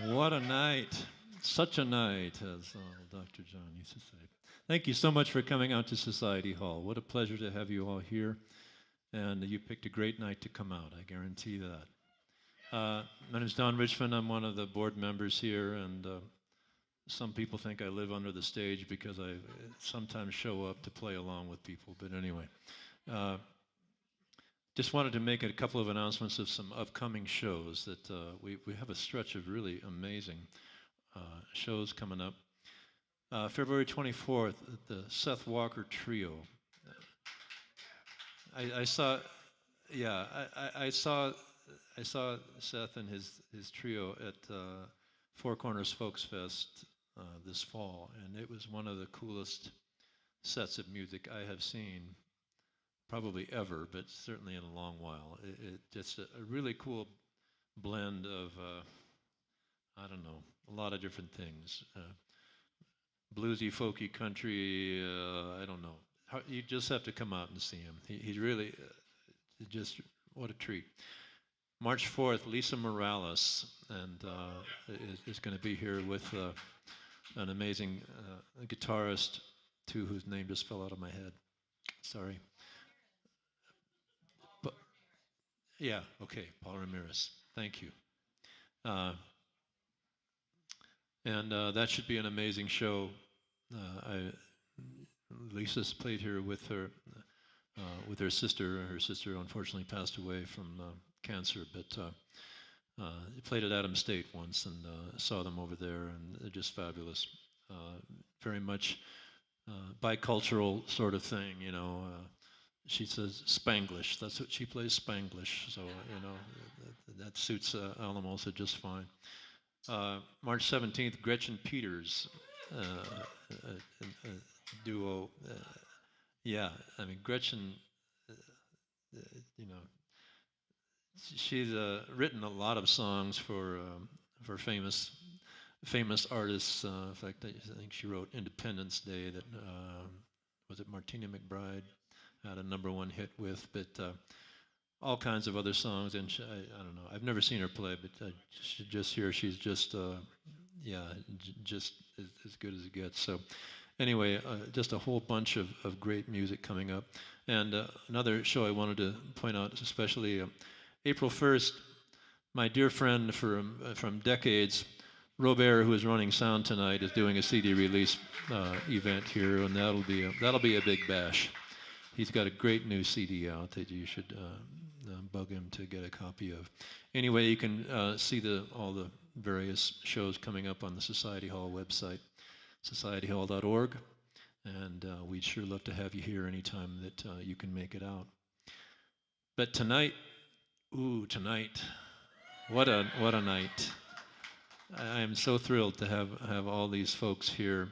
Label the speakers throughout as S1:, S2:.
S1: What a night. Such a night, as Dr. John used to say. Thank you so much for coming out to Society Hall. What a pleasure to have you all here. And you picked a great night to come out, I guarantee that. My name is Don Richmond. I'm one of the board members here, and some people think I live under the stage because I sometimes show up to play along with people. But anyway, uh, just wanted to make a couple of announcements of some upcoming shows that we have a stretch of really amazing shows coming up. February 24th, the Seth Walker Trio. I saw, yeah, I saw Seth and his trio at Four Corners Folks Fest this fall, and it was one of the coolest sets of music I have seen, probably ever, but certainly in a long while. It just a really cool blend of I don't know, a lot of different things. Bluesy, folky, country. I don't know. You just have to come out and see him. He's really just what a treat. March 4th, Lisa Morales and is going to be here with an amazing guitarist, too, whose name just fell out of my head. Sorry. But yeah, okay, Paul Ramirez. Thank you. Uh, and that should be an amazing show. Lisa's played here with her sister. Her sister unfortunately passed away from cancer, but played at Adams State once and saw them over there, and they're just fabulous. Very much bicultural sort of thing, you know. She says Spanglish. That's what she plays, Spanglish. So you know that suits Alamosa just fine. March 17th, Gretchen Peters, a duo. Yeah, I mean Gretchen. You know, she's written a lot of songs for famous artists. In fact, I think she wrote Independence Day. That was it. Martina McBride had a #1 hit with, but all kinds of other songs. And I don't know. I've never seen her play, but just hear she's just yeah, just as good as it gets. So anyway, just a whole bunch of great music coming up. And another show I wanted to point out, especially April 1st, my dear friend from decades, Robert, who is running sound tonight, is doing a CD release event here, and that'll be a big bash. He's got a great new CD out that you should bug him to get a copy of. Anyway, you can see all the various shows coming up on the Society Hall website, societyhall.org, and we'd sure love to have you here anytime that you can make it out. But tonight, tonight, what a night! I am so thrilled to have all these folks here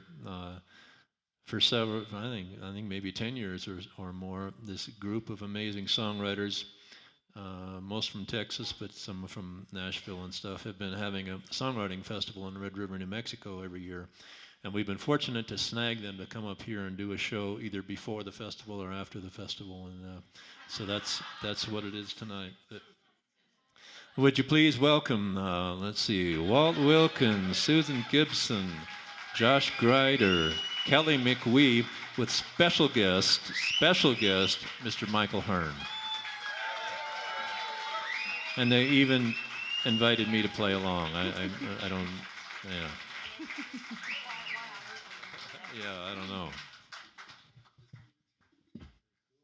S1: for several, I think maybe 10 years or more. This group of amazing songwriters, most from Texas, but some from Nashville and stuff, have been having a songwriting festival in Red River, New Mexico every year. And we've been fortunate to snag them to come up here and do a show either before the festival or after the festival. And so that's what it is tonight. Would you please welcome, let's see, Walt Wilkins, Susan Gibson, Josh Grider, Kelley Mickwee, with special guest, Mr. Michael Hearne. And they even invited me to play along. I don't, yeah. Yeah, I don't know.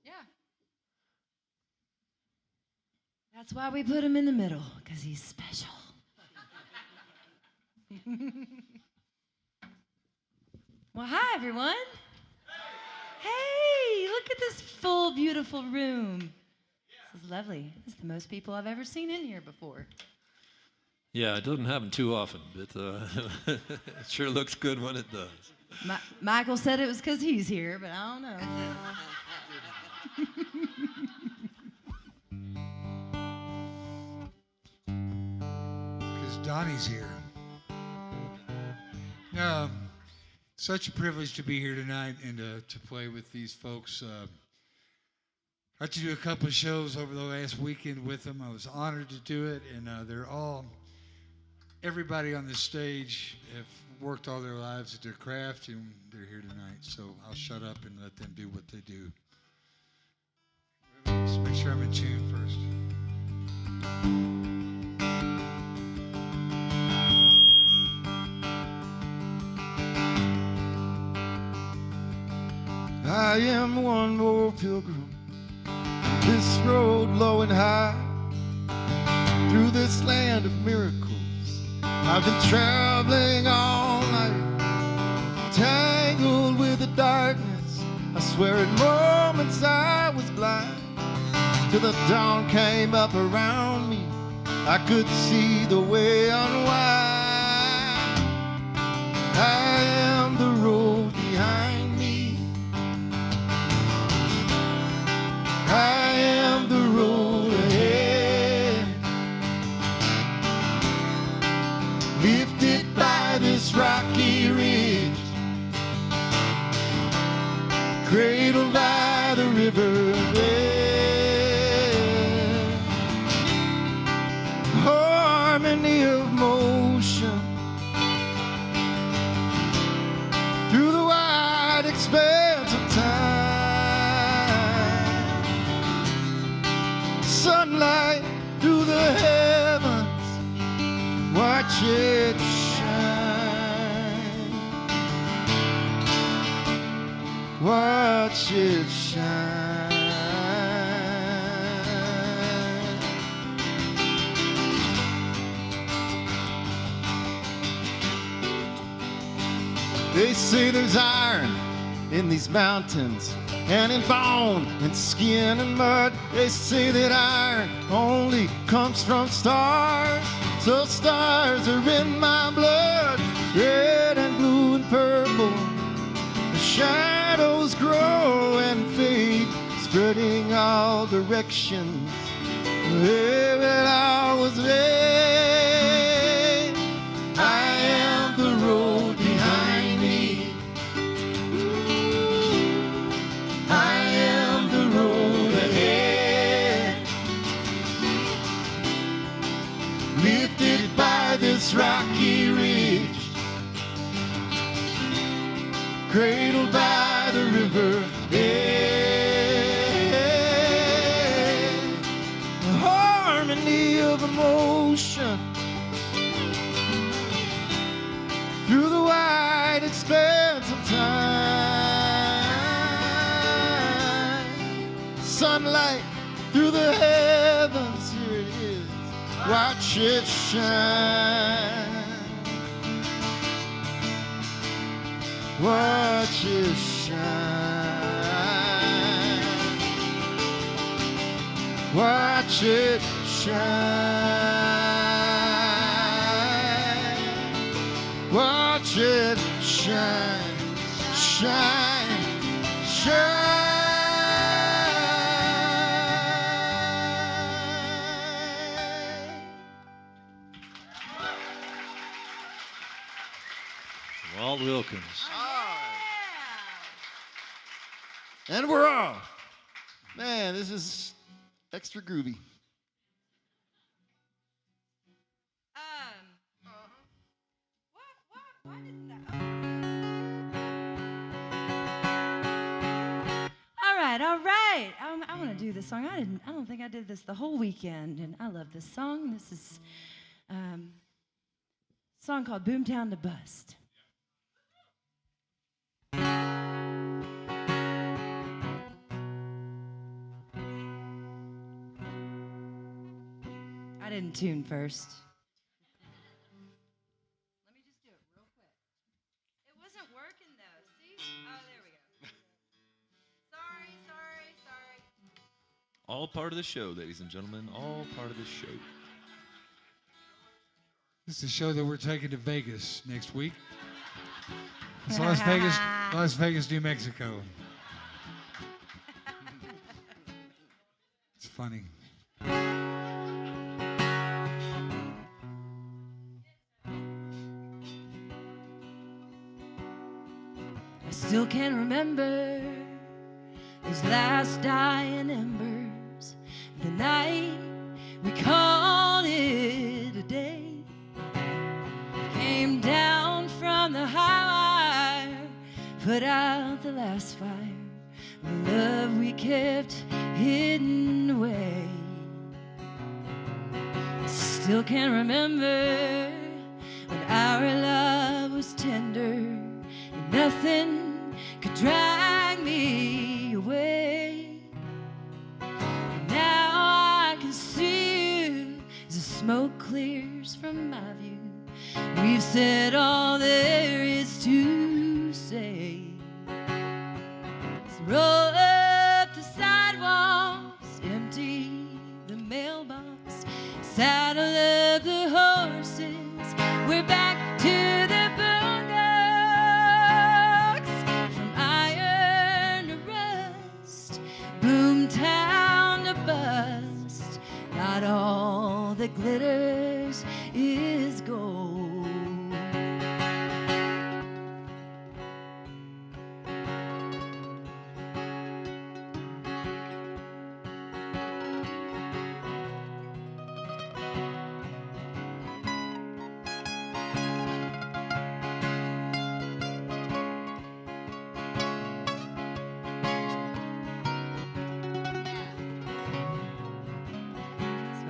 S2: Yeah. That's why we put him in the middle, because he's special. Well, hi, everyone. Hey, look at this full, beautiful room. This is lovely. This is the most people I've ever seen in here before.
S1: Yeah, it doesn't happen too often, but it sure looks good when it does.
S2: Michael said it was because he's here, but I don't
S3: know. Because Donnie's here. Such a privilege to be here tonight and to play with these folks. I got to do a couple of shows over the last weekend with them. I was honored to do it, and they're all everybody on this stage have worked all their lives at their craft, and they're here tonight. So I'll shut up and let them do what they do. Just make sure I'm in tune first.
S4: I am one more pilgrim, this road low and high, through this land of miracles. I've been traveling all night, tangled with the darkness. I swear at moments I was blind, till the dawn came up around me. I could see the way unwind. I am the road behind me. I am the road ahead, lifted by this rocky ridge, cradled by the river bed. Harmony of motion through the wide expanse of time. Sunlight through the heavens, watch it shine, watch it shine. They say there's iron in these mountains, and in bone and skin and mud. They say that iron only comes from stars, so stars are in my blood, red and blue and purple. The shadows grow and fade, spreading all directions, wherever I was laid. I am the road behind me. I am the road ahead, lifted by this rocky ridge, cradled by the river bed. The harmony of emotion through the wide expanse of time. Sunlight through the heavens, here it is, watch it shine, watch it shine, watch it shine, watch it shine, shine, shine.
S1: Walt Wilkins.
S4: And we're off. Man, this is extra groovy.
S2: What is that? All right. I want to do this song. I don't think I did this the whole weekend, and I love this song. This is a song called Boomtown to Bust. I didn't tune first. Let me just do it real quick. It wasn't working though. See? Oh, there we go. Sorry.
S5: All part of the show, ladies and gentlemen. All part of the show.
S3: This is a show that we're taking to Vegas next week. It's Las Vegas, New Mexico. It's funny.
S2: I still can remember those last dying embers, the night we called it a day. put out the last fire, the love we kept hidden away. Still can't remember when our love was tender and nothing could drag me away. Now I can see you as the smoke clears from my view. We've said all there is to say. So roll up the sidewalks, empty the mailbox, saddle up the horses, we're back to the boondocks. From iron to rust, boomtown to bust, not all that glitters is gold.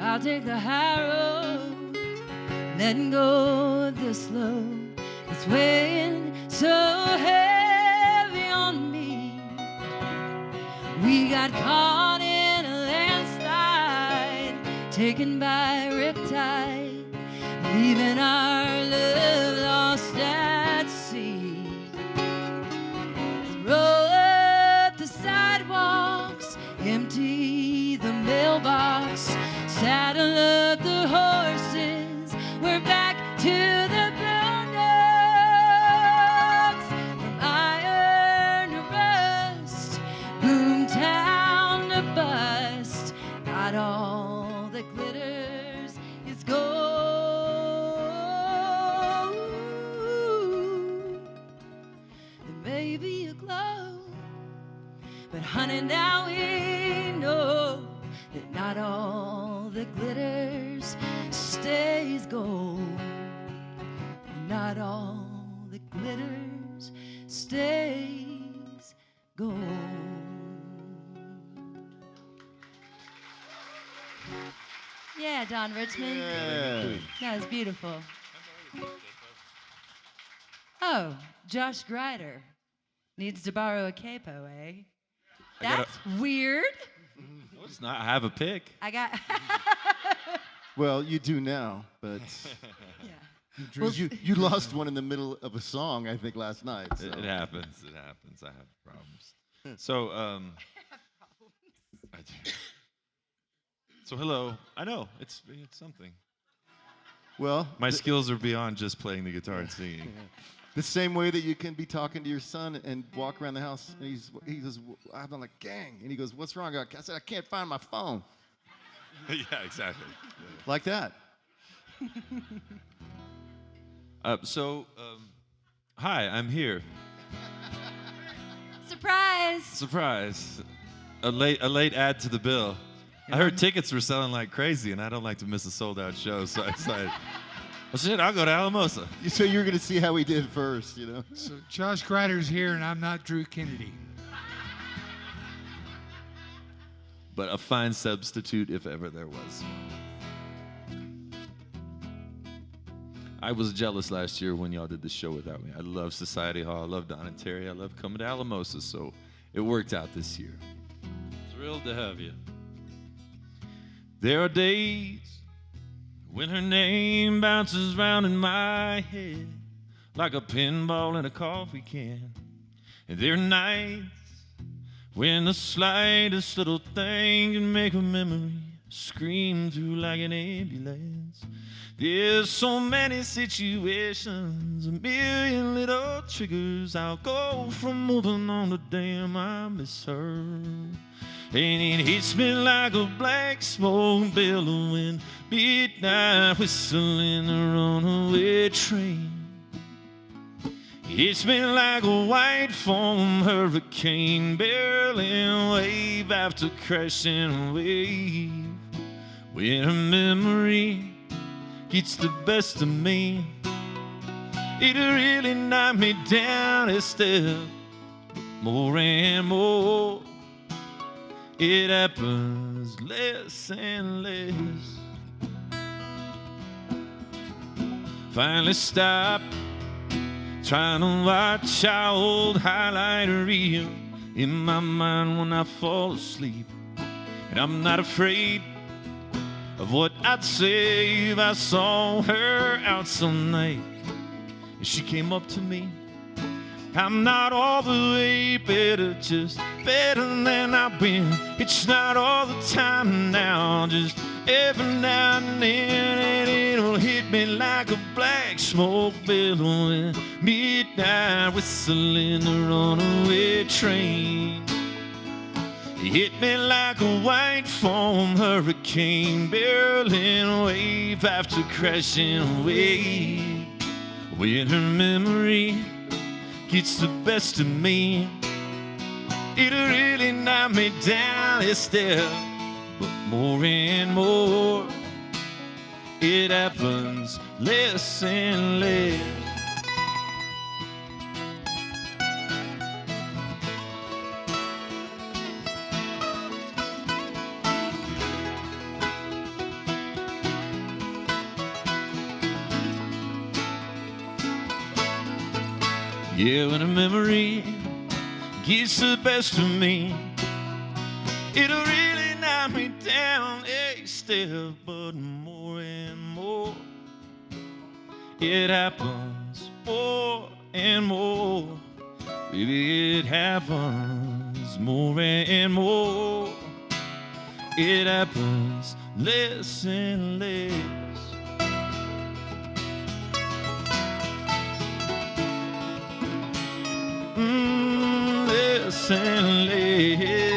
S2: I'll take the high road, letting go of the slow. It's weighing so heavy on me. We got caught in a landslide, taken by riptide, leaving our love lost at sea. So roll up the sidewalks, empty the mailbox, saddle up the horses, we're back to the boondocks. From iron to rust, boomtown to bust, not all that glitters is gold. There may be a glow, but honey, now we know that not all that glitters stays gold. Not all that glitters stays gold. Yeah, Don Richmond.
S4: Yeah.
S2: That was beautiful. Oh, Josh Grider needs to borrow a capo, eh? That's weird.
S5: No, it's not. I have a pick.
S2: I got.
S4: Well, you do now, but
S2: Yeah.
S4: you lost one in the middle of a song, I think, last night. So.
S5: It happens. It happens. I have problems. So, I do. So hello. I know it's something.
S4: Well,
S5: My skills are beyond just playing the guitar and singing.
S4: the same way that you can be talking to your son and walk around the house, and he goes, I'm like, gang, and he goes, what's wrong? I said, I can't find my phone.
S5: Yeah, exactly.
S4: Like that.
S5: Hi, I'm here.
S2: Surprise!
S5: Surprise. A late add to the bill. I heard tickets were selling like crazy, and I don't like to miss a sold-out show, so I decided, well, shit, I'll go to Alamosa.
S4: So you're going to see how he did first, you know?
S3: So Josh Grider's here, and I'm not Drew Kennedy.
S5: But a fine substitute if ever there was. I was jealous last year when y'all did the show without me. I love Society Hall. I love Don and Terry. I love coming to Alamosa, so it worked out this year.
S1: Thrilled to have you.
S5: There are days when her name bounces round in my head like a pinball in a coffee can. And there are nights when the slightest little thing can make a memory scream through like an ambulance. There's so many situations, a million little triggers. I'll go from moving on to damn, I miss her. And it hits me like a black smoke billowing, midnight whistling a runaway train. Hits me like a white foam hurricane, barreling wave after crashing wave. When her memory gets the best of me, it really knocked me down a step. more and more. It happens less and less. Finally stop trying to watch our old highlight reel in my mind when I fall asleep. And I'm not afraid of what I'd say if I saw her out some night and she came up to me. I'm not all the way better, just better than I've been. It's not all the time now, just every now and then, and it'll hit me like a black smoke billowing, midnight whistling the runaway train. It hit me like a white foam hurricane, barreling wave after crashing wave. When her memory gets the best of me, it'll really knock me down a step. But more and more, it happens less and less. Yeah, when a memory gets the best of me, it'll really knock me down a step. But more and more, it happens more and more. Baby, it happens more and more. It happens less and less. Less and less.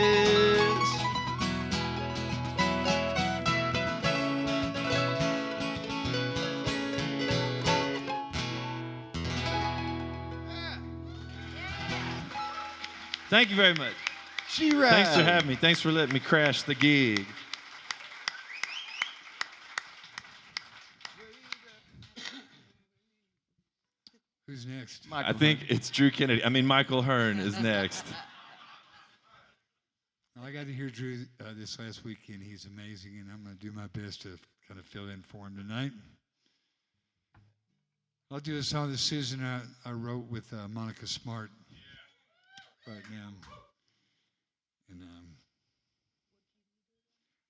S5: Thank you very much.
S4: She-Rad.
S5: Thanks for having me. Thanks for letting me crash the gig.
S3: Who's next?
S5: I think it's Drew Kennedy. I mean, Michael Hearne is next.
S3: Well, I got to hear Drew this last weekend. He's amazing, and I'm going to do my best to kind of fill in for him tonight. I'll do a song that Susan I wrote with Monica Smart right now. And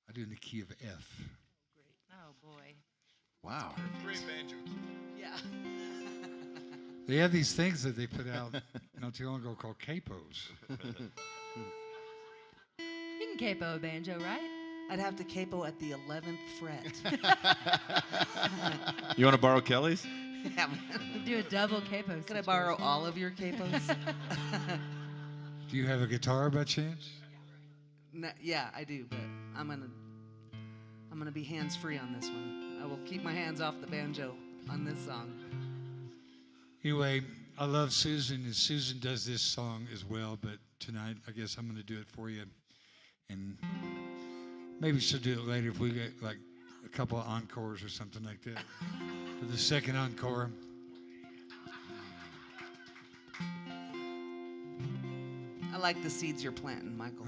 S3: I do it in the key of F.
S2: Great. Oh, boy.
S4: Wow.
S2: Yeah.
S3: They have these things that they put out not too long ago called capos.
S2: You can capo a banjo, right?
S6: I'd have to capo at the 11th fret.
S5: You want to borrow Kelley's?
S6: Yeah, man.
S2: We'll do a double capo.
S6: Can I borrow all of your capos?
S3: Do you have a guitar by chance?
S6: No, yeah, I do, but I'm gonna be hands-free on this one. I will keep my hands off the banjo on this song.
S3: Anyway, I love Susan, and Susan does this song as well, but tonight I guess I'm going to do it for you. And maybe she'll do it later if we get like a couple of encores or something like that. For the second encore.
S6: I like the seeds you're planting, Michael.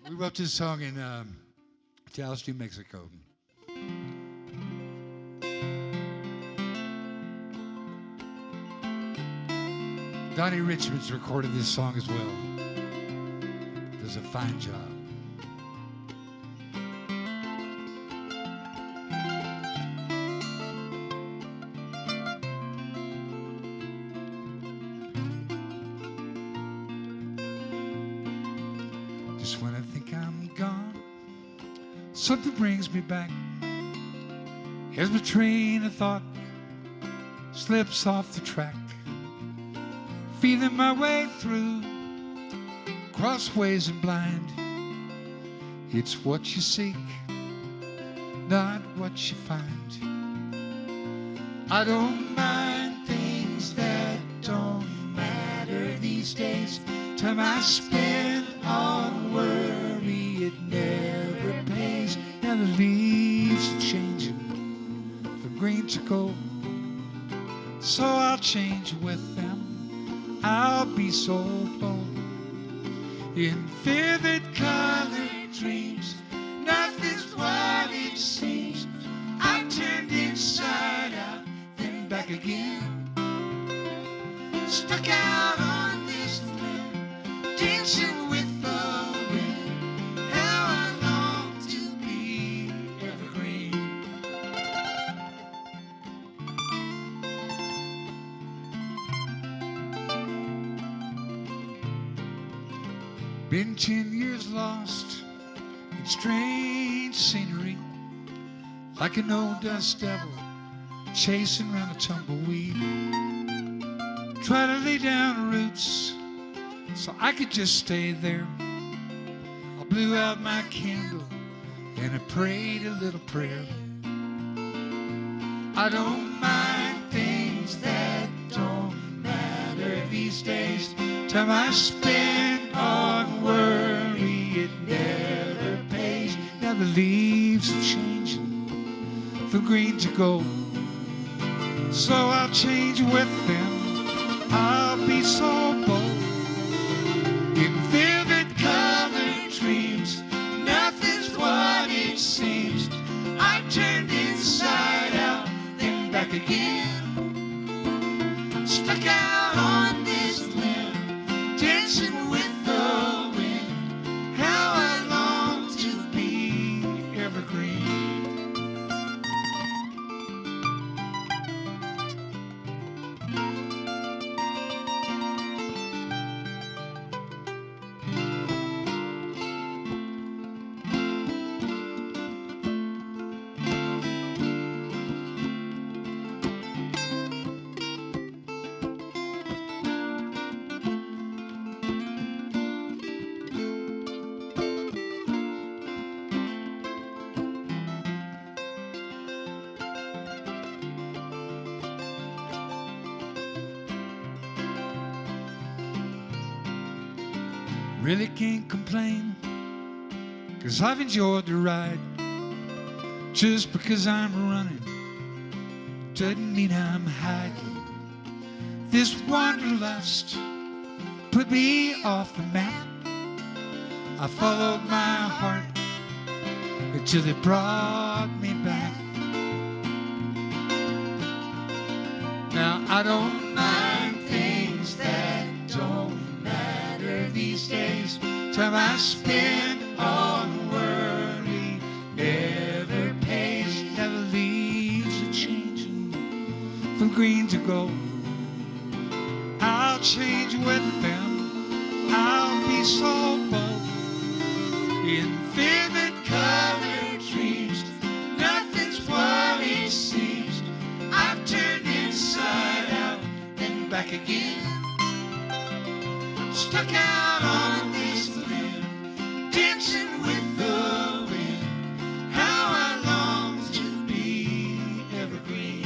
S3: We wrote this song in Dallas, New Mexico. Donnie Richmond's recorded this song as well. Does a fine job. Just when I think I'm gone, something brings me back. As my train of thought slips off the track, feeling my way through crossways and blind. It's what you seek, not what you find. I don't mind things that don't matter these days. Time I spend on worry, it never pays. Now the leaves are changing from green to gold, so I'll change with them. I'll be so bold. In vivid colored dreams, nothing's what it seems. I turned inside out, then back again. Stuck out on this limb, dancing with the wind. How I long to be evergreen. Been 10 years lost in strange scenery, like an old dust devil chasing around a tumbleweed. Try to lay down roots so I could just stay there. I blew out my candle and I prayed a little prayer. I don't mind things that don't matter these days. Time I spend on worry, it never pays. Now the leaves are changing from green to gold, so I'll change with them. I'll be so bold. In vivid colored dreams, nothing's what it seems. I turned inside out, then back again. Stuck out on this limb, dancing with the wind. How I long to be evergreen. Really can't complain, 'cause I've enjoyed the ride. Just because I'm running doesn't mean I'm hiding. This wanderlust put me off the map. I followed my heart until it brought me back. Now I don't mind things that don't matter these days. Time I spend on worry never pays. Now the leaves are changing from green to gold. I'll change with them. I'll be so bold. In vivid colored dreams, nothing's what it seems. I've turned inside out, then back again. Stuck out on this limb, dancing with the wind. How I long to be evergreen.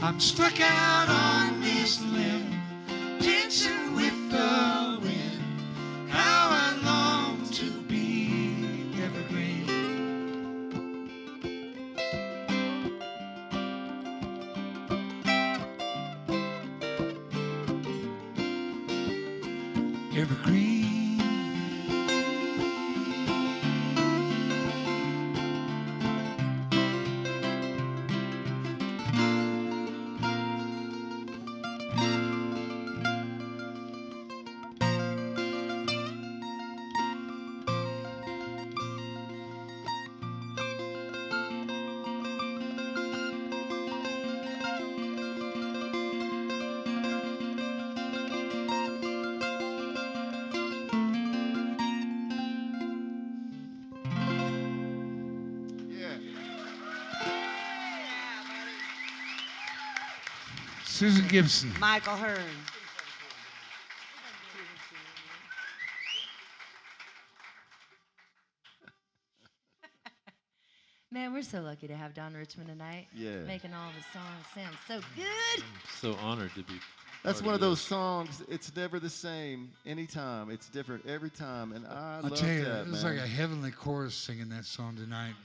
S3: I'm stuck out on this limb, dancing with the wind. How I long to be evergreen. Evergreen. Susan Gibson.
S6: Michael Hearne.
S2: Man, we're so lucky to have Don Richmond tonight.
S4: Yeah.
S2: Making all the songs sound so good.
S1: I'm so honored to be.
S4: That's
S1: part
S4: one of those
S1: this.
S4: songs, it's never the same anytime. It's different every time. And I
S3: I'll
S4: love
S3: tell you,
S4: that,
S3: it was
S4: man.
S3: like a heavenly chorus singing that song tonight.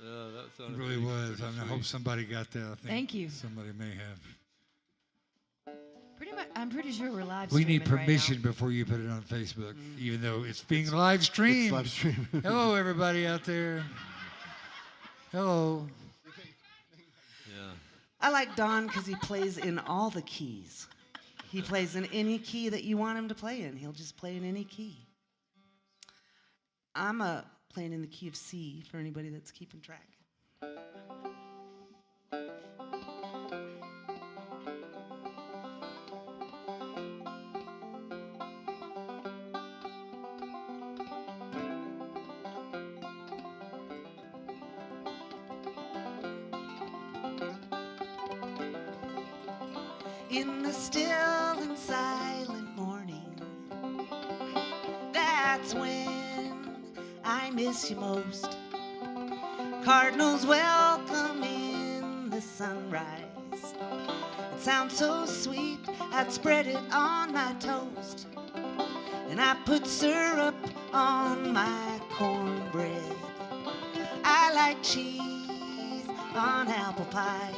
S1: That
S3: It
S1: sounded
S3: really
S1: pretty-
S3: was.
S1: pretty
S3: I hope
S1: sweet.
S3: somebody got that. I think
S2: Thank you.
S3: Somebody may have.
S2: Pretty much, I'm pretty sure we're live
S3: We
S2: streaming
S3: need permission before you put it on Facebook, even though it's being live streamed.
S4: It's live stream.
S3: Hello, everybody out there. Hello.
S1: Yeah.
S6: I like Don because he plays in all the keys. He plays in any key that you want him to play in. He'll just play in any key. I'm playing in the key of C for anybody that's keeping track. In the still and silent morning, that's when I miss you most. Cardinals welcome in the sunrise. It sounds so sweet, I'd spread it on my toast. And I put syrup on my cornbread. I like cheese on apple pie.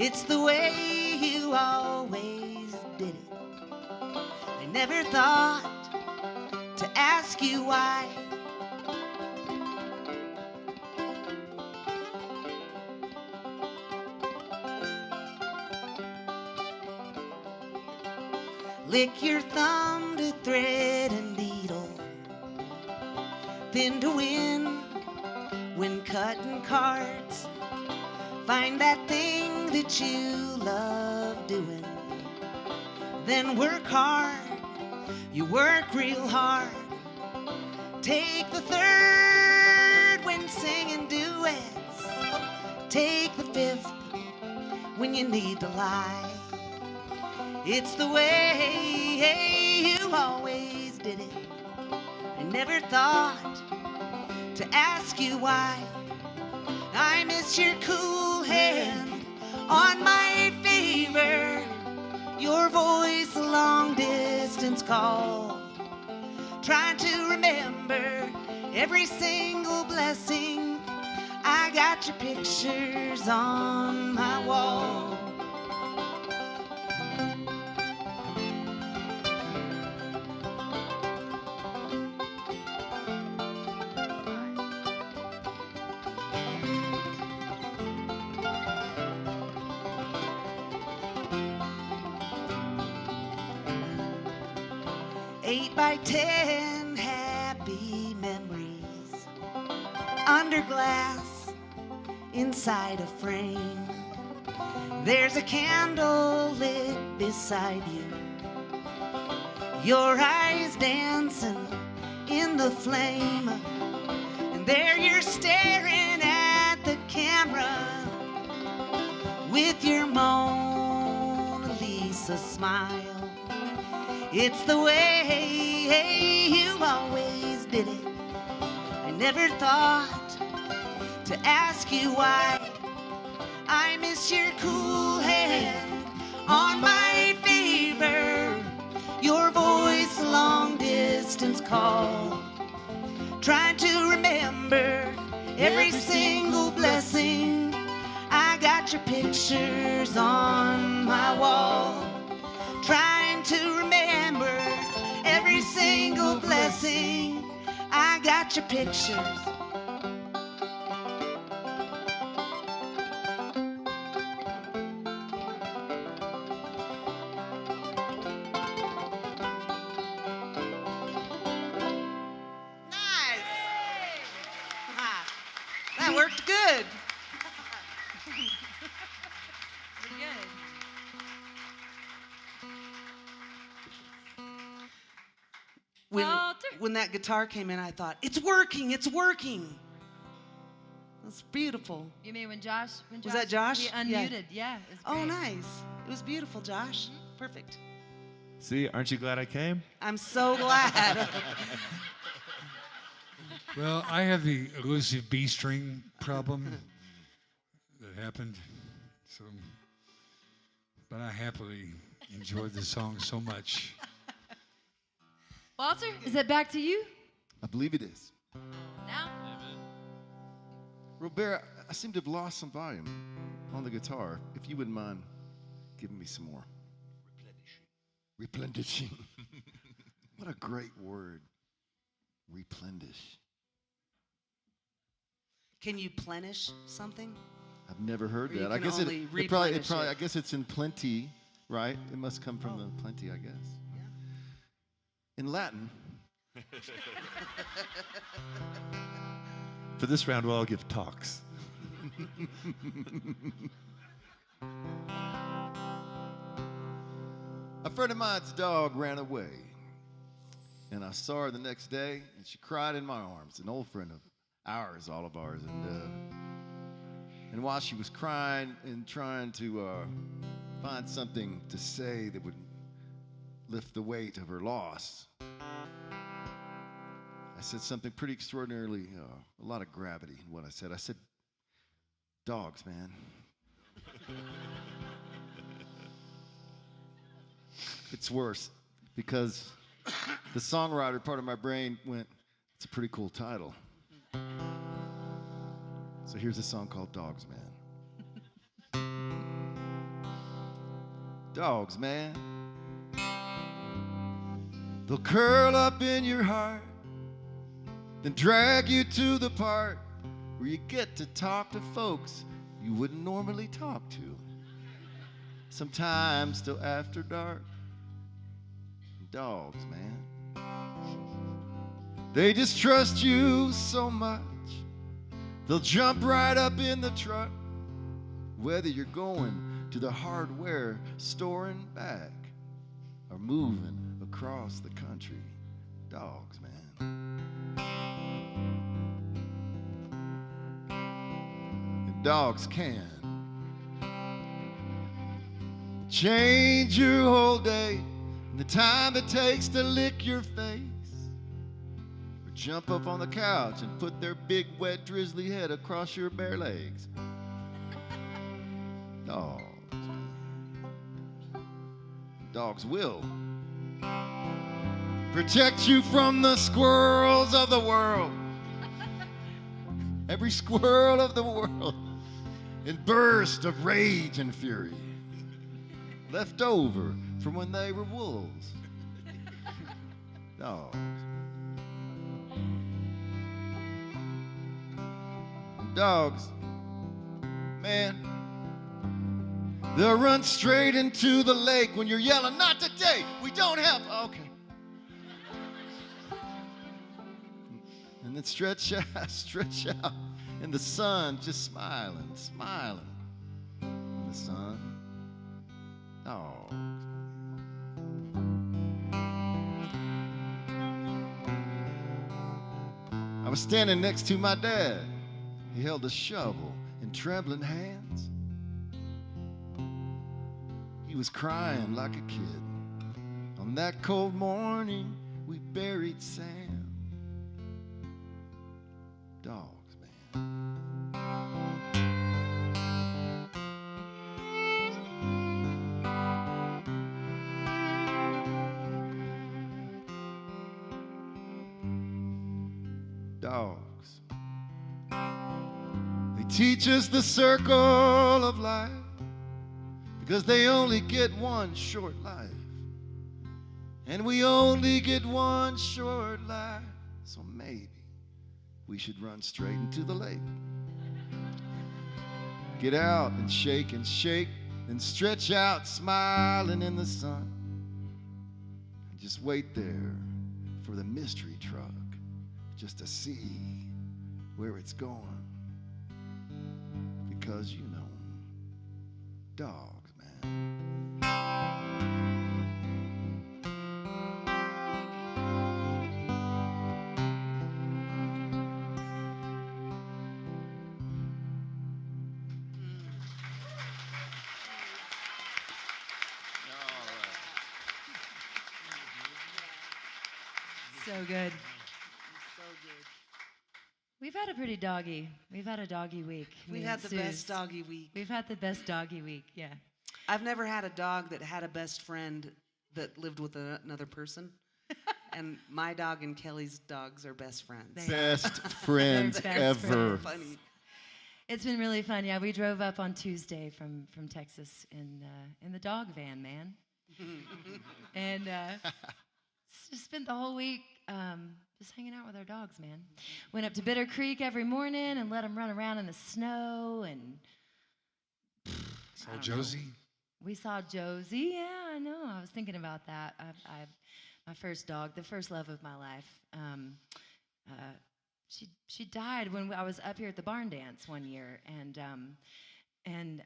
S6: It's the way you always did it. I never thought to ask you why. Lick your thumb to thread and needle, thin to win when cutting cards. Find that thing that you love doing, then work hard. You work real hard. Take the third when singing duets. Take the fifth when you need to lie. It's the way you always did it. I never thought to ask you why. I miss your cool hand on my favor, your voice a long distance call. Trying to remember every single blessing. I got your pictures on my wall. Eight by 10 happy memories under glass inside a frame. There's a candle lit beside you, your eyes dancing in the flame, and there you're staring at the camera with your Mona Lisa smile. It's the way you always did it. I never thought to ask you why. I miss your cool hand on my favor, your voice a long distance call. Trying to remember every single blessing. I got your pictures on my wall. Trying to remember every single blessing. I got your pictures. Nice. That worked good.
S2: Pretty good. Walter.
S6: When that guitar came in, I thought, it's working, it's working. That's beautiful.
S2: You mean when Josh?
S6: Was that Josh?
S2: He
S6: Yeah.
S2: unmuted. Yeah. It was
S6: Oh,
S2: great.
S6: nice. It was beautiful, Josh. Perfect.
S5: See, aren't you glad I came?
S6: I'm so glad.
S3: Well, I have the elusive B string problem that happened. So, but I happily enjoyed the song so much.
S2: Walter, is it back to you
S4: I believe it is.
S2: now?
S4: Robert, I seem to have lost some volume on the guitar. If you wouldn't mind giving me some more. Replenishing. What a great word. Replenish.
S6: Can you plenish something?
S4: I've never heard
S6: Or you
S4: that. I
S6: can
S4: guess
S6: only
S4: it probably,
S6: replenish
S4: I
S6: it.
S4: guess it's in plenty, right? It must come from the plenty, I guess.
S6: Yeah.
S4: In Latin.
S7: For this round, we'll all give talks.
S4: A friend of mine's dog ran away, and I saw her the next day, and she cried in my arms. An old friend of ours, all of ours, and while she was crying and trying to find something to say that would lift the weight of her loss, I said something pretty extraordinarily, a lot of gravity in what I said. I said, dogs, man. It's worse because the songwriter part of my brain went, it's a pretty cool title. So here's a song called Dogs, Man. Dogs, man. They'll curl up in your heart, then drag you to the part where you get to talk to folks you wouldn't normally talk to. Sometimes till after dark. Dogs, man. They distrust you so much, they'll jump right up in the truck, whether you're going to the hardware store and back or moving across the country. Dogs, man. And dogs can change your whole day, and the time it takes to lick your face, or jump up on the couch and put their big, wet, drizzly head across your bare legs. Dogs. Dogs will protect you from the squirrels of the world. Every squirrel of the world in bursts of rage and fury, left over from when they were wolves. Dogs. And dogs, man, they'll run straight into the lake when you're yelling, not today, we don't have, okay. And then stretch out in the sun, just smiling in the sun. Dogs. I was standing next to my dad. He held a shovel in trembling hands. He was crying like a kid. On that cold morning, we buried Sam. Dogs, man. Dogs. They teach us the circle of life because they only get one short life. And we only get one short life. So maybe we should run straight into the lake. Get out and shake, and stretch out, smiling in the sun. And just wait there for the mystery truck, just to see where it's going. Because you know, dogs, man.
S2: So good. We've had a pretty doggy. We've had a doggy week.
S6: We
S2: me
S6: had
S2: and
S6: the
S2: Suze.
S6: best doggy week.
S2: We've had the best doggy week. Yeah.
S6: I've never had a dog that had a best friend that lived with another person. And my dog and Kelly's dogs are best friends.
S2: They are.
S4: Best friends
S2: They're best
S4: ever.
S2: friends.
S6: Funny.
S2: It's been really fun. Yeah, we drove up on Tuesday from Texas in the dog van, man. And just spent the whole week just hanging out with our dogs, man. Went up to Bitter Creek every morning and let them run around in the snow. And
S3: Saw Josie.
S2: we saw Josie. Yeah, I know. I was thinking about that. My first dog, the first love of my life. She died when I was up here at the barn dance one year, and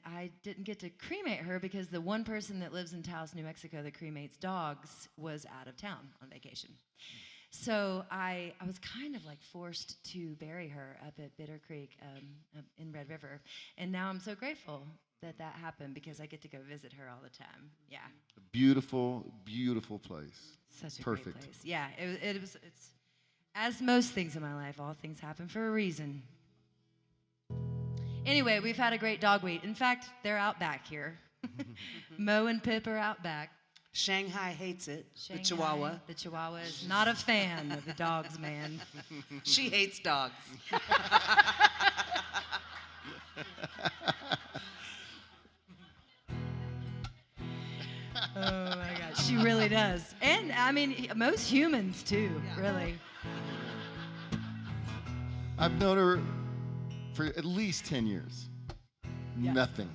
S2: I didn't get to cremate her because the one person that lives in Taos, New Mexico, that cremates dogs was out of town on vacation. So I was kind of like forced to bury her up at Bitter Creek up in Red River, and now I'm so grateful that happened because I get to go visit her all the time. Yeah.
S4: A beautiful, beautiful place.
S2: Such a
S4: Perfect.
S2: great place. Yeah, it's as most things in my life, all things happen for a reason. Anyway, we've had a great dog week. In fact, they're out back here. Mo and Pip are out back.
S6: Shanghai hates it.
S2: Shanghai,
S6: The Chihuahua.
S2: The Chihuahua is not a fan of the dogs, man.
S6: She hates dogs.
S2: Oh my God, she really does. And I mean, most humans too, really.
S4: I've known her for at least 10 years.
S2: Yeah.
S4: Nothing.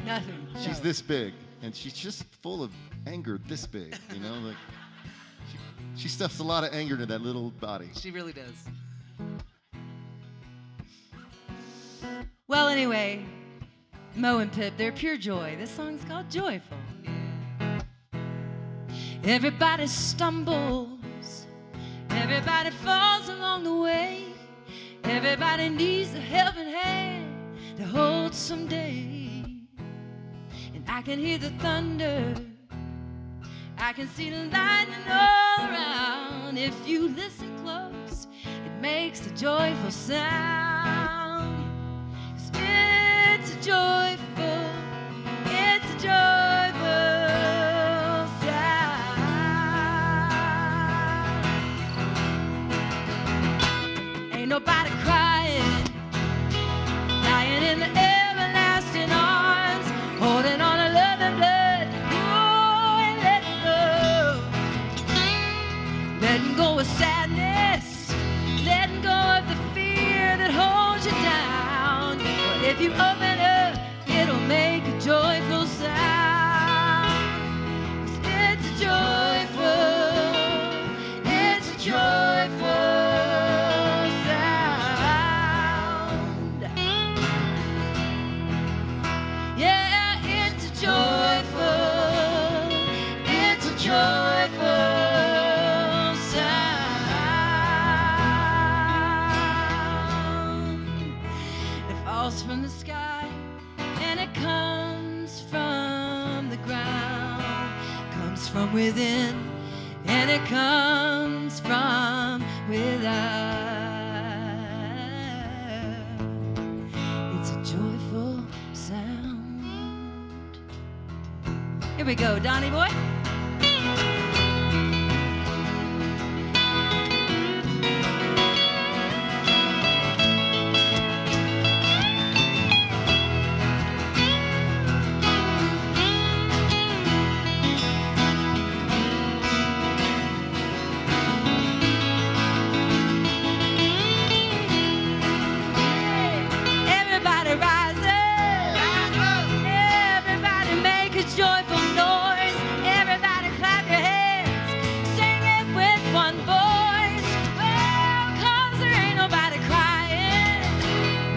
S2: Nothing.
S4: She's
S2: no.
S4: this big, and she's just full of anger this big, you know? Like, she stuffs a lot of anger into that little body.
S6: She really does.
S2: Well, anyway, Mo and Pip, they're pure joy. This song's called Joyful. Everybody stumbles, everybody falls along the way. Everybody needs a helping hand to hold someday. And I can hear the thunder, I can see the lightning all around. If you listen close, it makes a joyful sound. 'Cause it's a joyful, it's a joyful sound. Ain't nobody crying, lying in the everlasting arms, holding on to love and blood. Oh, and letting go of sadness, letting go of the fear that holds you down. But if you open up, it'll make a joyful sound. 'Cause it's a joyful, it's a joyful sound. Yeah, it's a joyful, it's a joyful sound. It falls from the sky and it comes from the ground, comes from within and it comes from without. It's a joyful sound. Here we go, Donnie boy. Everybody rise up. Everybody make a joyful noise. Everybody clap your hands. Sing it with one voice. Oh, 'cause there ain't nobody crying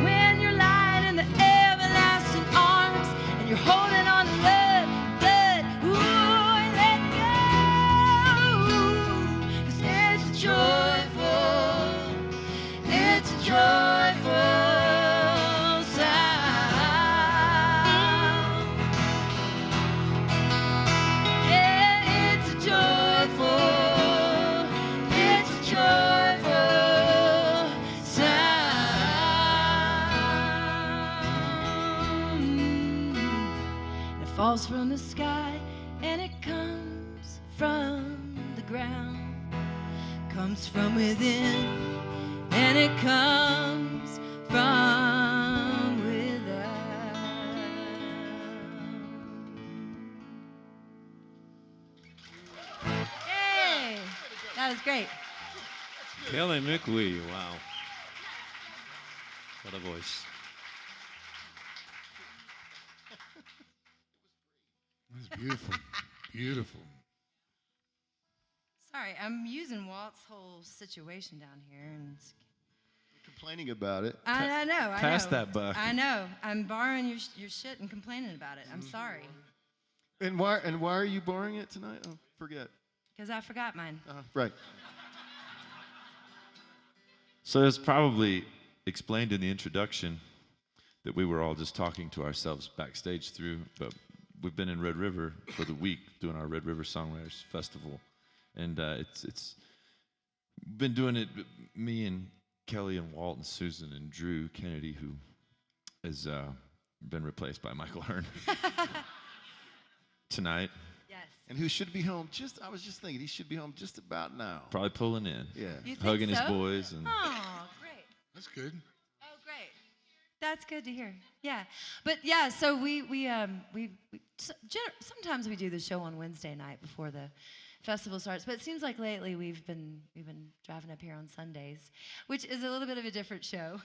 S2: when you're lying in the everlasting arms and you're holding on to blood, blood. Ooh, and let go. 'Cause it's joyful. It's a joyful sound. Yeah, it's a joyful, it's a joyful sound. It falls from the sky and it comes from the ground, comes from within and it comes from was great.
S1: Kelley Mickwee, wow. What a voice.
S3: It was beautiful. Beautiful.
S2: Sorry, I'm using Walt's whole situation down here, and
S4: Complaining about it.
S2: I know.
S5: Pass that buck.
S2: I know. I'm borrowing your shit and complaining about it. I'm sorry,
S4: And why are you borrowing it tonight? Oh, forget.
S2: because I forgot mine.
S4: Right.
S5: So it's probably explained in the introduction that we were all just talking to ourselves backstage through, but we've been in Red River for the week doing our Red River Songwriters Festival, and it's been doing it. Me and Kelley and Walt and Susan and Drew Kennedy, who has been replaced by Michael Hearne tonight.
S2: Yes.
S4: And who should be home I was just thinking, he should be home just about now.
S5: Probably pulling in,
S4: Yeah.
S2: You think
S5: hugging his
S2: so?
S5: boys, and
S2: Oh, great.
S3: That's good.
S2: Oh, great. That's good to hear. Yeah, but yeah. So sometimes we do the show on Wednesday night before the festival starts. But it seems like lately we've been driving up here on Sundays, which is a little bit of a different show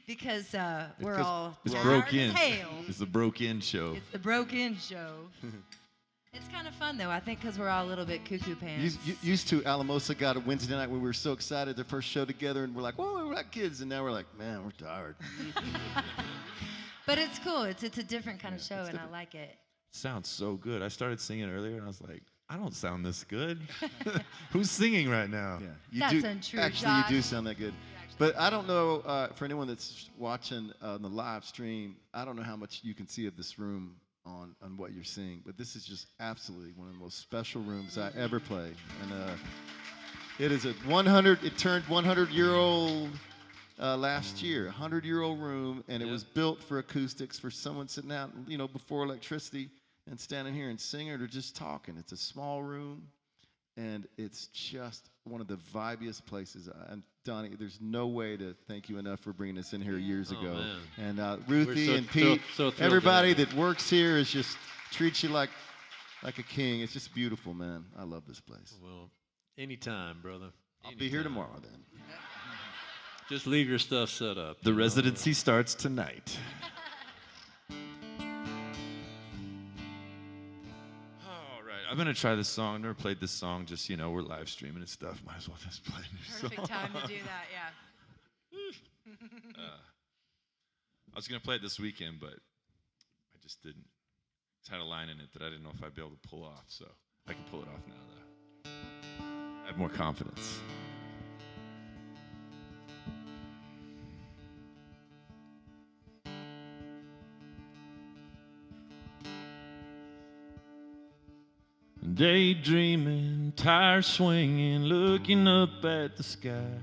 S2: because we're all
S5: it's
S2: tired
S5: broke
S2: as
S5: in.
S2: hell.
S5: It's the broke in show.
S2: It's the broke-in show. It's kind of fun though. I think because we're all a little bit cuckoo pants.
S4: Used to Alamosa got a Wednesday night when we were so excited, their first show together, and we're like, whoa, we're like kids, and now we're like, man, we're tired.
S2: But it's cool. It's a different kind of show, and I like it.
S5: Sounds so good. I started singing earlier, and I was like, I don't sound this good. Who's singing right now?
S4: Yeah, you
S2: That's
S4: do,
S2: untrue,
S4: actually,
S2: Josh.
S4: you do sound that good. But I don't know, for anyone that's watching the live stream, I don't know how much you can see of this room on what you're seeing, but this is just absolutely one of the most special rooms I ever play. And it is it turned 100-year-old last year, 100-year-old room, and it was built for acoustics, for someone sitting out, before electricity and standing here and singing or just talking. It's a small room, and it's just one of the vibiest places. And Donnie, there's no way to thank you enough for bringing us in here years ago.
S1: Man.
S4: And Ruthie
S1: We're
S4: and Pete,
S1: so thrilled
S4: everybody
S1: to
S4: that works here is just treats you like a king. It's just beautiful, man. I love this place.
S1: Well, anytime, brother.
S4: I'll be here tomorrow then.
S1: Just leave your stuff set up.
S5: The residency starts tonight. All right, I'm gonna try this song. I've never played this song. Just we're live streaming and stuff. Might as well just play this
S2: Perfect
S5: song.
S2: time to do that. Yeah.
S5: I was gonna play it this weekend, but I just didn't. It's had a line in it that I didn't know if I'd be able to pull off. So I can pull it off now, though. I have more confidence. Daydreaming, tire swinging, looking up at the sky.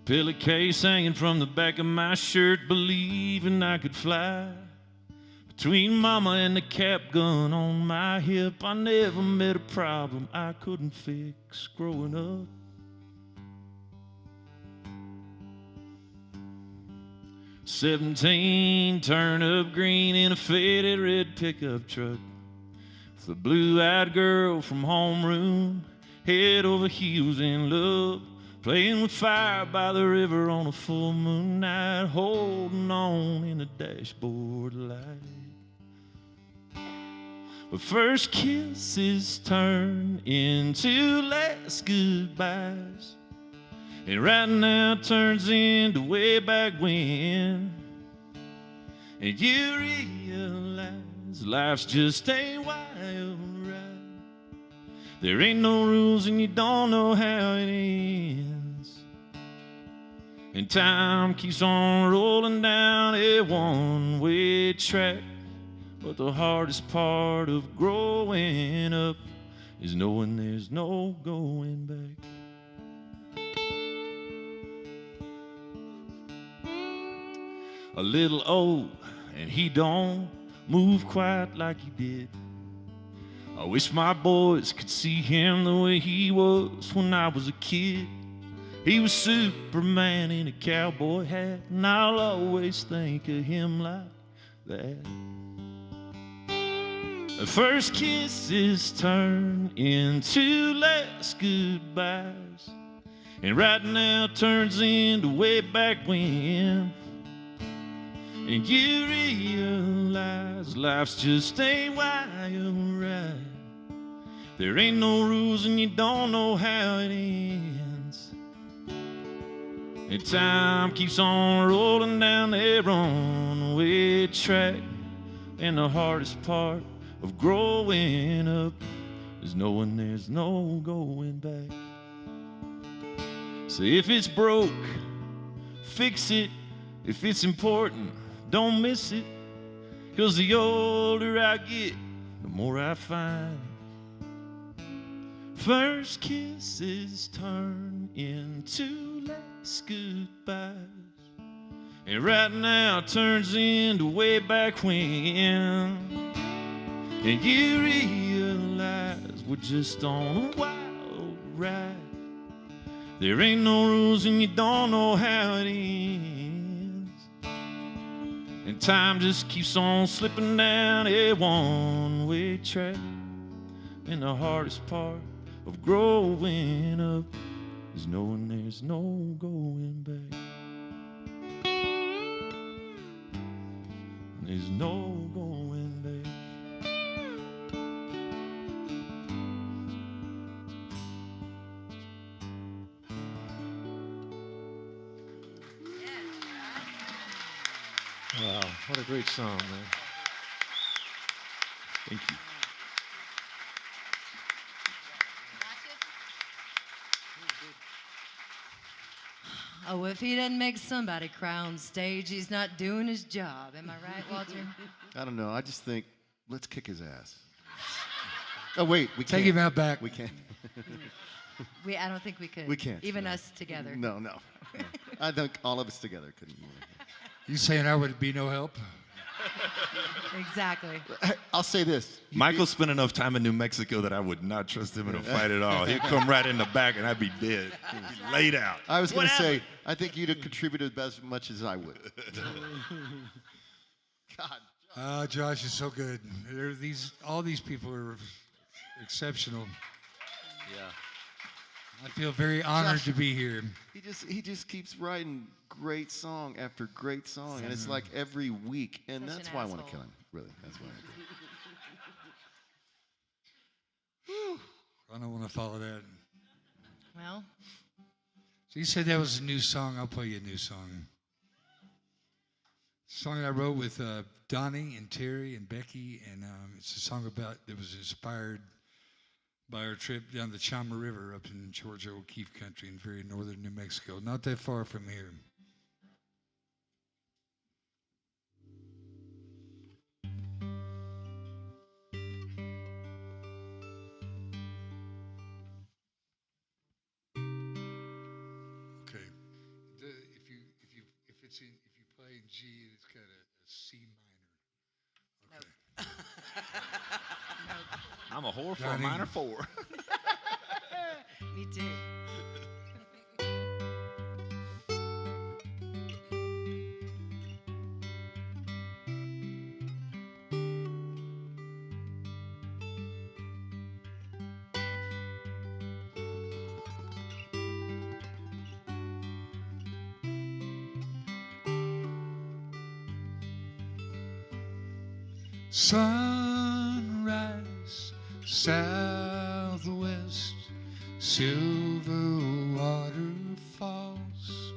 S5: Pillowcase hanging from the back of my shirt, believing I could fly. Between mama and the cap gun on my hip, I never met a problem I couldn't fix growing up. "17, turnip green in a faded red pickup truck. The blue-eyed girl from homeroom, head over heels in love, playing with fire by the river on a full moon night, holding on in the dashboard light. But first kisses turn into last goodbyes, and right now turns into way back when, and you realize life's just a wild ride. There ain't no rules and you don't know how it ends, and time keeps on rolling down a one-way track. But the hardest part of growing up is knowing there's no going back. A little old and he don't move quite like he did. I wish my boys could see him the way he was when I was a kid. He was Superman in a cowboy hat, and I'll always think of him like that. First kisses turn into last goodbyes, and right now turns into way back when. And you realize life's just a wild ride. There ain't no rules and you don't know how it ends. And time keeps on rolling down the runaway track. And the hardest part of growing up is knowing there's no going back. So if it's broke, fix it. If it's important, don't miss it. 'Cause the older I get, the more I find. First kisses turn into last goodbyes, and right now it turns into way back when. And you realize we're just on a wild ride. There ain't no rules and you don't know how it ends. And time just keeps on slipping down a one-way track. And the hardest part of growing up is knowing there's no going back. There's no going back.
S1: Wow, what a great song, man.
S5: Thank you.
S2: Oh, if he doesn't make somebody cry on stage, he's not doing his job. Am I right, Walter?
S4: I don't know. I just think, let's kick his ass. Oh, wait, we can't.
S3: Take him out back.
S4: We can't.
S2: I don't think we could.
S4: We can't.
S2: Even us together.
S4: No. I think all of us together couldn't.
S3: You saying I would be no help?
S2: Exactly.
S4: I'll say this.
S7: Michael spent enough time in New Mexico that I would not trust him in a fight at all. He'd come right in the back and I'd be dead. He'd be laid out.
S4: I was going to say, I think you'd have contributed as much as I would. God.
S3: Josh is so good. All these people are exceptional.
S1: Yeah.
S3: I feel very honored
S4: Josh,
S3: to be here.
S4: He just keeps writing great song after great song, and it's like every week, and
S2: Such
S4: that's
S2: an
S4: why I want to
S2: asshole.
S4: kill him. Really, that's why. I
S3: I don't want to follow that.
S2: Well,
S3: So you said that was a new song. I'll play you a new song. Song I wrote with Donnie and Terry and Becky, and it's a song that was inspired by our trip down the Chama River up in Georgia O'Keeffe country in very northern New Mexico, not that far from here. Okay, if you play in G, it's got a C minor. Okay.
S5: I'm a whore for a
S3: Johnny.
S5: minor four.
S2: me too.
S3: Sunrise, southwest, silver waterfalls,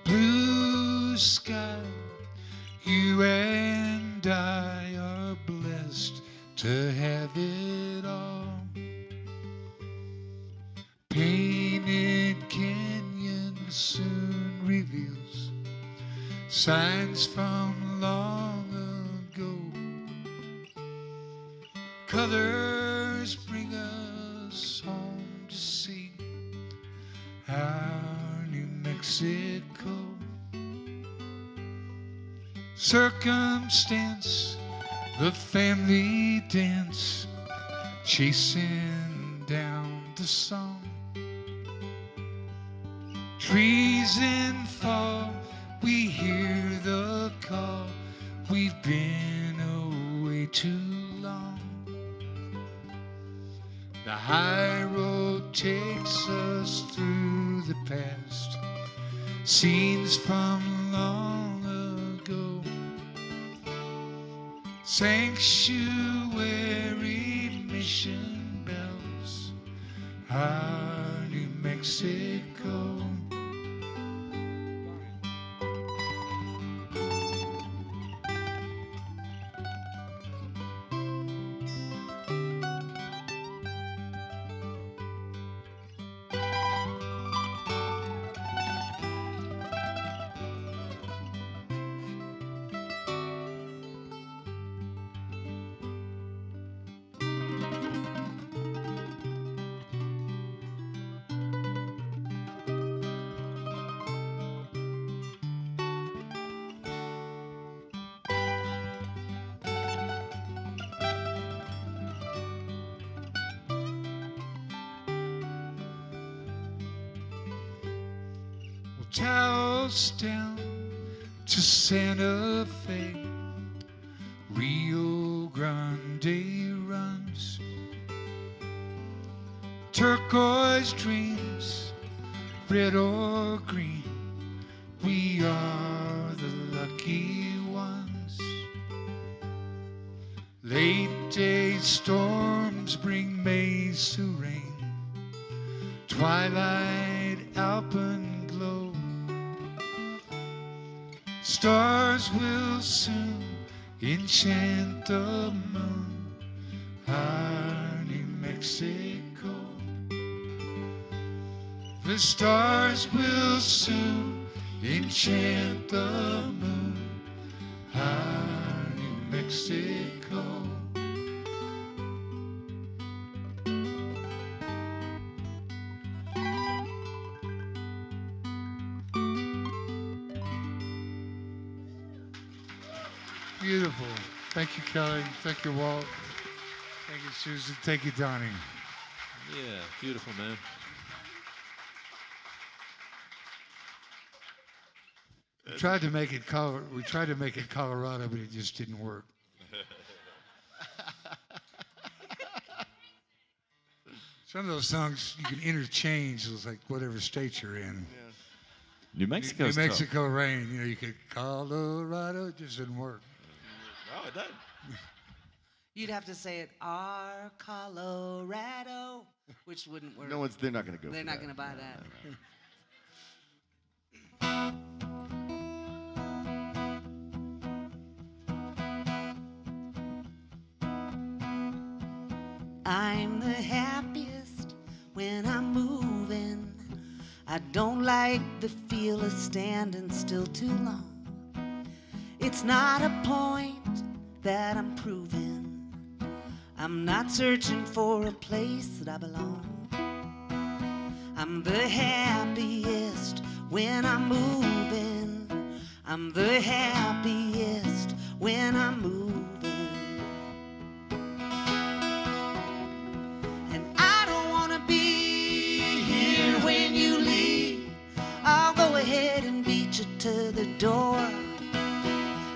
S3: blue sky, you and I are blessed to have it all. Painted canyon soon reveals signs from long ago. Colors bring us home to see our New Mexico. Circumstance, the family dance, chasing down the song. Trees in fall, we hear the call. We've been away too long. The high road takes us through the past, scenes from long ago. Sanctuary mission bells, our New Mexico. Taos down to Santa Fe, Rio Grande runs, turquoise dreams, red or green, we are the lucky ones. Late day storms bring mesa rain, twilight alpen glow. Stars will soon enchant the moon, our New Mexico. The stars will soon enchant the moon, our New Mexico. Beautiful. Thank you, Kelley. Thank you, Walt. Thank you, Susan. Thank you, Donnie.
S1: Yeah, beautiful, man.
S3: We tried to make it Colorado, but it just didn't work. Some of those songs you can interchange. It's like whatever state you're in.
S7: New Mexico's
S3: New Mexico rain. You know, you could Colorado. It just didn't work.
S7: No, it doesn't.
S6: You'd have to say it, our Colorado, which wouldn't work.
S4: They're not going to go.
S6: They're
S4: for
S6: not
S4: that.
S6: going to buy that. I'm the happiest when I'm moving. I don't like the feel of standing still too long. It's not a point that I'm proving. I'm not searching for a place that I belong. I'm the happiest when I'm moving. I'm the happiest when I'm moving. And I don't want to be here when you leave. I'll go ahead and beat you to the door.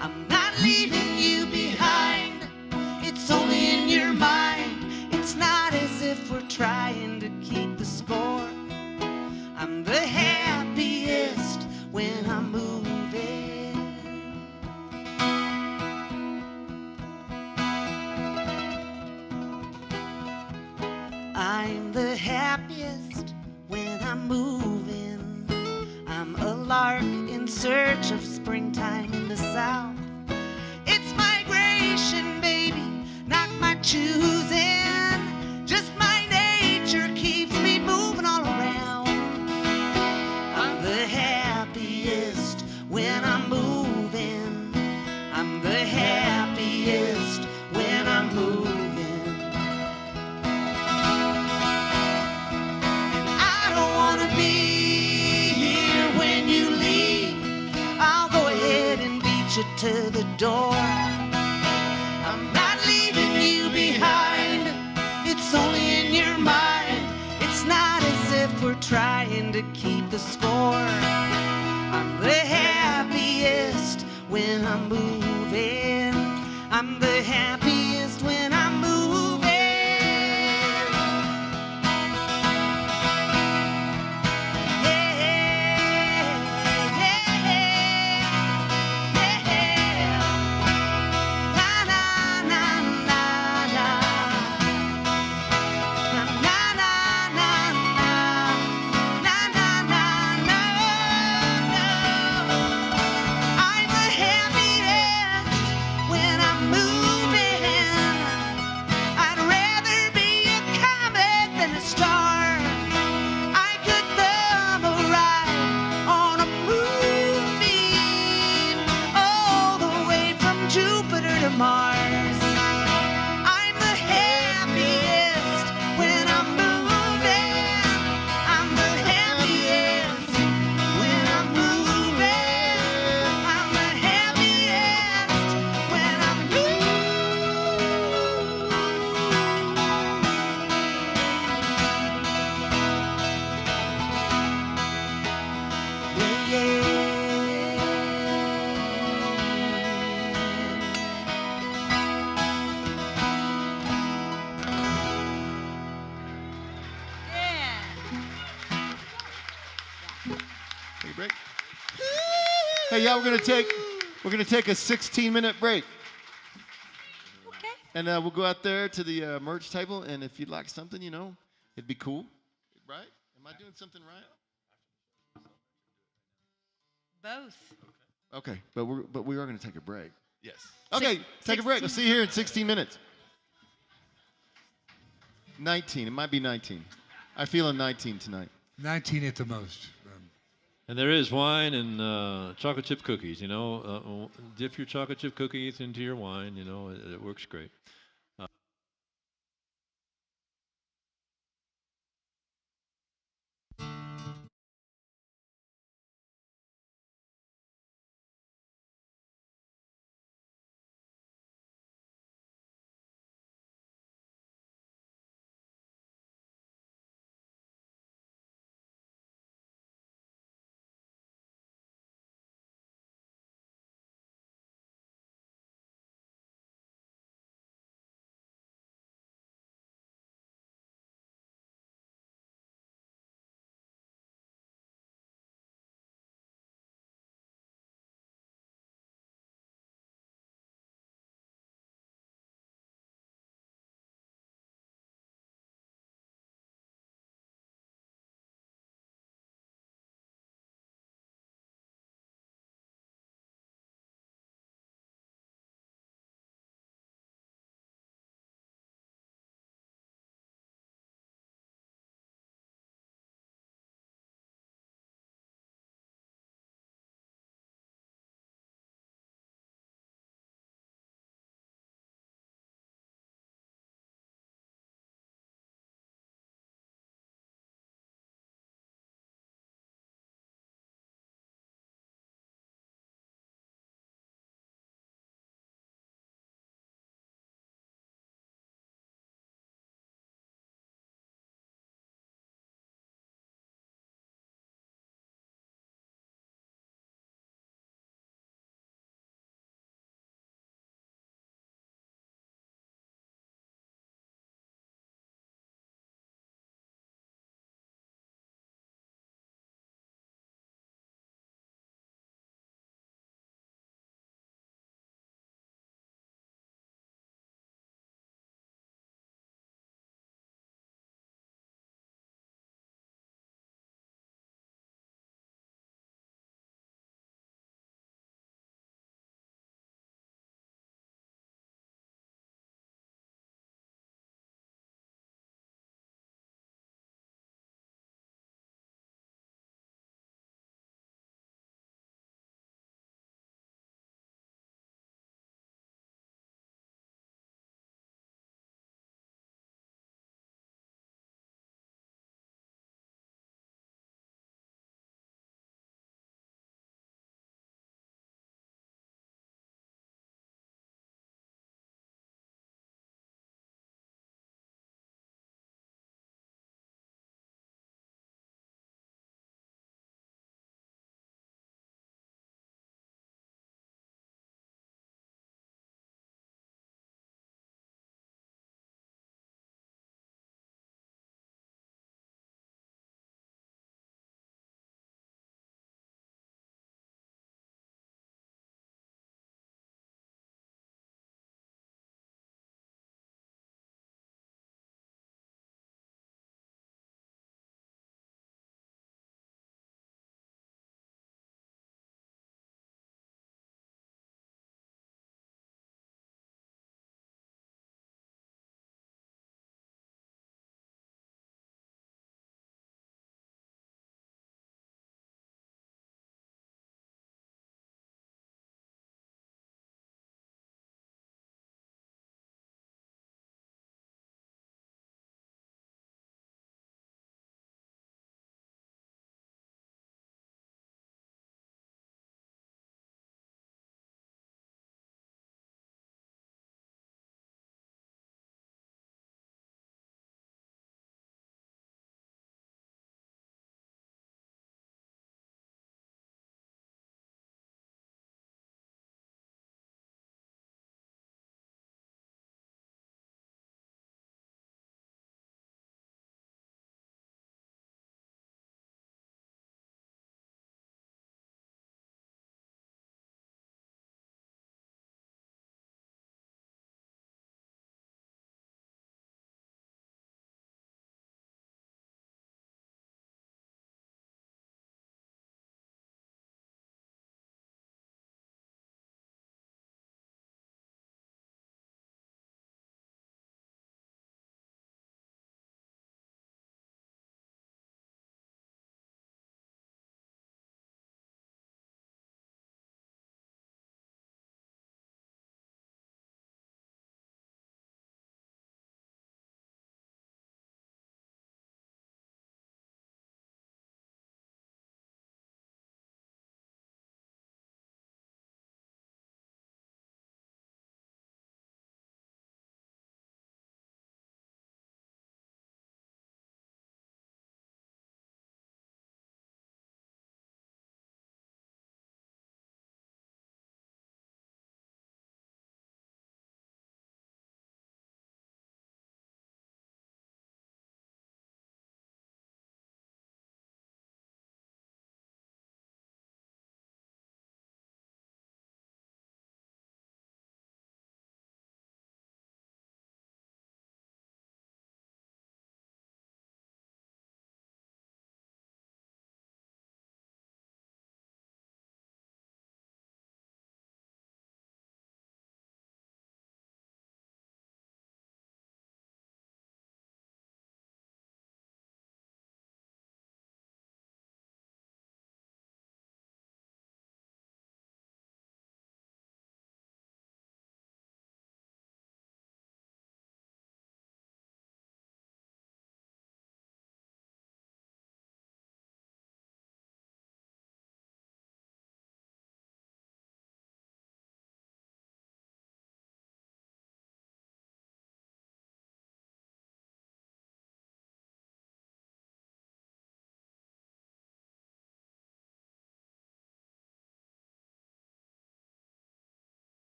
S6: I'm not leaving you behind. It's only in your mind. It's not as if we're trying to keep the score. I'm the happiest when I'm moving. I'm the happiest when I'm moving. I'm a lark in search of springtime in the south. It's migration, baby, not my choosing. Just my nature keeps me moving all around. I'm the happiest when I'm moving. I'm the happiest when I'm moving. And I don't want to be here when you leave. I'll go ahead and beat you to the door. I'm not leaving you behind. It's only in your mind. It's not as if we're trying to keep the score. I'm the happiest when I'm moving. I'm the happiest
S4: Take a break. Hey, y'all, we're gonna take a 16-minute break.
S2: Okay.
S4: And we'll go out there to the merch table, and if you'd like something, you know, it'd be cool. Right? Am I doing something right?
S2: Both.
S4: Okay, but we are going to take a break.
S7: Yes.
S4: Okay, take a break. We'll see you here in 16 minutes. 19. It might be 19. I feel a 19 tonight.
S3: 19 at the most.
S1: And there is wine and chocolate chip cookies. You know, dip your chocolate chip cookies into your wine. You know, it works great.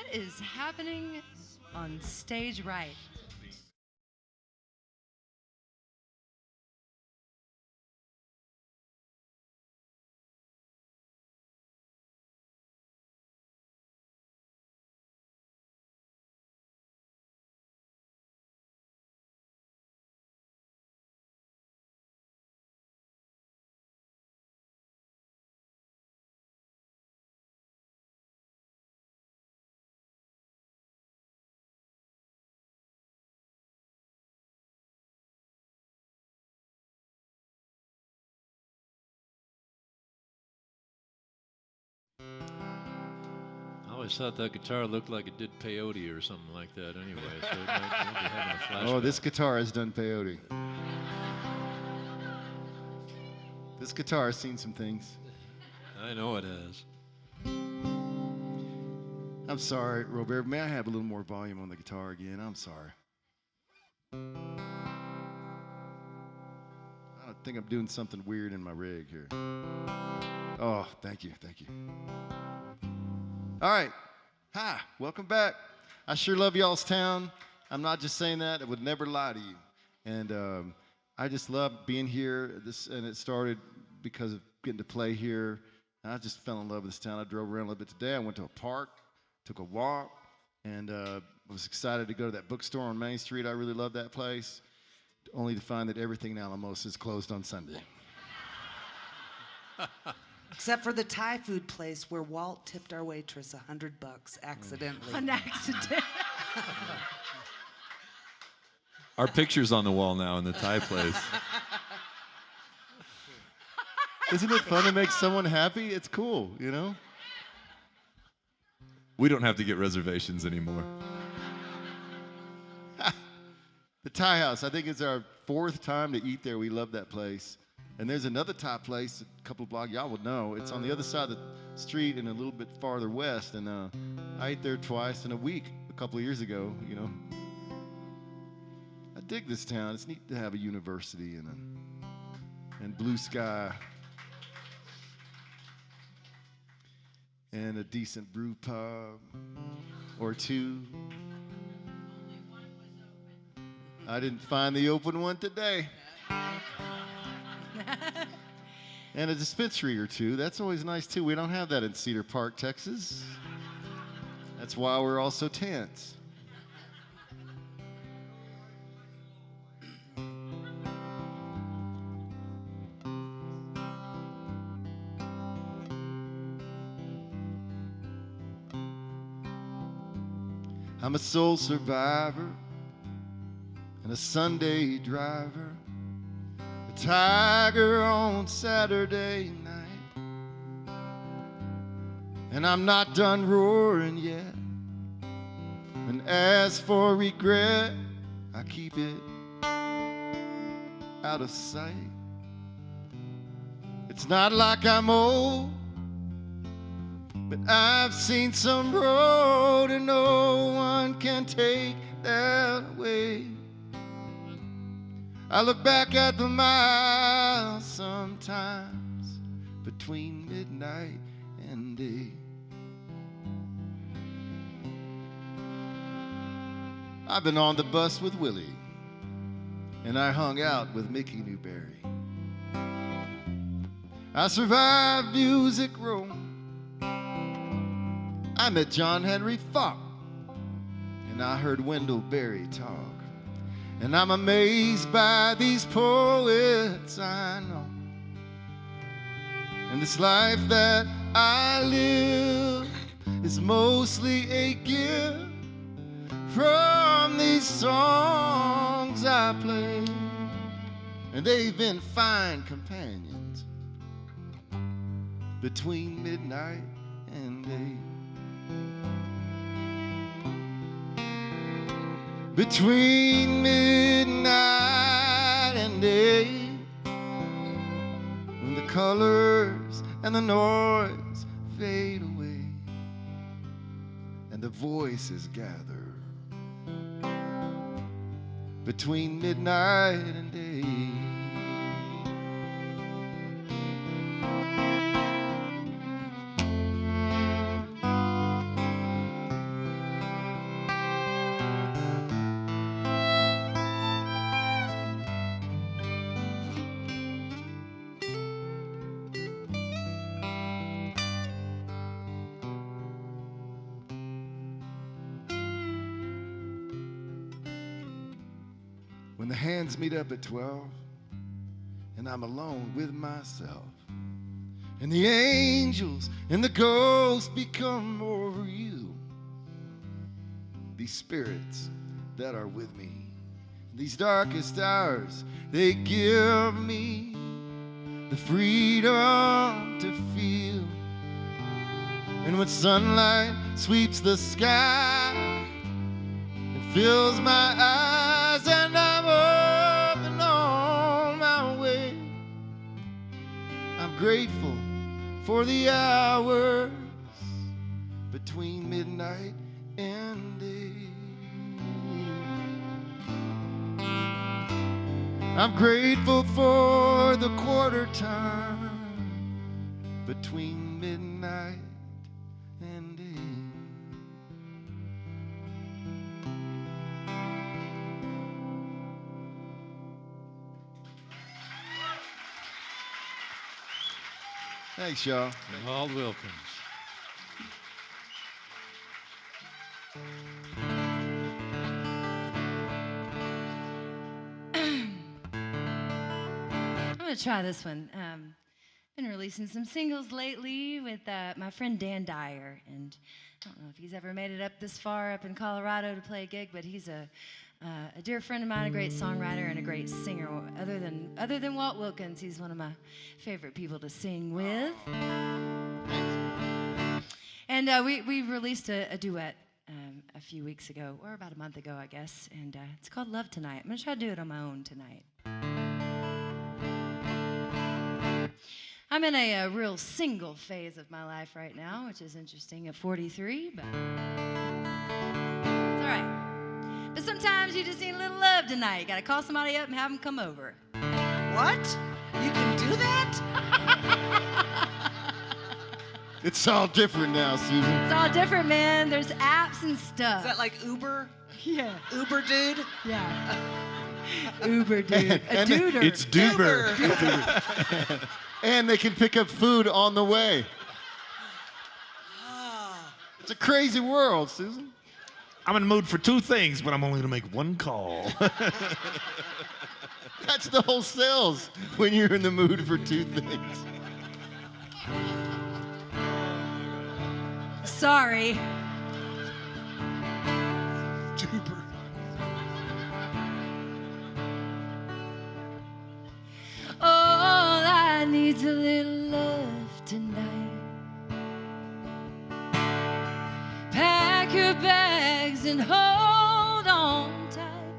S2: What is happening on stage right?
S1: I always thought that guitar looked like it did peyote or something like that anyway, so it might be having a flashback.
S4: Oh, this guitar has done peyote. This guitar has seen some things.
S1: I know it has.
S4: I'm sorry, Robert. May I have a little more volume on the guitar again? I'm sorry. I think I'm doing something weird in my rig here. Oh, thank you, thank you. All right. Hi, welcome back. I sure love y'all's town. I'm not just saying that. I would never lie to you. And I just love being here. And it started because of getting to play here. And I just fell in love with this town. I drove around a little bit today. I went to a park, took a walk, and was excited to go to that bookstore on Main Street. I really love that place, only to find that everything in Alamosa is closed on Sunday.
S6: Except for the Thai food place where Walt tipped our waitress $100 accidentally.
S2: An accident.
S5: Our picture's on the wall now in the Thai place.
S4: Isn't it fun to make someone happy? It's cool, you know?
S5: We don't have to get reservations anymore.
S4: The Thai house, I think it's our 4th time to eat there. We love that place. And there's another Thai place, a couple of blocks, y'all would know. It's on the other side of the street and a little bit farther west. And I ate there twice in a week a couple of years ago, you know. I dig this town. It's neat to have a university and blue sky and a decent brew pub or two. I didn't find the open one today. And a dispensary or two. That's always nice, too. We don't have that in Cedar Park, Texas. That's why we're all so tense. I'm a soul survivor and a Sunday driver, a tiger on Saturday night, and I'm not done roaring yet. And as for regret, I keep it out of sight. It's not like I'm old, but I've seen some road and no one can take that away. I look back at the miles sometimes between midnight and day. I've been on the bus with Willie, and I hung out with Mickey Newberry. I survived Music Row. I met John Henry Faulk, and I heard Wendell Berry talk. And I'm amazed by these poets I know. And this life that I live is mostly a gift from these songs I play. And they've been fine companions between midnight and day. Between midnight and day, when the colors and the noise fade away and the voices gather, between midnight and day. the hands meet up at 12, and I'm alone with myself. And the angels and the ghosts become more real. These spirits that are with me, these darkest hours, they give me the freedom to feel. And when sunlight sweeps the sky, it fills my eyes, and I'm up and on my way. I'm grateful for the hours between midnight and day. I'm grateful for the quarter time between midnight and day. Thanks, y'all.
S1: Walt Wilkins.
S2: I'm going to try this one. Been releasing some singles lately with my friend Dan Dyer, and I don't know if he's ever made it up this far up in Colorado to play a gig, but he's a dear friend of mine, a great songwriter and a great singer. Other than Walt Wilkins, he's one of my favorite people to sing with. And we released a duet a few weeks ago, or about a month ago, I guess, and it's called Love Tonight. I'm going to try to do it on my own tonight. I'm in a real single phase of my life right now, which is interesting at 43, but it's all right. But sometimes you just need a little love tonight. You got to call somebody up and have them come over.
S6: What? You can do that?
S4: It's all different now, Susan.
S2: It's all different, man. There's apps and stuff.
S6: Is that like Uber?
S2: Yeah.
S6: Uber dude?
S2: Yeah. Uber dude. A duder.
S7: It's Duber.
S4: And they can pick up food on the way. It's a crazy world, Susan.
S7: I'm in the mood for two things, but I'm only going to make one call.
S4: That's the whole sales when you're in the mood for two things.
S2: Sorry.
S3: Duper.
S2: All I need's a little love tonight. Pack your bags and hold on tight.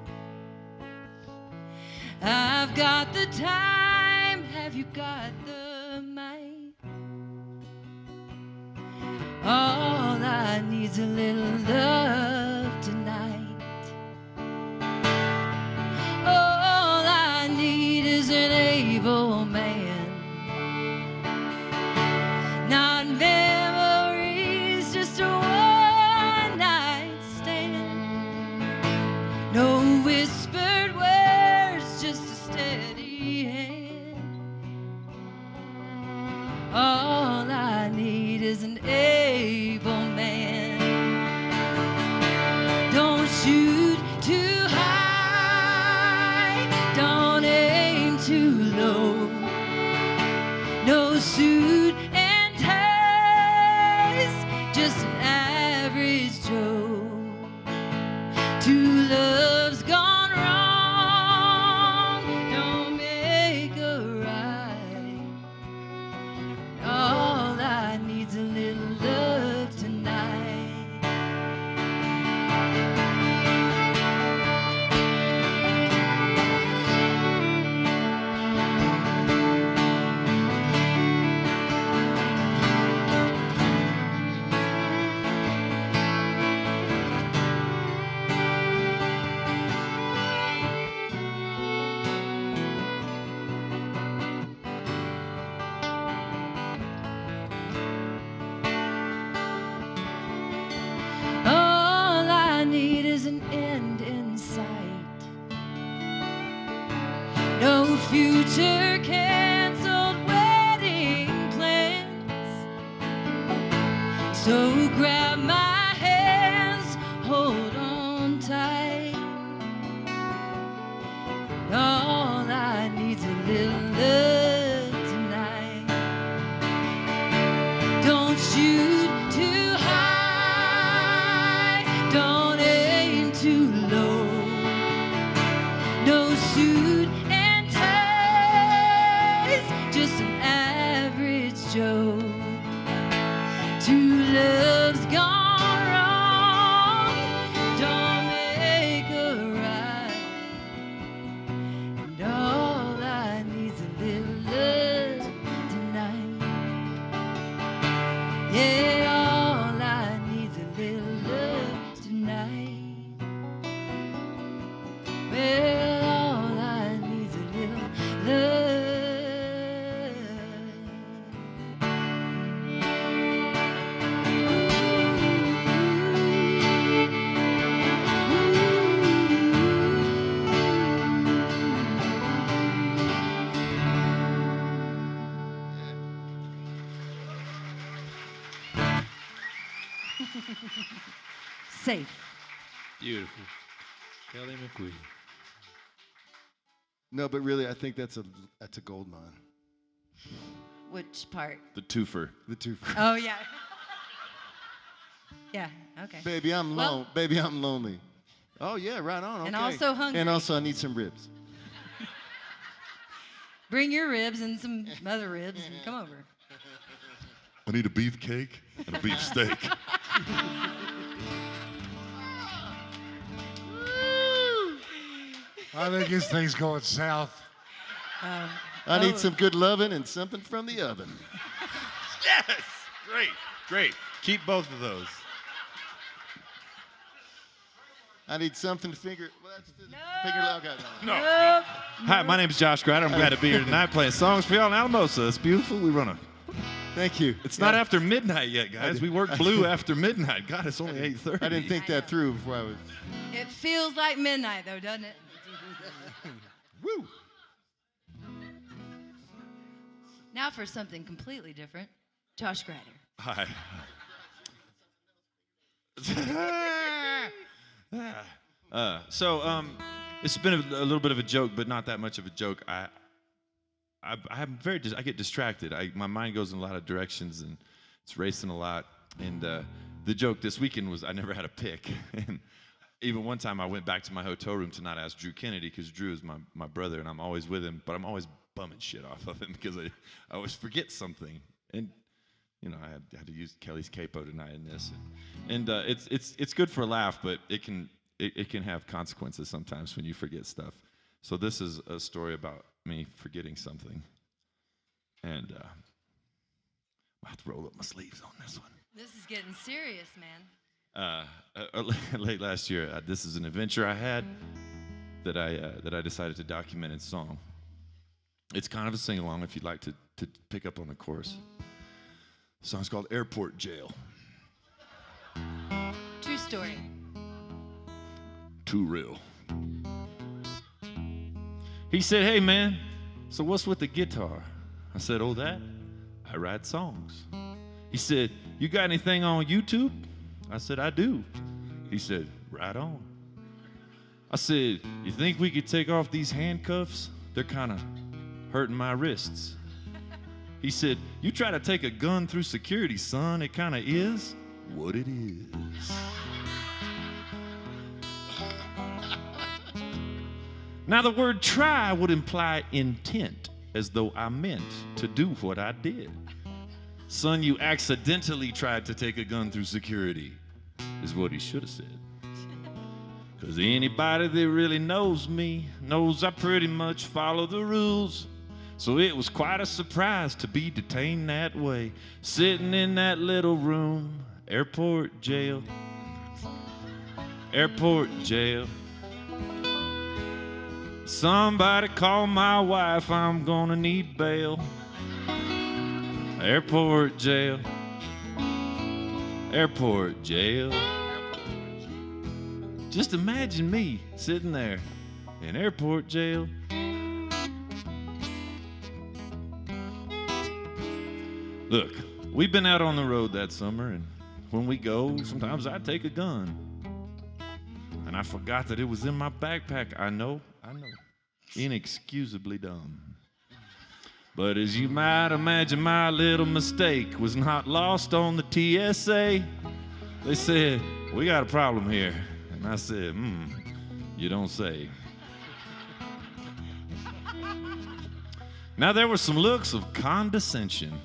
S2: I've got the time, have you got the might? All I need's a little love tonight. All I need is an able man. Not memories, just a one-night stand. No whispered words, just a steady hand. All I need is an able man. Don't shoot too high, don't aim too low. No suit and ties, just an average Joe. Two loves gone wrong, don't make a right. All I need's a little love tonight. All I need is an end in sight. No future canceled wedding plans. So grab my hands, hold on tight. Safe.
S1: Beautiful. Kelley Mickwee.
S4: No, but really, I think that's a gold mine.
S2: Which part?
S7: The twofer.
S4: The two.
S2: Oh, yeah. Yeah, okay.
S4: Baby, I'm
S2: Well-
S4: Baby, I'm lonely. Oh yeah, right on. Okay.
S2: And also hungry.
S4: And also, I need some ribs.
S2: Bring your ribs and some other ribs and come over.
S7: I need a beef cake and a beef steak.
S3: I think this thing's going south.
S4: I need some good loving and something from the oven.
S7: Yes! Great, great. Keep both of those.
S4: I need something to finger. Well, that's the
S2: No.
S4: finger. Okay, no.
S7: No. Hi, my name is Josh Grider. I'm glad to be here tonight playing songs for y'all in Alamosa. It's beautiful. We run a.
S4: Thank you.
S7: It's not after midnight yet, guys. We work blue after midnight. God, it's only 8:30.
S4: I didn't think that through before I was.
S2: It feels like midnight, though, doesn't it?
S7: Woo!
S2: Now for something completely different. Josh Grider.
S7: Hi. It's been a little bit of a joke, but not that much of a joke. I get distracted. My mind goes in a lot of directions, and it's racing a lot. And the joke this weekend was I never had a pick. And even one time I went back to my hotel room to not ask Drew Kennedy, because Drew is my brother, and I'm always with him, but I'm always bumming shit off of him because I always forget something. And you know, I had to use Kelly's capo tonight in this, and it's good for a laugh, but it can have consequences sometimes when you forget stuff. So this is a story about me forgetting something, and I have to roll up my sleeves on this one.
S2: This is getting serious, man.
S7: Late last year, this is an adventure I had that I decided to document in song. It's kind of a sing-along if you'd like to pick up on the chorus. The song's called Airport Jail.
S2: True story.
S7: Too real. He said, "Hey man, so what's with the guitar?" I said, "Oh, that? I write songs." He said, "You got anything on YouTube?" I said, "I do." He said, "Right on." I said, "You think we could take off these handcuffs? They're kind of hurting my wrists." He said, "You try to take a gun through security, son. It kind of is what it is." Now, the word try would imply intent, as though I meant to do what I did. "Son, you accidentally tried to take a gun through security," is what he should have said. Because anybody that really knows me knows I pretty much follow the rules. So it was quite a surprise to be detained that way, sitting in that little room, airport jail, airport jail. Somebody call my wife, I'm gonna need bail. Airport jail, airport jail. Just imagine me sitting there in airport jail. Look, we've been out on the road that summer, and when we go, sometimes I take a gun. And I forgot that it was in my backpack. I know. Inexcusably dumb. But as you might imagine, my little mistake was not lost on the TSA. They said, "We got a problem here." And I said, "You don't say." Now, there were some looks of condescension.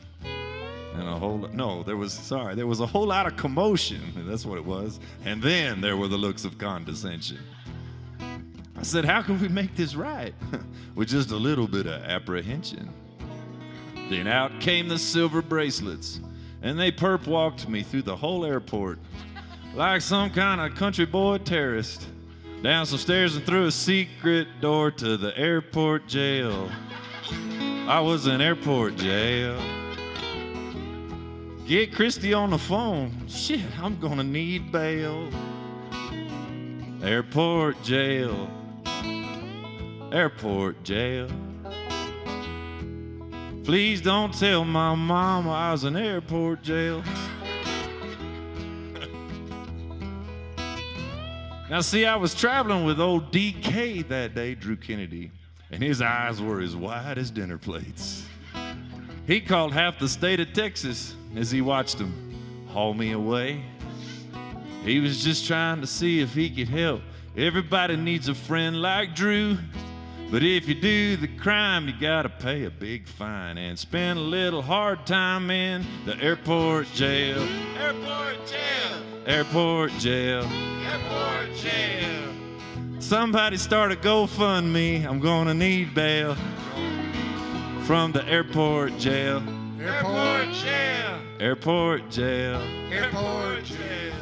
S7: And there was a whole lot of commotion. That's what it was. And then there were the looks of condescension. I said, "How can we make this right?" With just a little bit of apprehension. Then out came the silver bracelets, and they perp walked me through the whole airport like some kind of country boy terrorist, down some stairs and through a secret door to the airport jail. I was in airport jail. Get Christy on the phone. Shit, I'm gonna need bail. Airport jail. Airport jail. Please don't tell my mama I was in airport jail.
S5: Now, see, I was traveling with old DK that day, Drew Kennedy, and his eyes were as wide as dinner plates. He called half the state of Texas as he watched them haul me away. He was just trying to see if he could help. Everybody needs a friend like Drew, but if you do the crime, you gotta pay a big fine and spend a little hard time in the airport jail. Airport jail. Airport jail. Airport jail. Somebody start a GoFundMe. I'm gonna need bail from the airport jail. Airport jail. Airport jail. Airport jail.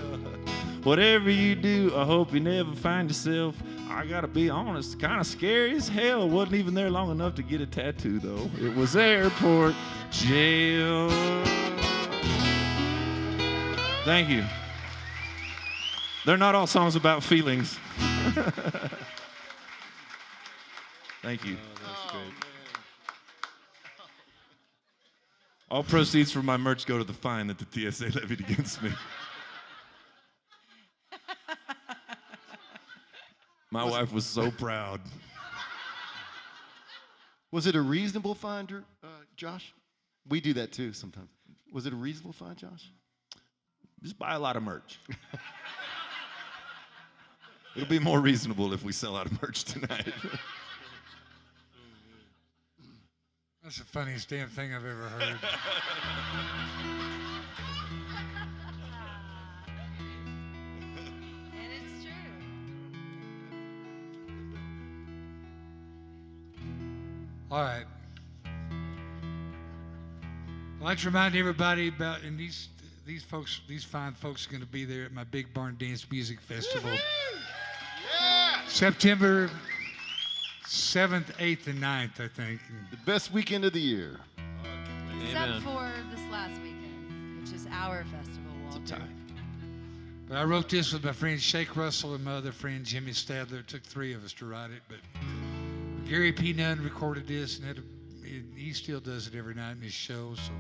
S5: Whatever you do, I hope you never find yourself. I gotta be honest, kind of scary as hell. Wasn't even there long enough to get a tattoo, though. It was airport jail. Thank you. They're not all songs about feelings. Thank you.
S1: That's great.
S5: All proceeds from my merch go to the fine that the TSA levied against me. My wife was so proud.
S4: Was it a reasonable fine, Josh? We do that too sometimes. Was it a reasonable fine, Josh?
S5: Just buy a lot of merch. It'll be more reasonable if we sell out of merch tonight.
S3: That's the funniest damn thing I've ever heard.
S2: And it's true.
S3: All right. I'd like to remind everybody about, and these folks, these fine folks are going to be there at my Big Barn Dance Music Festival.
S4: Yeah!
S3: September 7th, 8th, and 9th, I think.
S4: The best weekend of the year.
S2: Except
S1: Amen.
S2: for this last weekend, which is our festival, Walter.
S3: But I wrote this with my friend Shake Russell and my other friend Jimmy Stadler. It took 3 of us to write it, but Gary P. Nunn recorded this, and he still does it every night in his show. So,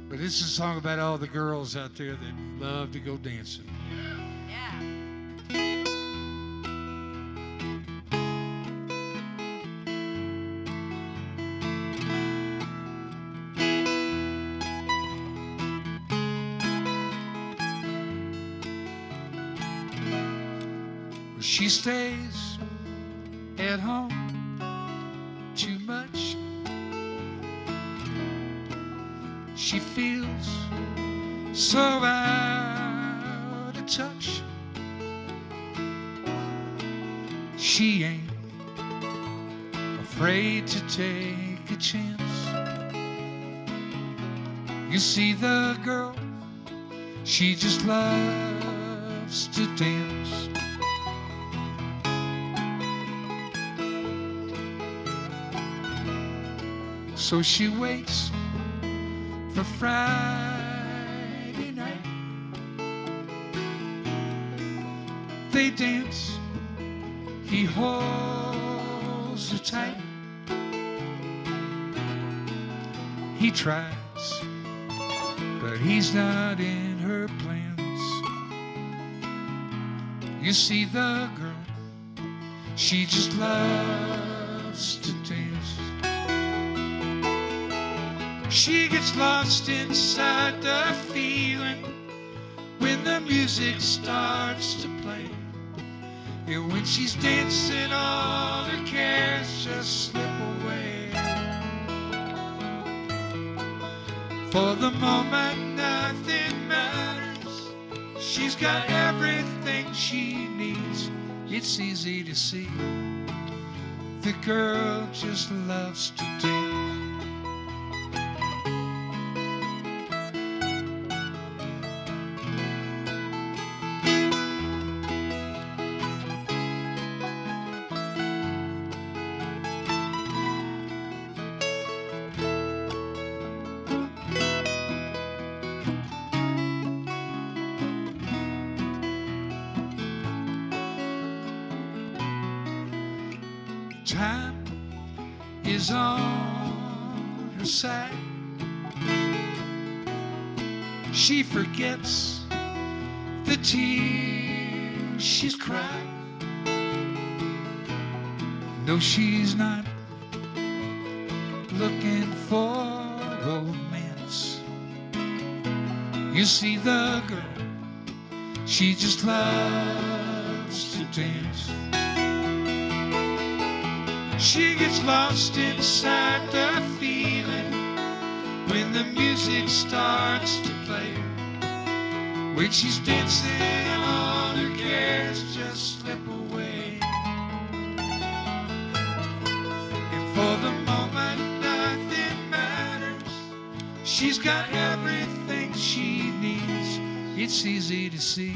S3: but this is a song about all the girls out there that love to go dancing.
S2: Yeah.
S3: She stays at home too much. She feels so out of touch. She ain't afraid to take a chance. You see the girl, she just loves to dance. So she waits for Friday night. They dance, he holds her tight. He tries, but he's not in her plans. You see the girl, she just loves to dance. She gets lost inside the feeling when the music starts to play. And when she's dancing, all her cares just slip away. For the moment, nothing matters. She's got everything she needs. It's easy to see the girl just loves to dance. Time is on her side. She forgets the tears she's crying. No, she's not looking for romance. You see, the girl, she just loves to dance. She gets lost inside the feeling when the music starts to play. When she's dancing, all her cares just slip away. And for the moment, nothing matters. She's got everything she needs. It's easy to see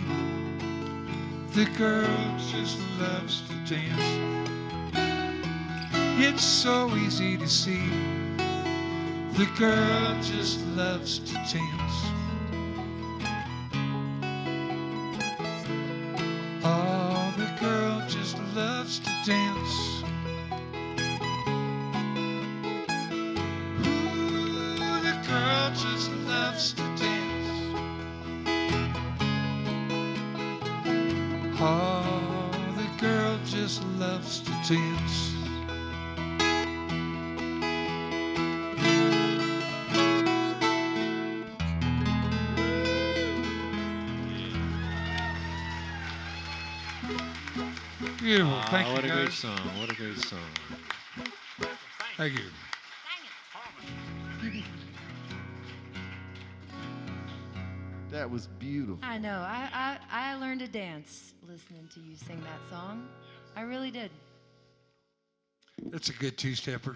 S3: the girl just loves to dance. It's so easy to see the girl just loves to dance. Oh, the girl just loves to dance. Ooh, the girl just loves to dance. Oh, the girl just loves to dance. Beautiful. Thank you,
S1: what a
S3: guys.
S1: great song. What a great song.
S3: Thank you.
S4: That was beautiful.
S2: I know. I learned to dance listening to you sing that song. I really did.
S3: That's a good two-stepper.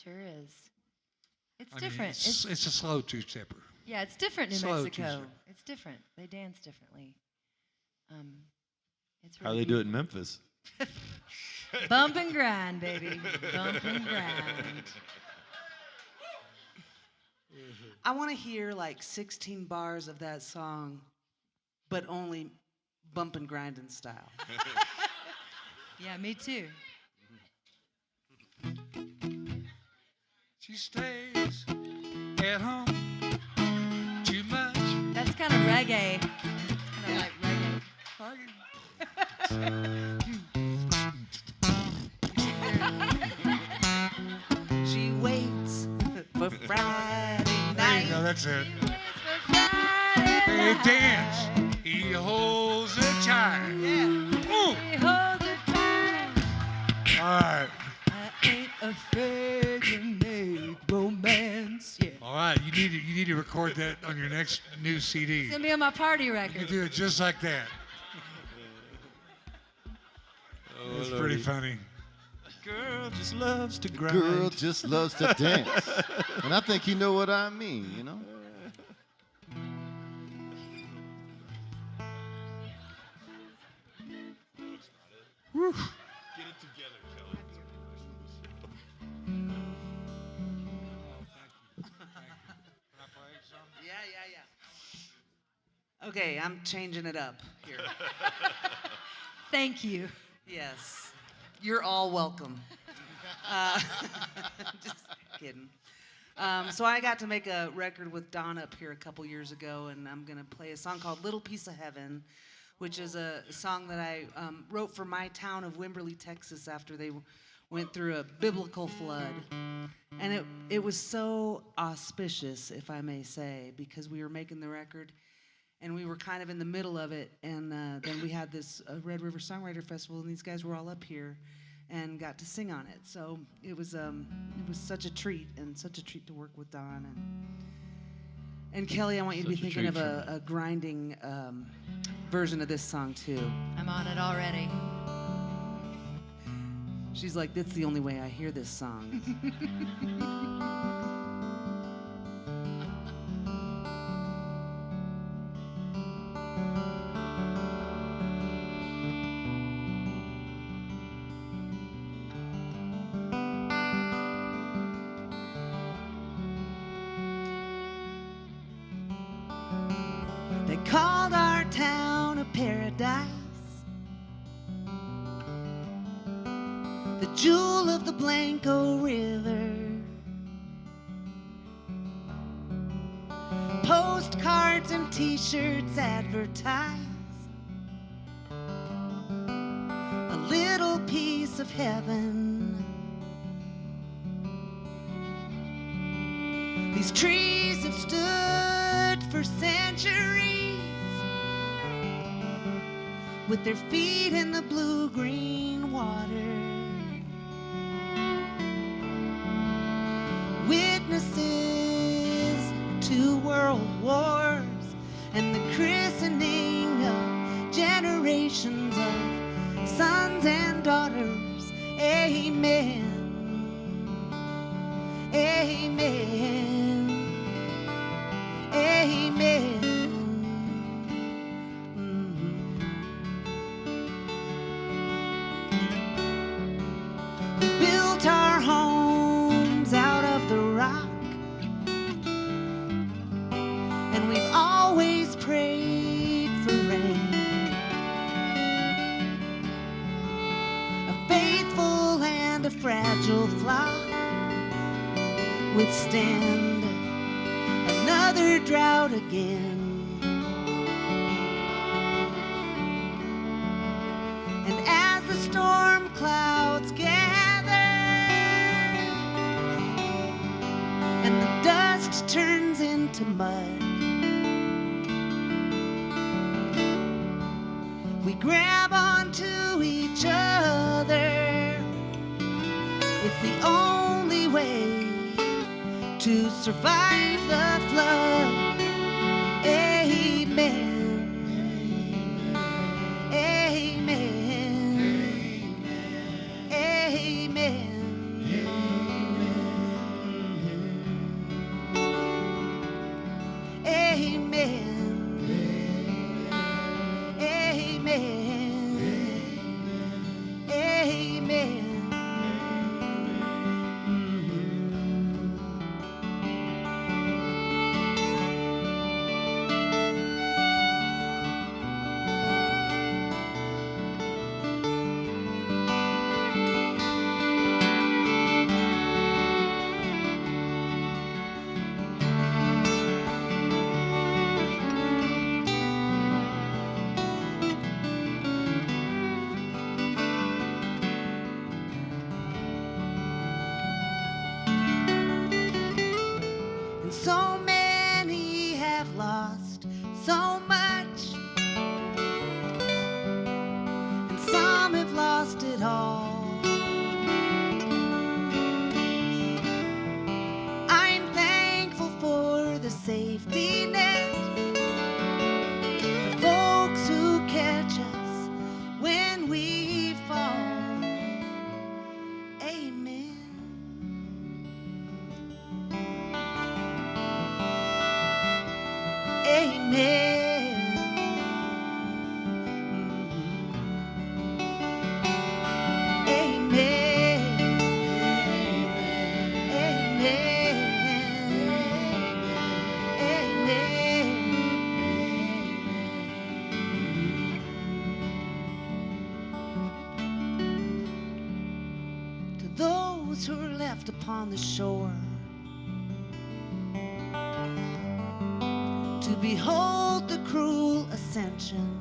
S2: Sure is. It's
S3: I mean,
S2: different.
S3: it's a slow two-stepper.
S2: Yeah, it's different in
S3: slow
S2: Mexico.
S3: two-step.
S2: It's different. They dance differently. It's
S7: How
S2: really
S7: they do it in Memphis?
S2: Bump and grind, baby. Bump and grind.
S6: I want to hear like 16 bars of that song, but only bump and grinding style.
S2: Yeah, me too.
S3: She stays at home too much.
S2: That's kind of reggae. Kind of like
S6: She waits for Friday
S3: There
S6: night.
S3: you go, that's it.
S2: reggae.
S3: They dance. He holds her tight. Ooh.
S2: He holds her tight.
S3: All right.
S2: I ain't afraid to make romance. Yeah.
S3: All right. You need to record that on your next new CD.
S2: It's gonna be on my party
S3: You
S2: record.
S3: do it just like that. That's pretty funny.
S7: Girl just loves to grind.
S4: Girl just loves to dance. And I think you know what I mean, you know?
S3: Whew.
S7: Get it together, Kelley.
S6: Yeah. Okay, I'm changing it up here.
S2: Thank you.
S6: Yes. You're all welcome. Just kidding. So I got to make a record with Don up here a couple years ago, and I'm going to play a song called Little Piece of Heaven, which is a song that I wrote for my town of Wimberley, Texas, after they went through a biblical flood. And it was so auspicious, if I may say, because we were making the record, and we were kind of in the middle of it, and then we had this Red River Songwriter Festival, and these guys were all up here and got to sing on it. So it was such a treat, and such a treat to work with Don. And Kelley, I want you to be
S1: Such a
S6: thinking of
S1: treat
S6: a grinding version of this song, too.
S2: I'm on it already.
S6: She's like, that's the only way I hear this song. They called our town a paradise, the jewel of the Blanco River. Postcards and t-shirts advertise of heaven. These trees have stood for centuries, with their feet in the blue-green water, witnesses to world wars and the christening of generations of sons and daughters. Amen. Amen. Amen. We built our homes out of the rock, and we've always prayed for rain. A faithful and a fragile flock withstand another drought again. And as the storm clouds gather and the dust turns into mud, we grab onto each other. It's the only way to survive the flood. Amen. Amen. Amen. Amen. Amen. Amen. So many have lost so much, and some have lost it all. I'm thankful for the safety net, the folks who catch us when we fall. Amen. Amen. Amen. Amen. Amen. To those who are left upon the shore, to behold the cruel ascension,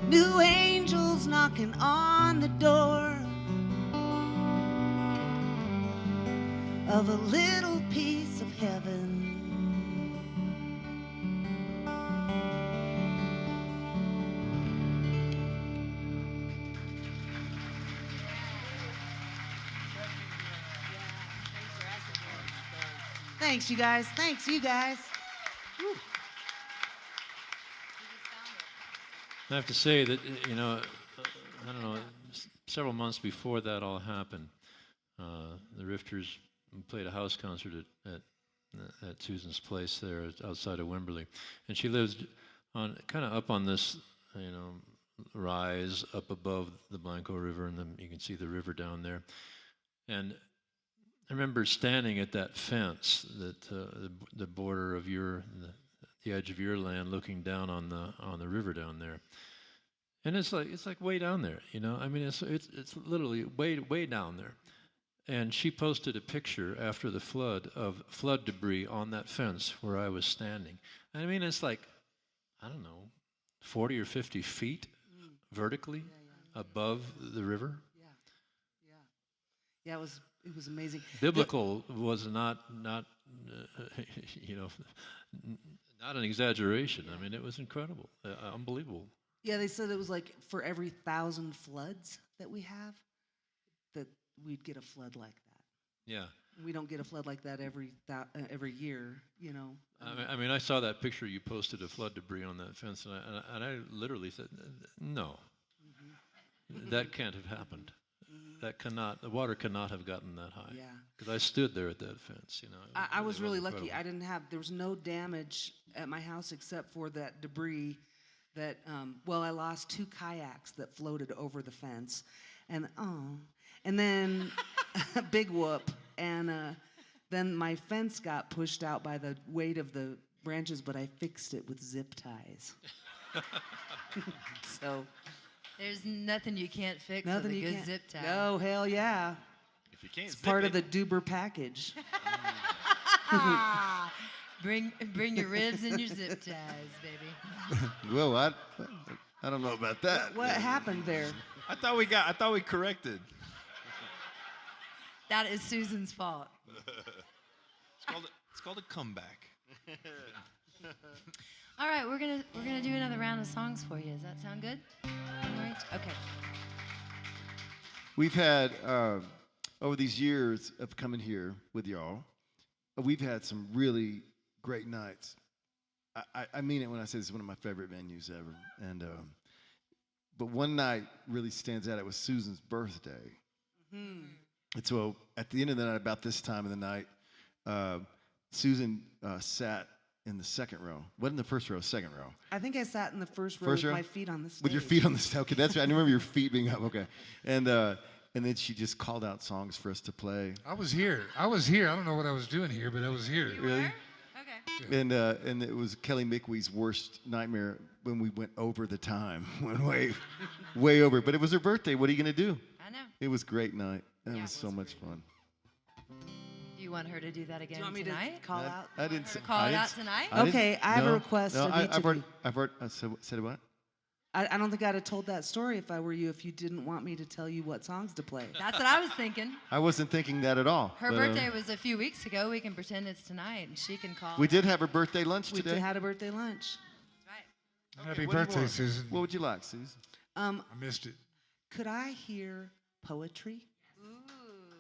S6: new angels knocking on the door of a little piece of heaven. Thanks, you guys. Thanks, you guys. Whew.
S1: I have to say that, you know, I don't know, several months before that all happened, the Rifters played a house concert at Susan's place there outside of Wimberley. And she lives on kind of up on this, you know, rise up above the Blanco River, and then you can see the river down there. And I remember standing at that fence, that the border of the edge of your land, looking down on the river down there, and it's like way down there, you know. I mean, it's literally way down there. And she posted a picture after the flood of flood debris on that fence where I was standing. I mean, it's like, I don't know, 40 or 50 feet vertically above the river.
S6: Yeah, it was amazing.
S1: Biblical was not you know, not an exaggeration. I mean, it was incredible, unbelievable.
S6: Yeah, they said it was like for every 1,000 floods that we have, that we'd get a flood like that.
S1: Yeah.
S6: We don't get a flood like that every year, you know.
S1: I mean, I saw that picture you posted of flood debris on that fence, and I literally said, no, that can't have happened. The water cannot have gotten that high.
S6: Yeah.
S1: Because I stood there at that fence, you know.
S6: I was really lucky.
S1: incredible.
S6: There was no damage at my house except for that debris that, I lost 2 kayaks that floated over the fence. And then a big whoop. And then my fence got pushed out by the weight of the branches, but I fixed it with zip ties. So.
S2: There's nothing you can't fix
S6: Nothing
S2: with a
S6: you
S2: good
S6: can't.
S2: zip tie.
S6: Oh, hell yeah.
S7: If you can't
S6: It's
S7: zip
S6: part
S7: it,
S6: of the Duber package.
S2: Bring your ribs and your zip ties, baby.
S4: Well, I don't know about that.
S6: What happened there?
S7: I thought we corrected.
S2: That is Susan's fault.
S7: It's called a comeback.
S2: All right, we're gonna do another round of songs for you. Does that sound good? All right. Okay.
S4: We've had, over these years of coming here with y'all, we've had some really great nights. I mean it when I say this is one of my favorite venues ever. And but one night really stands out. It was Susan's birthday.
S6: Mm-hmm.
S4: And so at the end of the night, about this time of the night, Susan sat in the second row. Wasn't the first row, second row.
S6: I think I sat in the first row
S4: First
S6: with
S4: row?
S6: my feet on the stage.
S4: With your feet on the stage. Okay, that's right. I remember your feet being up. Okay. And then she just called out songs for us to play.
S3: I was here. I don't know what I was doing here, but I was here.
S2: You
S4: Really?
S2: were? Okay.
S4: And it was Kelley Mickwee's worst nightmare when we went over the time. Went way over. But it was her birthday. What are you going to do?
S2: I know.
S4: It was a great night. It
S2: Yeah,
S4: was
S2: it
S4: so
S2: was
S4: much fun.
S2: Do you want her to do that
S6: Do
S2: again
S6: you want me
S2: tonight?
S6: to call out?
S4: I didn't
S2: her
S4: say.
S2: to call it out tonight?
S6: Okay, I have a request
S4: No,
S6: of each
S4: I've
S6: of you.
S4: heard. Said what?
S6: I don't think I'd have told that story if I were you, if you didn't want me to tell you what songs to play.
S2: That's what I was thinking.
S4: I wasn't thinking that at all.
S2: Her
S4: but,
S2: birthday was a few weeks ago. We can pretend it's tonight, and she can call.
S4: We did have her birthday lunch
S6: We
S4: today.
S6: had a birthday lunch.
S2: That's right.
S3: Happy
S4: what do you
S3: birthday,
S4: want?
S3: Susan.
S4: What would you like, Susan?
S3: I missed it.
S6: Could I hear poetry?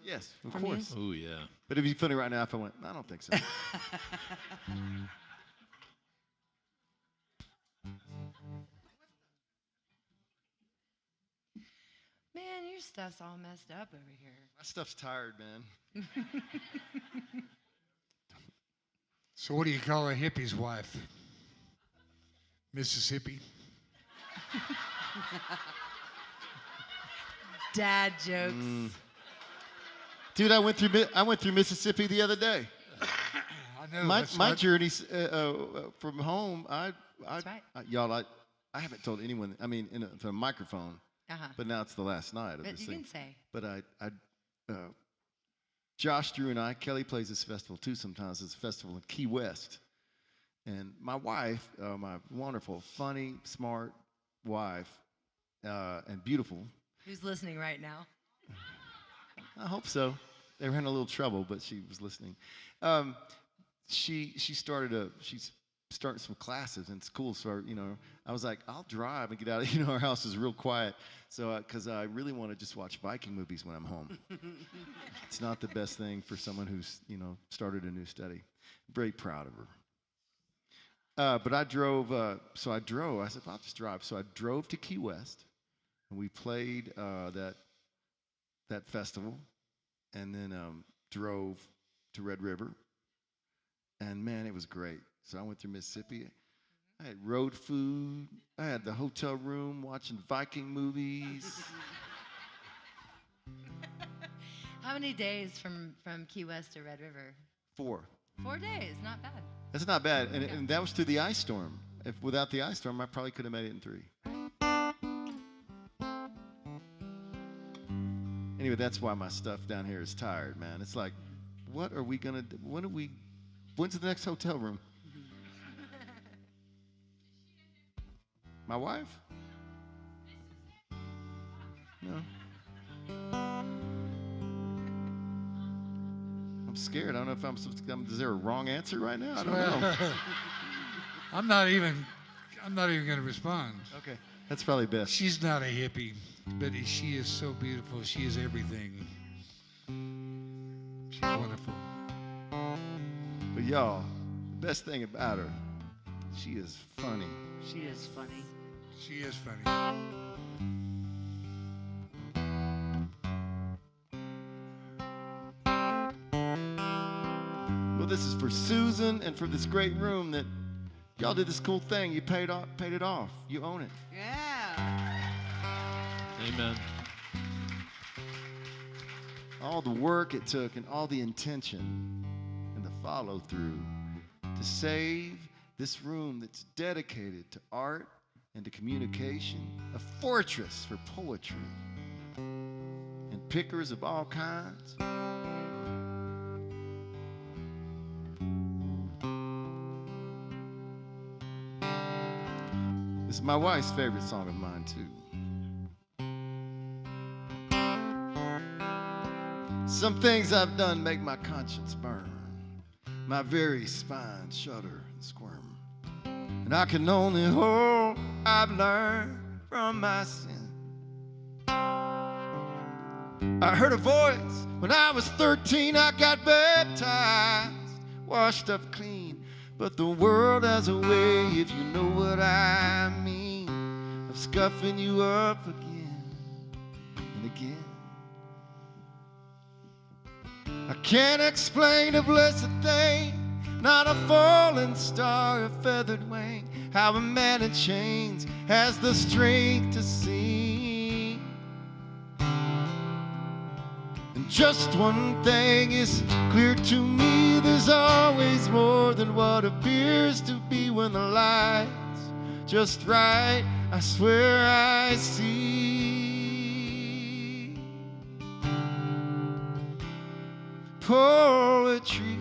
S4: Yes, of
S6: From you?
S4: course.
S1: Oh, yeah.
S4: But it'd be funny right now if I went, I don't think so.
S2: Man, your stuff's all messed up over here.
S4: My stuff's tired, man.
S3: So what do you call a hippie's wife? Mississippi.
S2: Dad jokes.
S4: Dude, I went through Mississippi the other day.
S3: I know.
S4: My journey from home,
S2: That's right.
S4: y'all, I haven't told anyone. I mean, for a microphone,
S2: Uh-huh.
S4: but now it's the last night of
S2: But
S4: this
S2: you
S4: thing.
S2: can say.
S4: But Josh, Drew, and I, Kelley plays this festival too sometimes. It's a festival in Key West. And my wife, my wonderful, funny, smart wife, and beautiful.
S2: Who's listening right now?
S4: I hope so. They were in a little trouble, but she was listening. She's starting some classes in school, so I was like, I'll drive and get out. Our house is real quiet, so because I really want to just watch Viking movies when I'm home. It's not the best thing for someone who's started a new study. Very proud of her. But I drove. I said, well, I'll just drive. So I drove to Key West, and we played that festival, and then drove to Red River. And man, it was great. So I went through Mississippi. I had road food. I had the hotel room watching Viking movies.
S2: How many days from Key West to Red River?
S4: 4.
S2: 4 days, not bad.
S4: That's not bad. And that was through the ice storm. Without the ice storm, I probably could have made it in 3. Anyway, that's why my stuff down here is tired, man. It's like, what are we going to do? When's the next hotel room? My wife? No. I'm scared. I don't know if I'm supposed to. Is there a wrong answer right now? I don't know.
S3: I'm not even going to respond.
S4: Okay, that's probably best.
S3: She's not a hippie, but she is so beautiful. She is everything. She's wonderful.
S4: But y'all, the best thing about her, she is funny.
S6: She is funny.
S3: She is funny.
S4: Well, this is for Susan and for this great room that y'all did this cool thing. You paid it off. You own it.
S6: Yeah.
S1: Amen.
S4: All the work it took and all the intention and the follow through to save this room that's dedicated to art and to communication, a fortress for poetry and pickers of all kinds. This is my wife's favorite song of mine, too. Some things I've done make my conscience burn, my very spine shudder and squirm. And I can only hope I've learned from my sin. I heard a voice when I was 13, I got baptized, washed up clean. But the world has a way, if you know what I mean, of scuffing you up again and again. I can't explain a blessed thing, not a falling star, a feathered wing, how a man in chains has the strength to sing. And just one thing is clear to me, there's always more than what appears to be when the light's just right. I swear I see poetry.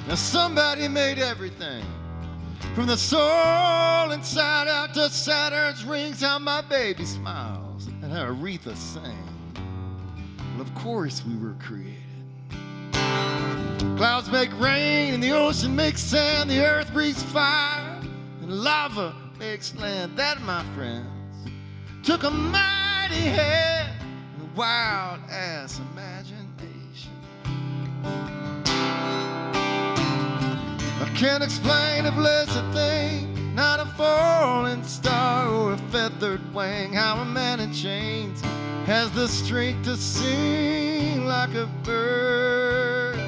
S4: Now somebody made everything, from the soul inside out to Saturn's rings, how my baby smiles and how Aretha sang. Well, of course we were created. Clouds make rain and the ocean makes sand, the earth breathes fire and lava makes land. That, my friends, took a mighty hand and a wild ass imagination. I can't explain a blessed thing, not a falling star or a feathered wing, how a man in chains has the strength to sing like a bird.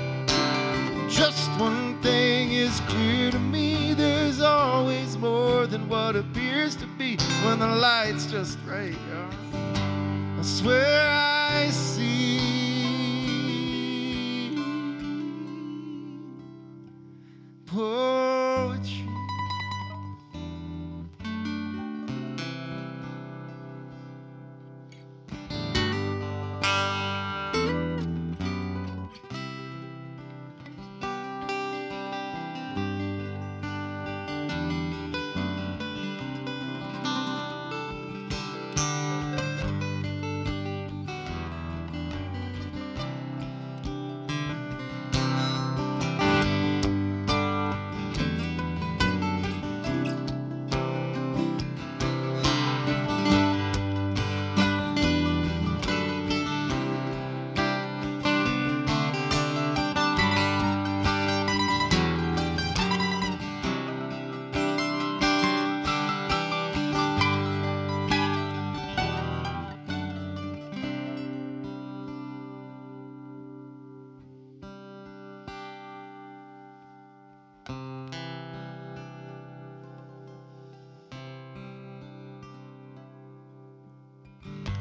S4: Just one thing is clear to me, there's always more than what appears to be when the light's just right. I swear I see poetry.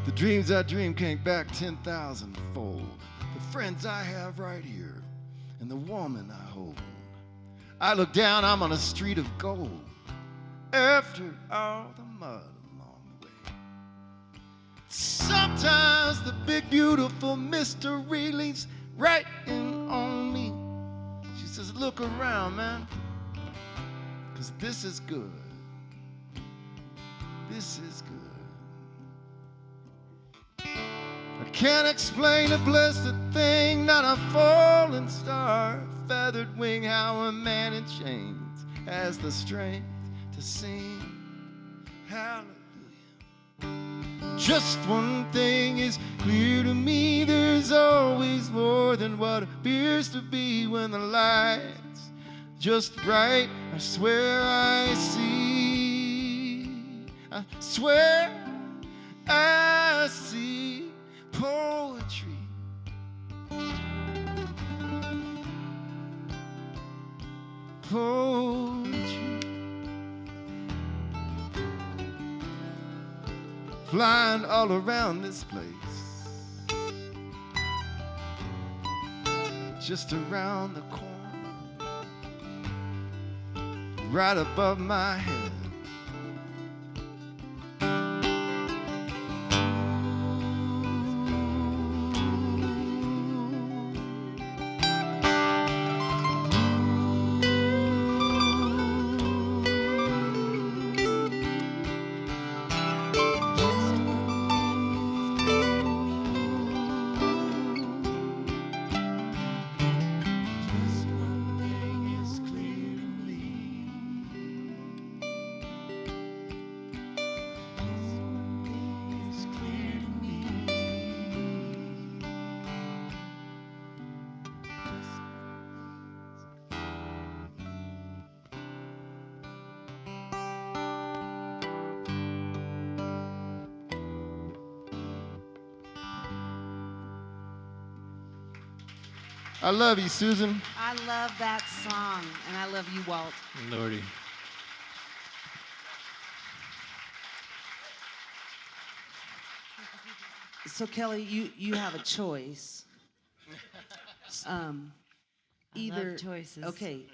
S4: The dreams I dream came back 10,000-fold. The friends I have right here and the woman I hold. I look down, I'm on a street of gold after all the mud along the way. Sometimes the big beautiful mystery leans right in on me. She says, look around, man, 'cause this is good. This is good. I can't explain a blessed thing, not a falling star, feathered wing, how a man in chains has the strength to sing hallelujah. Just one thing is clear to me, there's always more than what appears to be when the light's just right. I swear I see, I swear I see poetry. Poetry flying all around this place, just around the corner, right above my head. I love you, Susan.
S6: I love that song, and I love you, Walt.
S1: Lordy.
S6: So, Kelley, you have a choice. Either
S2: love choices.
S6: Okay,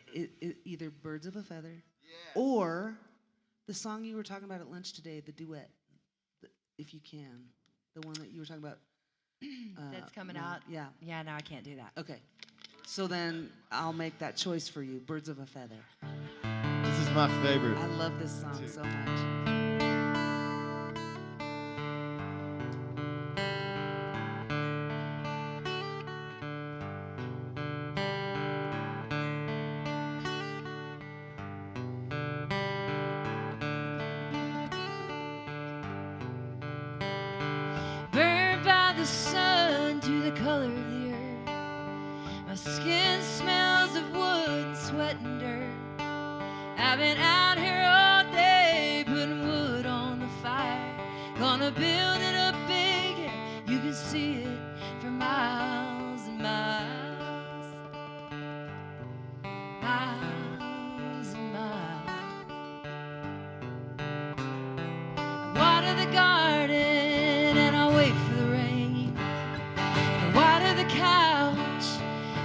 S6: either Birds of a Feather, or the song you were talking about at lunch today, the duet, if you can, the one that you were talking about.
S2: That's coming out.
S6: Yeah.
S2: Yeah, no, I can't do that.
S6: Okay. So then I'll make that choice for you, Birds of a Feather.
S4: This is my favorite.
S6: I love this song so much.
S2: Burned by the sun to the color of the earth. My skin smells of wood and sweat and dirt. I've been out here all day putting wood on the fire. Gonna build it up big, you can see it for miles and miles. Miles and miles. I water the garden and I wait for the rain. I water the couch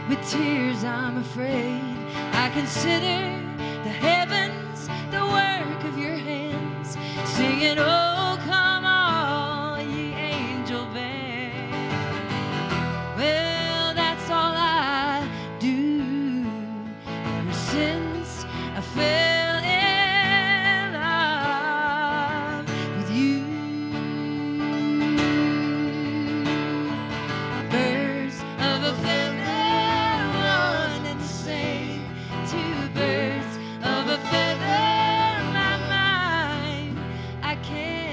S2: with tears, I'm afraid. I consider the heavens, the work of your hands, singing, oh, come all ye angel band. Well, that's all I do ever since I fell in love with you. Birds of a feather, one and the same. Two birds of a feather, my mind, I can't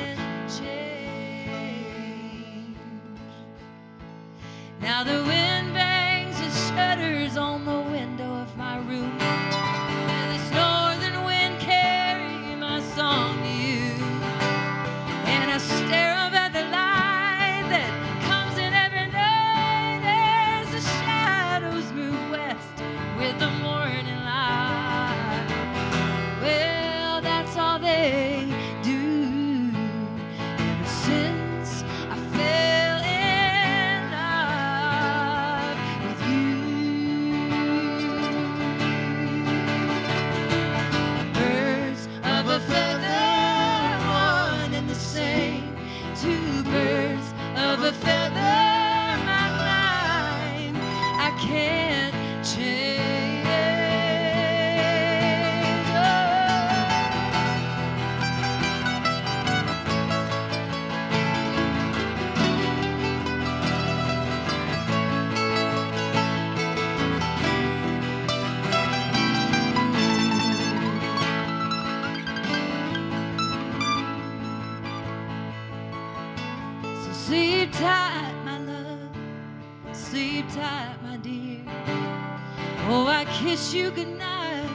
S2: Oh, I kiss you goodnight,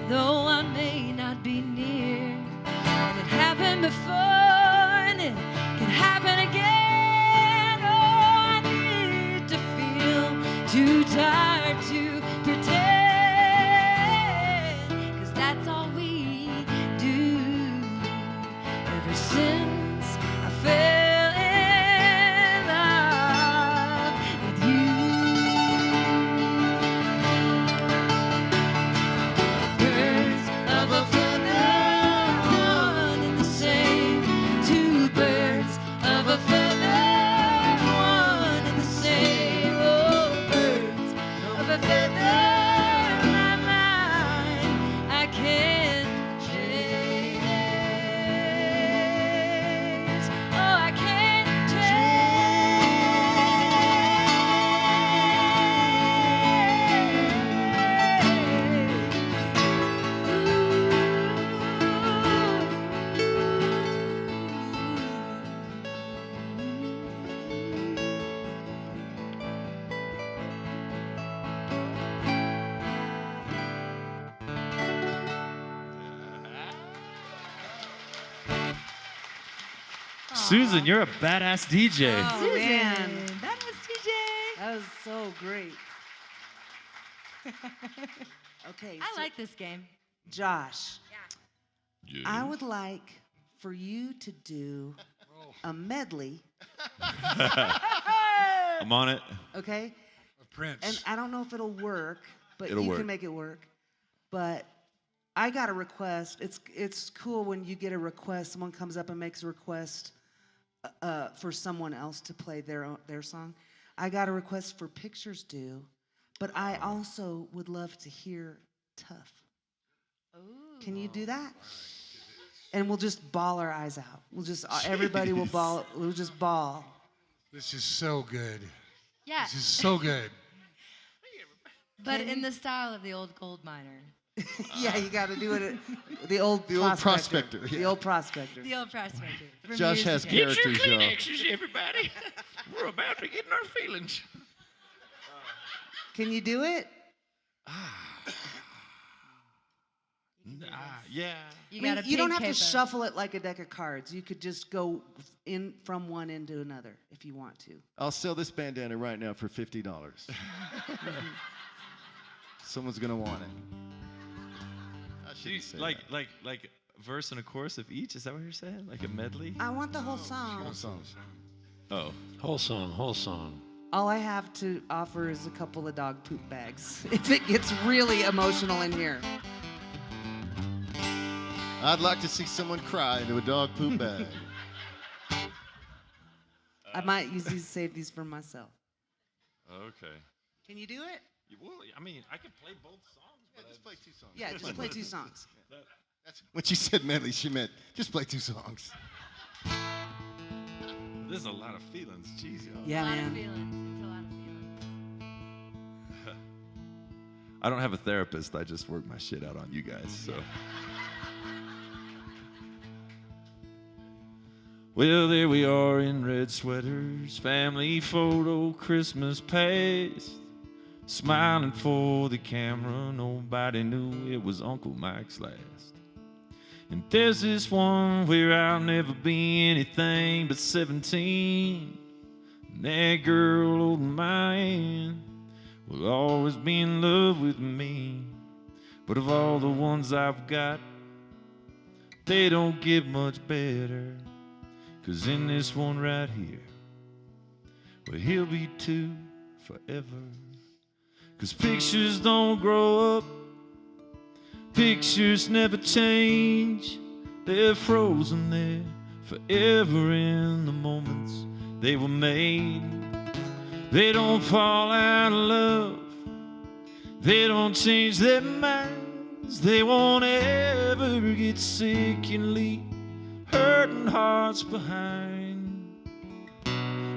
S2: though I may not be near. And it happened before, and it can happen again. Oh, I need to feel too tired to pretend, 'cause that's all we do. Ever since I fell in love with you. Birds of a feather, one and the same. Two birds of a feather, one and the same. Oh, birds of a feather, my mind I can't change. Oh, I can't
S5: Susan, you're a badass DJ.
S6: Oh, man.
S2: That was TJ.
S6: That was so great. Okay,
S2: I
S6: so
S2: like this game.
S6: Josh, I would like for you to do a medley,
S7: I'm on it.
S6: okay?
S3: Prince.
S6: And I don't know if it'll work, but
S7: It'll
S6: you
S7: work.
S6: can make it work. But I got a request. It's cool when you get a request. Someone comes up and makes a request for someone else to play their song. I got a request for Pictures Due, but I also would love to hear Tough. Can you do that? And we'll just bawl our eyes out. We'll just everybody will bawl. We'll just bawl.
S3: This is so good.
S2: Yeah,
S3: This is so good.
S2: but in the style of the old gold miner.
S6: Yeah, you got to do it. The old
S4: prospector,
S6: The
S4: yeah.
S6: old prospector.
S2: The old prospector. from
S4: Josh
S2: years
S4: has
S2: ago.
S4: characters, y'all.
S5: everybody. We're about to get in our feelings.
S6: Can you do it?
S5: Yeah.
S2: You,
S6: I mean,
S2: got a
S6: you don't
S2: pink
S6: have
S2: paper.
S6: to shuffle it like a deck of cards. You could just go in from one into another if you want to.
S4: I'll sell this bandana right now for $50. Someone's gonna want it. I shouldn't say
S5: Like
S4: that.
S5: verse and a chorus of each? Is that what you're saying? Like a medley?
S6: I want the whole song.
S4: Whole song.
S5: Oh.
S1: Whole song, whole song.
S6: All I have to offer is a couple of dog poop bags if it gets really emotional in here.
S4: I'd like to see someone cry into a dog poop bag.
S6: I might use these, save these for myself.
S5: Okay.
S6: Can you do it?
S5: Well, I mean, I can play both songs, but
S4: Just play 2 songs.
S6: Yeah, just play 2 songs.
S4: When she said medley, she meant just play 2 songs.
S5: there's a lot of feelings. Jeez, y'all.
S6: Yeah,
S2: a lot
S6: man.
S2: of feelings. It's a lot of feelings.
S7: I don't have a therapist. I just work my shit out on you guys. So. Well, there we are in red sweaters, family photo, Christmas past. Smiling for the camera, nobody knew it was Uncle Mike's last. And there's this one where I'll never be anything but 17. And that girl holding my hand will always be in love with me. But of all the ones I've got, they don't get much better. 'Cause in this one right here, well, he'll be 2 forever. 'Cause pictures don't grow up, pictures never change. They're frozen there forever in the moments they were made. They don't fall out of love, they don't change their minds. They won't ever get sick and leave hurting hearts behind.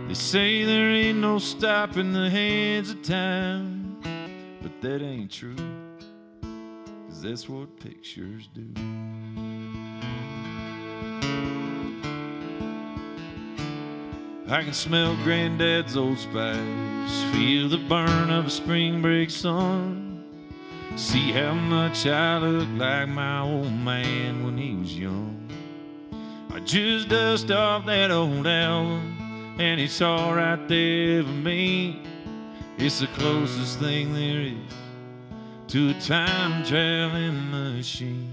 S7: They say there ain't no stopping the hands of time, but that ain't true, 'cause that's what pictures do. I can smell Granddad's Old Spice, feel the burn of a spring break sun.
S5: See how much I look like my old man when he was young. I just dust off that old album, and it's all right there for me. It's the closest thing there is to a time-traveling machine.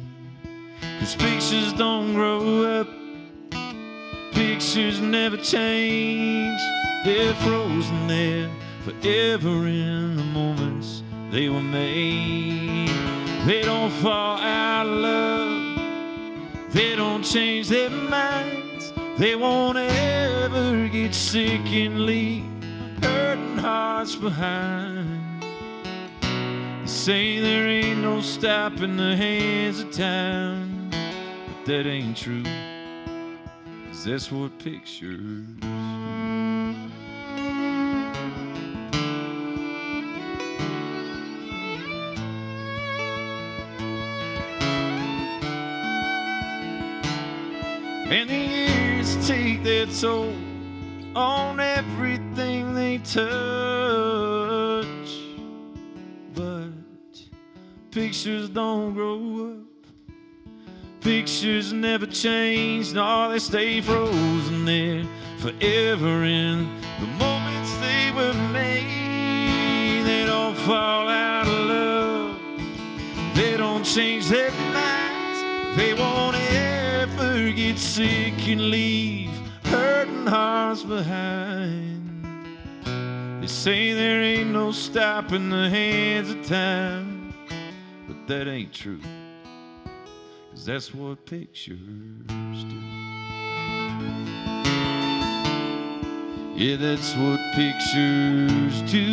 S5: 'Cause pictures don't grow up, pictures never change. They're frozen there forever in the moments they were made. They don't fall out of love, they don't change their minds. They won't ever get sick and leave hurting hearts behind. They say there ain't no stopping the hands of time, but that ain't true, 'cause that's what pictures do. And the years take their toll on everything they touch, but pictures don't grow up, pictures never change. No, they stay frozen there forever in the moments they were made. They don't fall out of love, they don't change their minds. They won't ever get sick and leave hurting hearts behind. They say there ain't no stopping the hands of time, but that ain't true, 'cause that's what pictures do. Yeah, that's what pictures do.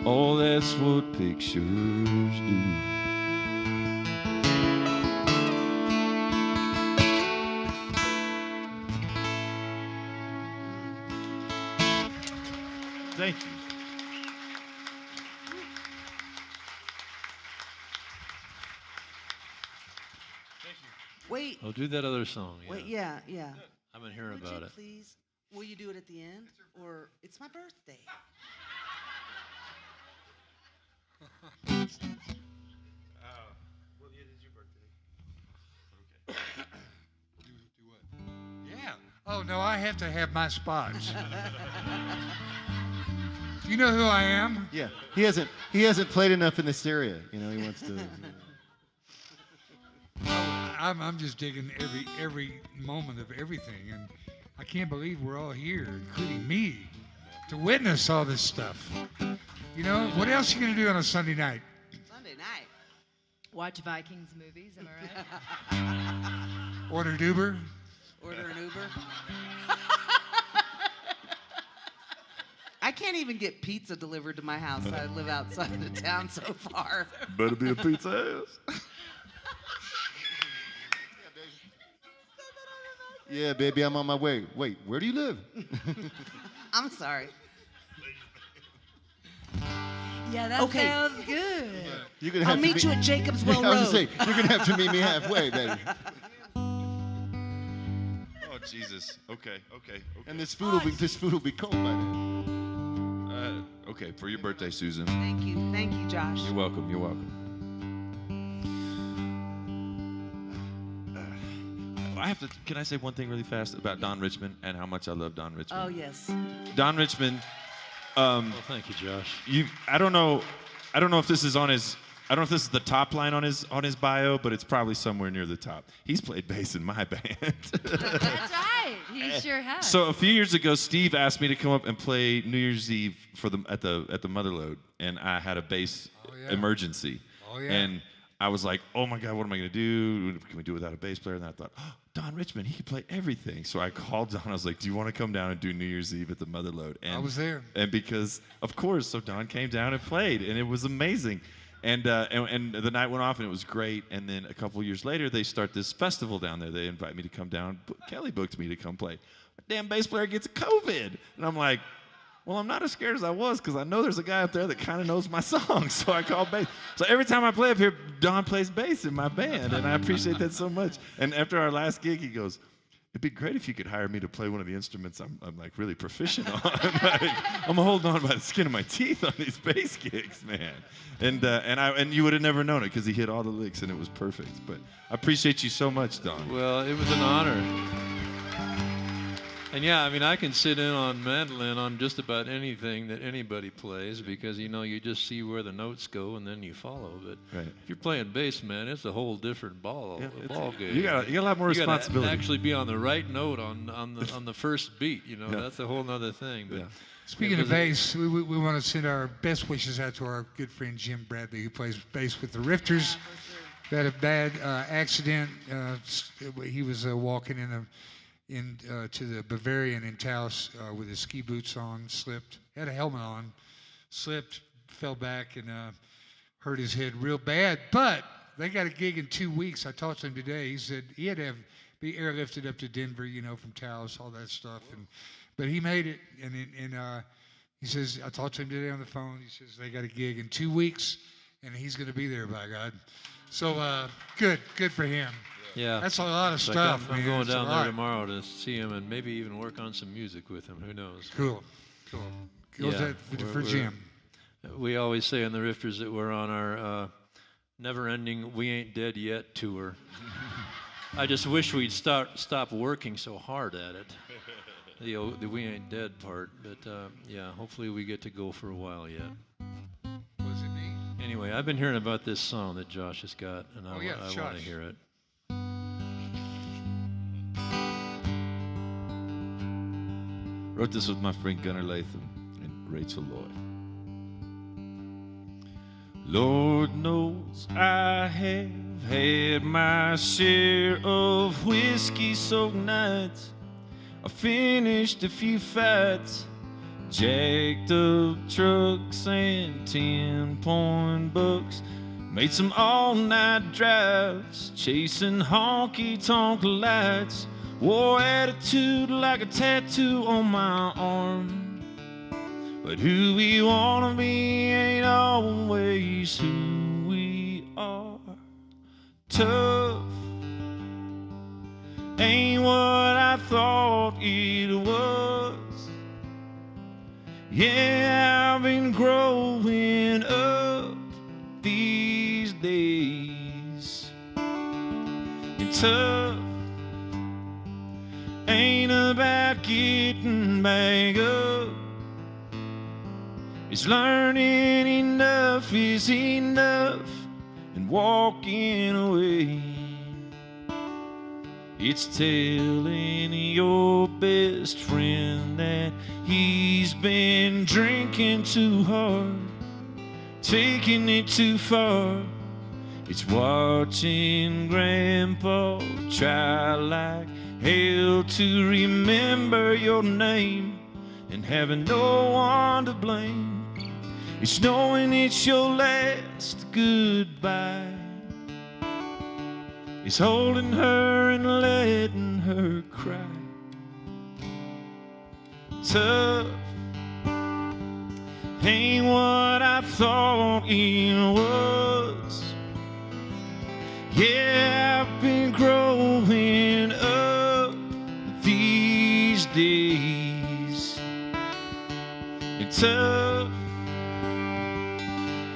S5: Oh, that's what pictures do. Thank you.
S6: Wait,
S1: Oh, do that other song. Yeah.
S6: wait, yeah.
S1: I've been hearing
S6: Would
S1: about
S6: you
S1: it.
S6: please? Will you do it at the end? Or it's my birthday.
S5: Well, it is your birthday.
S3: Do what? Yeah. Oh, no, I have to have my spots. You know who I am?
S4: Yeah, he hasn't played enough in this area. You know, he wants to.
S3: I'm just digging every moment of everything, and I can't believe we're all here, including me, to witness all this stuff. You know, what else are you gonna do on a Sunday night?
S6: Sunday night.
S2: Watch Vikings movies, am I right?
S3: Order Uber?
S6: Order an Uber. I can't even get pizza delivered to my house. I live outside of town so far.
S7: Better be a pizza house.
S4: Yeah, baby, I'm on my way. Wait, where do you live?
S6: I'm sorry.
S2: Yeah, that
S6: Okay.
S2: sounds good.
S4: You're gonna
S6: I'll
S4: have to
S6: meet you at Jacobswell
S4: I was
S6: Road.
S4: gonna say, you're gonna have to meet me halfway, baby.
S7: Oh Jesus. Okay.
S4: And this food will be cold by then.
S7: Okay, for your birthday, Susan.
S6: Thank you, Josh.
S7: You're welcome. I have to. Can I say one thing really fast about Don Richmond and how much I love Don Richmond?
S6: Oh yes.
S7: Don Richmond.
S1: Well, thank you, Josh.
S7: I don't know if this is on his. I don't know if this is the top line on his bio, but it's probably somewhere near the top. He's played bass in my band.
S2: That's right. He sure has.
S7: So a few years ago, Steve asked me to come up and play New Year's Eve at the Motherlode, and I had a bass emergency.
S3: Oh, yeah.
S7: And I was like, oh my God, what am I gonna do? Can we do it without a bass player? And then I thought, oh, Don Richmond, he can play everything. So I called Don. I was like, do you want to come down and do New Year's Eve at the Motherlode? And
S3: I was there.
S7: And because, of course, so Don came down and played, and it was amazing. And the night went off, and it was great. And then a couple years later, they start this festival down there. They invite me to come down. Kelley booked me to come play. My damn bass player gets COVID. And I'm like, well, I'm not as scared as I was because I know there's a guy up there that kind of knows my songs. So I call bass. So every time I play up here, Don plays bass in my band, and I appreciate that so much. And after our last gig, he goes, it'd be great if you could hire me to play one of the instruments I'm like really proficient on. Like, I'm holding on by the skin of my teeth on these bass gigs, man. And you would have never known it because he hit all the licks and it was perfect. But I appreciate you so much, Don.
S1: Well, it was an honor. And yeah, I mean, I can sit in on mandolin on just about anything that anybody plays because, you know, you just see where the notes go and then you follow. But
S7: Right.
S1: if you're playing bass, man, it's a whole different ball game.
S7: You got a lot more
S1: You gotta
S7: responsibility.
S1: actually be on the right note on the first beat. You know,
S7: Yeah.
S1: that's a whole other thing. But
S7: Yeah.
S3: Speaking of bass, we want to send our best wishes out to our good friend Jim Bradley, who plays bass with the Rifters. Who had a bad accident. He was walking to the Bavarian in Taos with his ski boots on, slipped, had a helmet on, slipped, fell back, and hurt his head real bad. But they got a gig in 2 weeks. I talked to him today. He said he had to be airlifted up to Denver, you know, from Taos, all that stuff. But he made it, and he says, I talked to him today on the phone. He says they got a gig in 2 weeks, and he's going to be there, by God. So good for him.
S1: yeah,
S3: That's a lot of
S1: Like,
S3: stuff,
S1: I'm
S3: man.
S1: going
S3: It's a
S1: down there
S3: lot.
S1: tomorrow to see him and maybe even work on some music with him. Who knows?
S3: Cool. Goes
S1: Yeah,
S3: that for
S1: we're-
S3: Jim.
S1: We always say in the Rifters that we're on our never-ending "We Ain't Dead Yet" tour. I just wish we'd stop working so hard at it. The "We Ain't Dead" part, but yeah, hopefully we get to go for a while yet.
S3: Was it me?
S1: Anyway, I've been hearing about this song that Josh has got, and I
S3: Oh, yeah,
S1: want
S3: Josh.
S1: to hear it.
S7: Wrote this with my friend Gunnar Latham and Rachel Lloyd. Lord knows I have had my share of whiskey-soaked nights. I finished a few fights, jacked up trucks and 10-point bucks. Made some all-night drives, chasing honky-tonk lights. Wore attitude like a tattoo on my arm. But who we wanna be ain't always who we are. Tough ain't what I thought it was. Yeah, I've been growing up these days. And tough ain't about getting back up. It's learning enough is enough and walking away. It's telling your best friend that he's been drinking too hard, taking it too far. It's watching Grandpa try like hell to remember your name and having no one to blame. It's knowing it's your last goodbye. It's holding her and letting her cry. Tough ain't what I thought it was. Yeah, I've been growing up these days. It's tough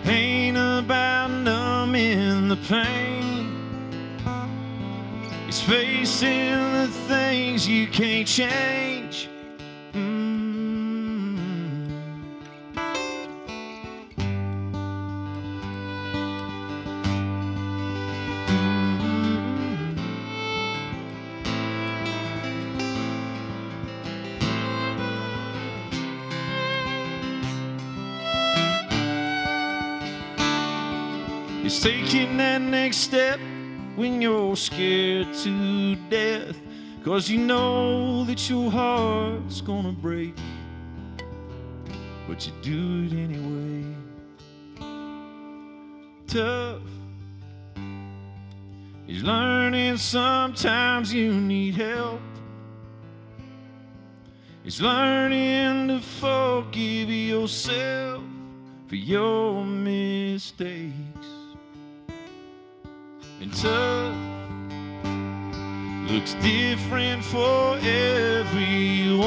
S7: ain't about numbing the pain. It's facing the things you can't change. It's taking that next step when you're scared to death, 'cause you know that your heart's gonna break, but you do it anyway. Tough is learning sometimes you need help. It's learning to forgive yourself for your mistakes. And tough,
S5: looks different for everyone.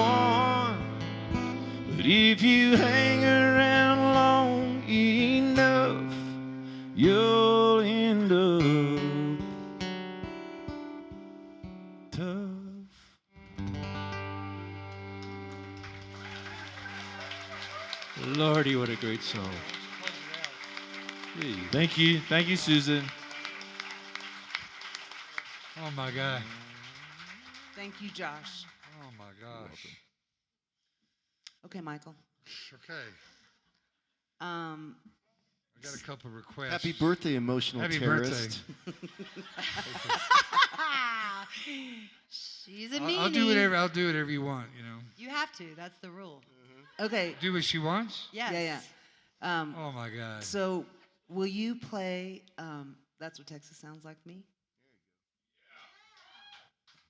S5: But if you hang around long enough, you'll end up tough.
S1: Lordy, what a great song. Gee.
S5: Thank you, Susan.
S3: Oh my God.
S6: Thank you, Josh.
S3: Oh my gosh.
S6: Okay, Michael.
S3: Okay.
S6: Um,
S3: I got a couple of requests.
S4: Happy birthday, emotional
S3: Happy
S4: terrorist.
S2: She's a meanie.
S3: I'll do whatever you want, you know.
S2: You have to. That's the rule.
S6: okay.
S3: Do what she wants?
S2: Yes.
S6: Yeah.
S3: Oh my God.
S6: So, will you play That's What Texas Sounds Like to Me?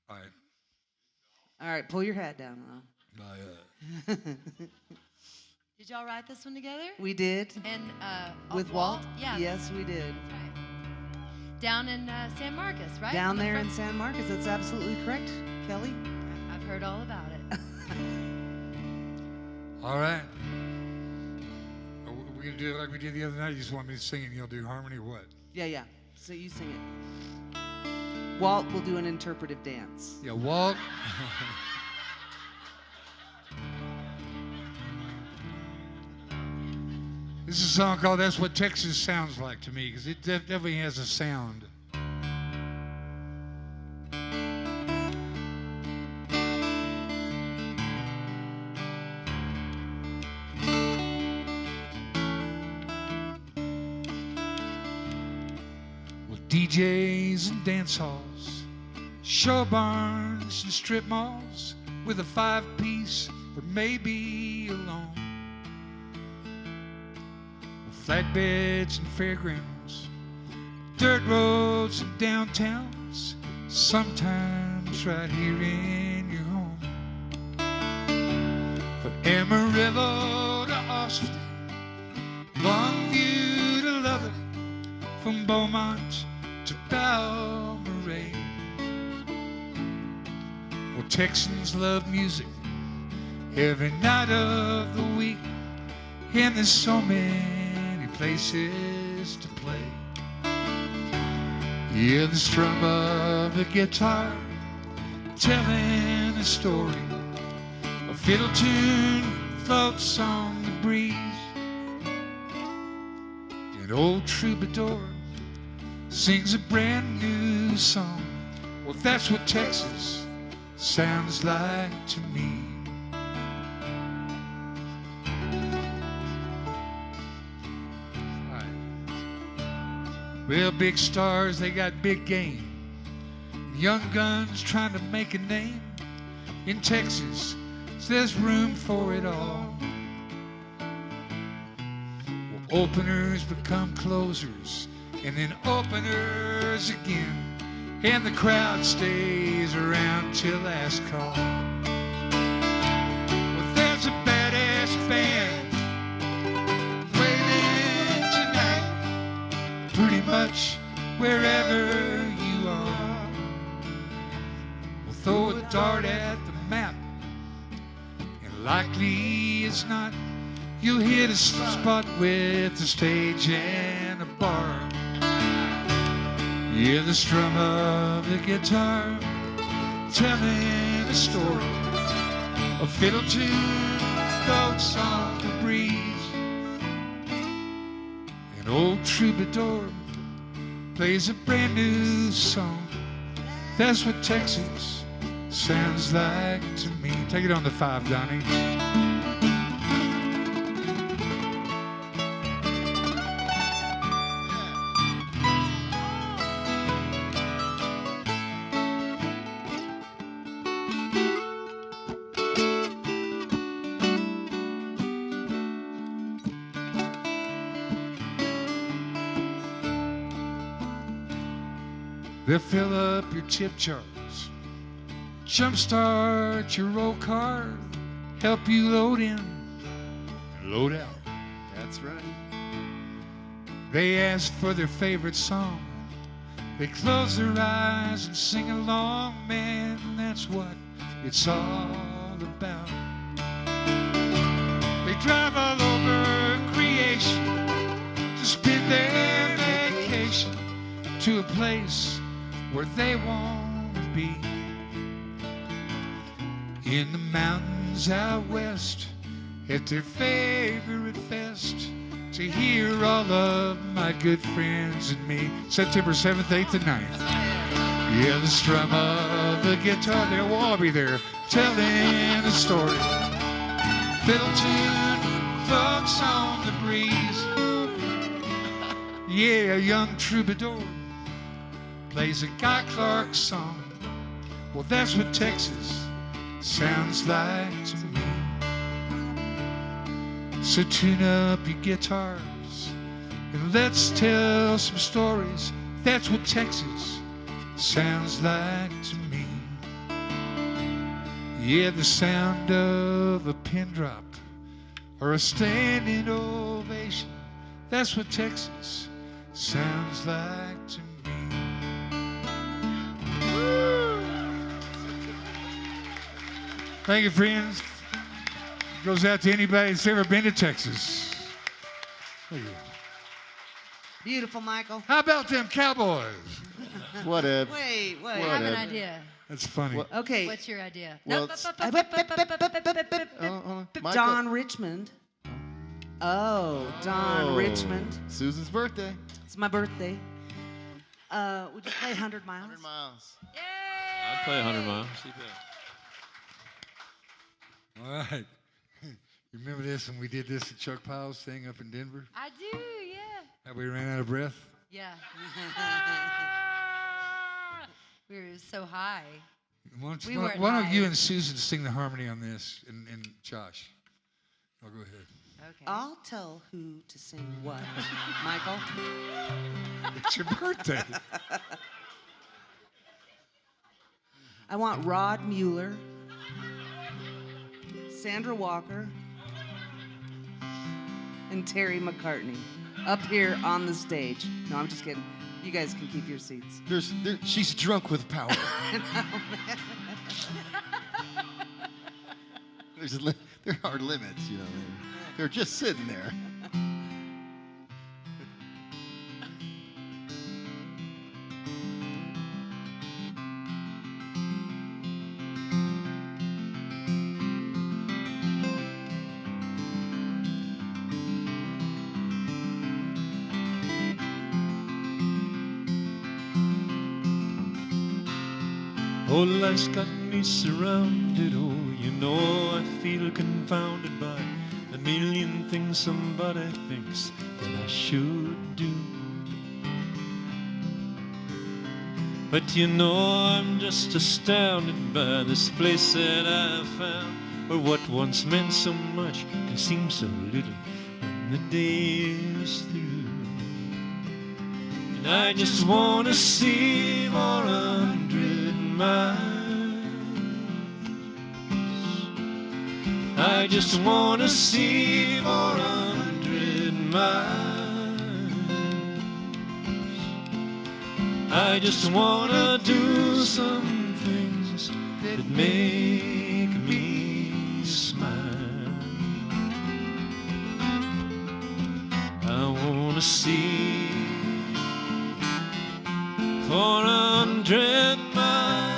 S3: All right.
S6: All right, pull your hat down, Ron.
S2: Did y'all write this one together?
S6: We did.
S2: And
S6: With Walt?
S2: Yeah.
S6: Yes, we did.
S2: That's right. Down in San Marcos, right?
S6: Down
S2: On the
S6: there in
S2: front-
S6: San Marcos. That's absolutely correct, Kelley.
S2: I've heard all about it.
S3: All right. Are we going to do it like we did the other night? You just want me to sing it and you'll do harmony or what?
S6: Yeah. So you sing it. Walt will do an interpretive dance.
S3: Yeah, Walt. This is a song called That's What Texas Sounds Like to Me, because it definitely has a sound. Well, DJs and dance halls, show barns and strip malls with a 5-piece or maybe alone. Flatbeds and fairgrounds, dirt roads and downtowns, sometimes right here in your home. From Amarillo to Austin, Longview to Lubbock, from Beaumont to Balmorhea. Well, Texans love music every night of the week, and there's so many places to play. Yeah, the strum of a guitar telling a story, a fiddle tune floats on the breeze, an old troubadour sings a brand new song. Well, that's what Texas sounds like to me. Well, big stars, they got big game. Young guns trying to make a name. In Texas, there's room for it all. Well, openers become closers, and then openers again. And the crowd stays around till last call. Well, there's a badass band playing tonight, pretty much wherever you are. We'll throw a dart at the map, and likely as not, you'll hit a spot with a stage and a bar. Yeah, the strum of the guitar telling a story, a fiddle tune floats on the breeze, an old troubadour plays a brand new song. That's what Texas sounds like to me. Take it on the 5, Donnie. They'll fill up your tip jars, jumpstart your old car, help you load in and load out.
S4: That's right.
S3: They ask for their favorite song, They close their eyes and sing along, man, that's what it's all about. They drive all over creation to spend their vacation to a place where they want to be. In the mountains out west, at their favorite fest, to hear all of my good friends and me. September 7th, 8th, and 9th. Yeah, the strum of the guitar, they will all be there telling a story. Fiddle tune floats on the breeze. Yeah, a young troubadour plays a Guy Clark song. Well, that's what Texas sounds like to me. So tune up your guitars and let's tell some stories. That's what Texas sounds like to me. Yeah, the sound of a pin drop or a standing ovation. That's what Texas sounds like to me. Thank you, friends. Goes out to anybody that's ever been to Texas. Thank you.
S6: Beautiful, Michael.
S3: How about them Cowboys?
S4: Whatever.
S6: Wait.
S2: I have an
S4: Whatever.
S2: idea.
S3: That's funny.
S4: What?
S6: Okay.
S2: What's your idea?
S4: Well, Michael.
S6: Don Richmond. Oh, Don Richmond.
S4: Susan's birthday.
S6: It's my birthday. Would you play 100 Miles?
S4: 100 miles.
S1: I'd play 100 miles.
S3: All right. You remember this when we did this at Chuck Pyle's thing up in Denver?
S2: I do, yeah.
S3: How we ran out of breath?
S2: Yeah. We were so high.
S3: Why
S2: We
S3: don't
S2: weren't
S3: you
S2: high.
S3: and Susan sing the harmony on this, and Josh? I'll go ahead.
S2: Okay.
S6: I'll tell who to sing what. Michael?
S3: It's your birthday.
S6: I want Rod Mueller, Sandra Walker, and Terry McCartney up here on the stage. No, I'm just kidding. You guys can keep your seats.
S4: She's drunk with power. There are limits, you know. They're just sitting there.
S5: Oh, life's got me surrounded. Oh, you know I feel confounded by a million things somebody thinks that I should do. But you know I'm just astounded by this place that I found, where what once meant so much can seem so little when the day is through. And I just want to see 100 miles. I just want to see 400 miles. I just want to do some things that make me smile. I want to see 400 miles.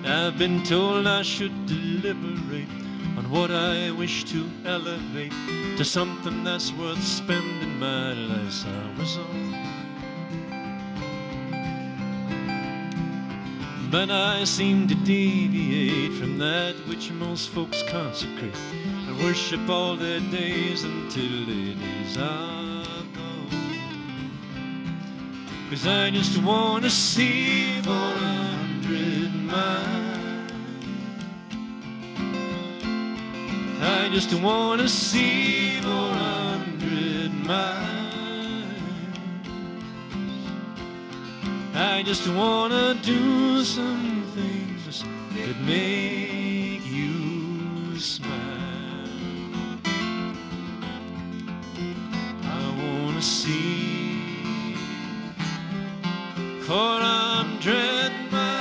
S5: I've been told I should deliberate on what I wish to elevate to something that's worth spending my life's hours on. But I seem to deviate from that which most folks consecrate and worship all their days until their days are gone. 'Cause I just want to see 400 miles. I just want to see 400 miles. I just want to do some things that make you smile. I wanna see 400 miles.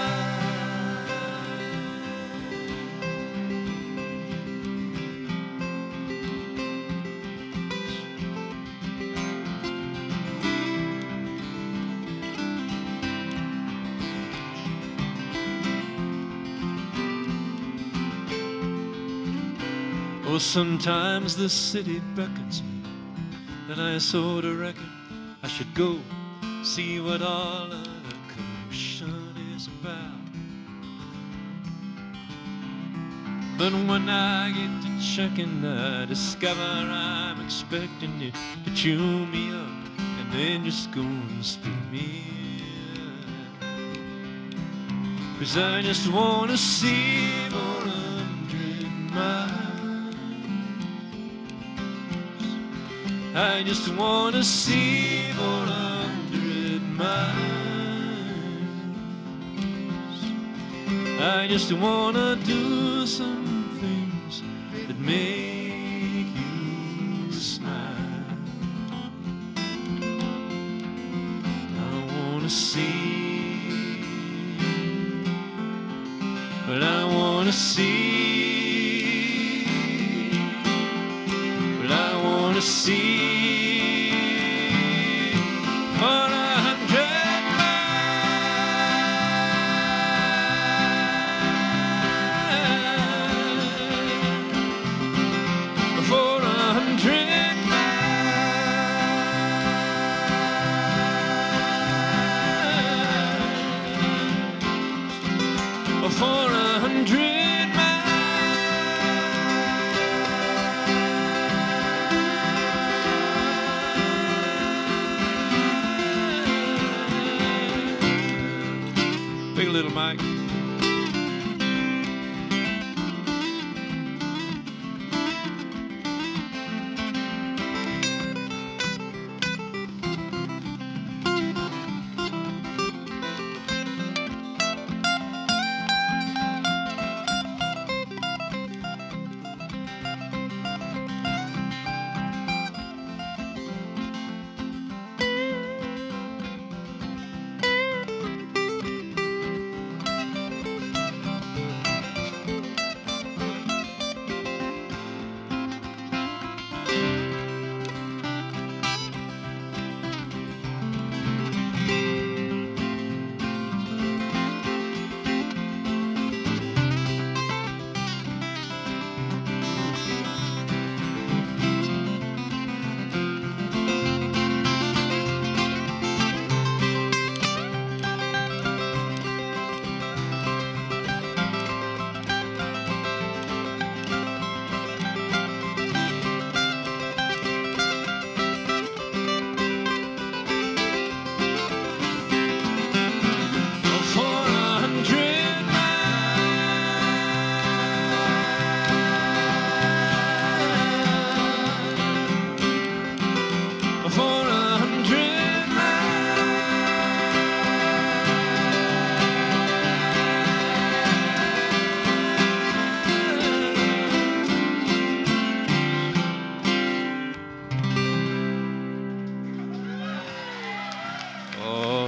S5: Oh, sometimes the city beckons me, and I sort of reckon I should go see what all of the commotion is about. But when I get to checking, I discover I'm expecting it to chew me up and then just go and spit me out. 'Cause I just wanna see 400 miles. I just wanna see 400 miles. I just wanna do some things that make you smile. I wanna see, but I wanna see, but I wanna see. Little Mike.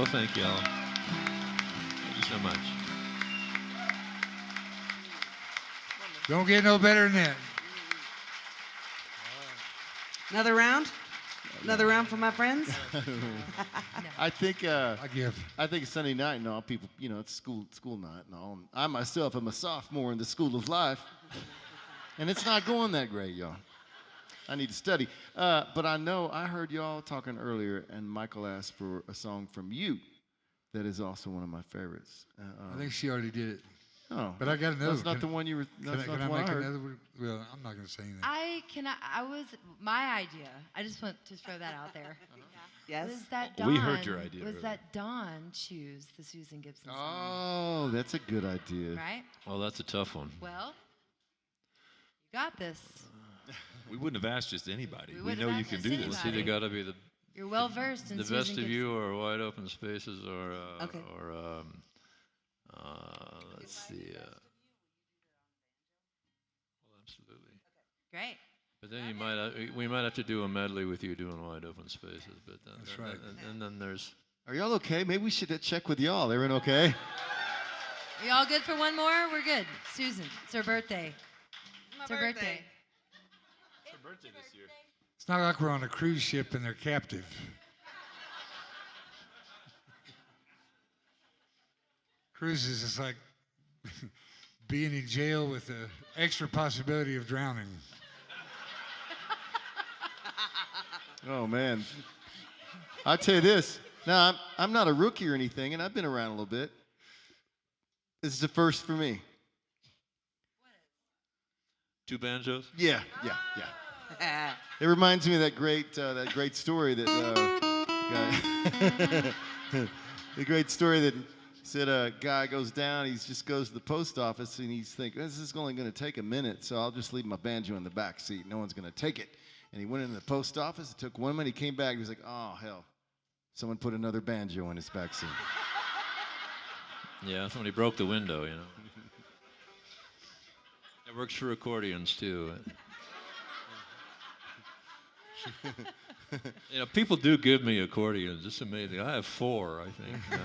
S5: Thank you all. Thank you so much.
S3: Don't get no better than that.
S6: Another round? Another round for my friends?
S4: I think
S3: I give.
S4: I think Sunday night and all people, you know, it's school night and all. I myself am a sophomore in the school of life, and it's not going that great, y'all. I need to study. But I know I heard y'all talking earlier, and Michael asked for a song from you that is also one of my favorites.
S3: I think she already did it.
S4: Oh,
S3: But I got another.
S4: that's not the one you were. That's
S3: Can
S4: not
S3: I
S4: the one
S3: make
S4: I heard.
S3: another one? Well, I'm not going to say anything.
S2: I was my idea. I just want to throw that out there.
S6: Yes.
S2: Was that Dawn?
S7: We heard your idea
S2: Was
S7: earlier.
S2: that Dawn choose the Susan Gibson song?
S4: Oh, that's a good idea.
S2: Right?
S1: Well, that's a tough one.
S2: Well, you got this.
S7: We wouldn't have asked just anybody.
S2: We
S7: We
S2: wouldn't
S7: know
S2: have
S7: you
S2: asked
S7: can
S2: just
S7: do
S1: It's
S7: this.
S2: anybody.
S1: either got to be the
S2: You're well versed in Susan
S1: best of
S2: Gibson.
S1: you or Wide Open Spaces or
S6: Okay.
S1: let's see. absolutely.
S2: Great.
S1: But then we might have to do a medley with you doing Wide Open Spaces. But
S3: That's right.
S1: And then there's.
S4: Are y'all okay? Maybe we should check with y'all. Everyone okay?
S2: Are y'all good for one more? We're good. Susan, it's her birthday. It's her birthday.
S5: It's her birthday this year.
S3: It's not like we're on a cruise ship and they're captive. Cruises is like being in jail with the extra possibility of drowning.
S4: Oh, man. I'll tell you this. Now, I'm not a rookie or anything, and I've been around a little bit. This is the first for me.
S1: Two banjos?
S4: Yeah. It reminds me of that great story that the great story that said a guy goes down, he just goes to the post office, and he's thinking, this is only going to take a minute, so I'll just leave my banjo in the back seat. No one's going to take it. And he went into the post office, it took 1 minute, he came back, he was like, oh, hell, someone put another banjo in his back seat.
S1: Yeah, somebody broke the window, you know. It works for accordions, too. You know, people do give me accordions. It's amazing. I have 4, I think. You know.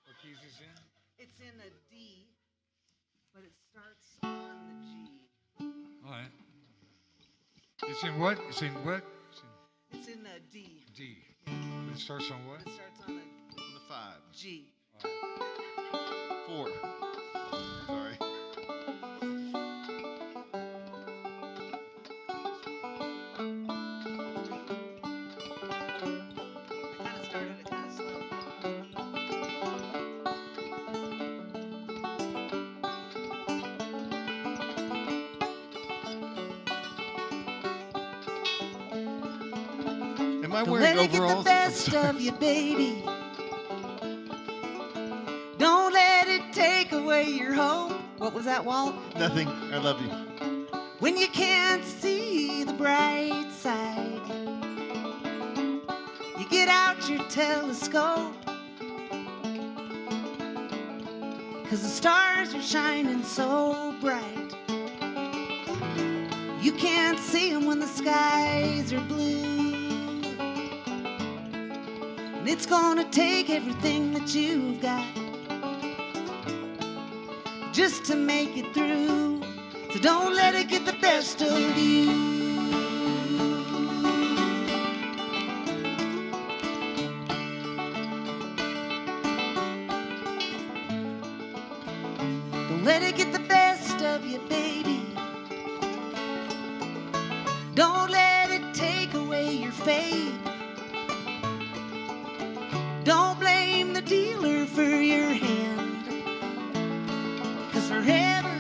S3: What keys is in?
S6: It's in a D, but it starts on the G.
S3: All right. It's in what? It's in what?
S6: It's in a D.
S3: D. But it starts on what?
S6: It starts on a
S4: On the 5.
S6: G.
S4: 4. Sorry.
S6: I kind of started it kind of slow.
S4: Am I
S6: Don't
S4: wearing
S6: let it get the
S4: overalls?
S6: best of you, baby. Don't let it take away your hope. What was that, Walt?
S4: Nothing. I love you.
S6: When you can't see the bright side, you get out your telescope, 'cause the stars are shining so bright. You can't see them when the skies are blue. And it's gonna take everything that you've got just to make it through. So don't let it get the best of you. Don't let it get the best of you, baby. Don't let it take away your faith. Don't blame the dealer for your hand, 'cause forever,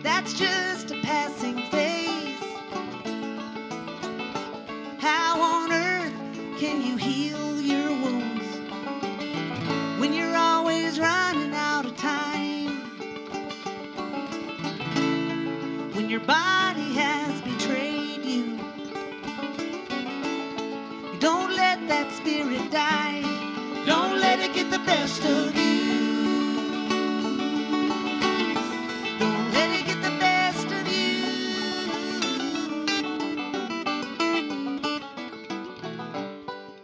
S6: that's just a passing phase. How on earth can you heal your wounds when you're always running out of time? When your body has betrayed you, you don't let that spirit die. Don't let it get the best of you. Don't let it get the best of you.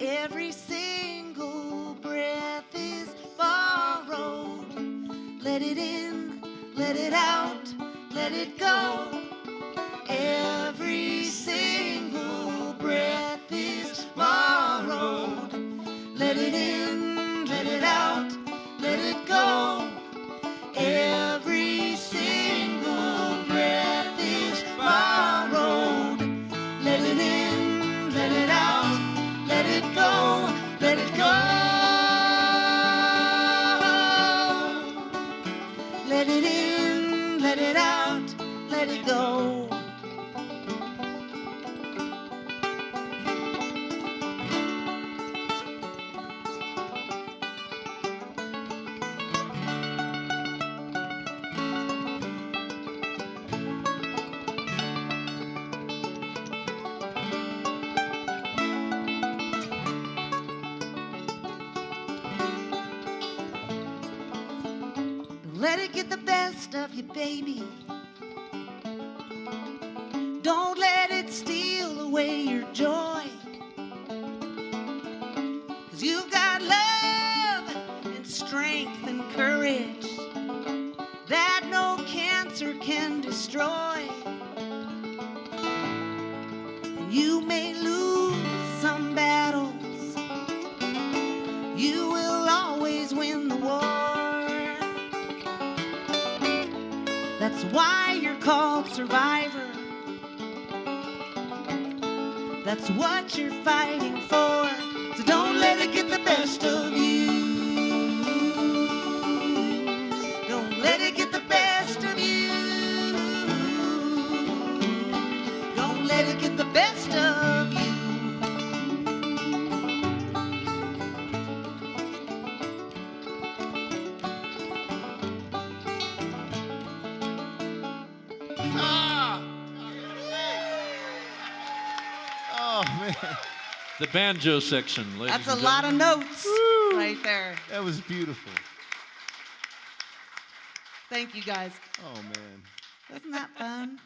S6: Every single breath is borrowed. Let it in, let it out, let it go. Every single breath is borrowed. Let it in, let it out, let it go. Every single breath is borrowed. Let it in, let it out, let it go, let it go. Let it in, let it out, let it go. Let it get the best of you, baby. away your joy. 'Cause you've got love and strength and courage that no cancer can destroy. And you may lose some battles, you will always win the war. That's why you're called survivor. That's what you're fighting for. So don't let it get the best of you. Don't let it get the best of you. Don't let it get the best of you.
S4: Oh, man.
S1: The banjo section, ladies
S6: That's a
S1: and
S6: lot of
S1: gentlemen.
S6: notes right there.
S4: That was beautiful.
S6: Thank you guys.
S4: Oh, man.
S6: Wasn't that fun?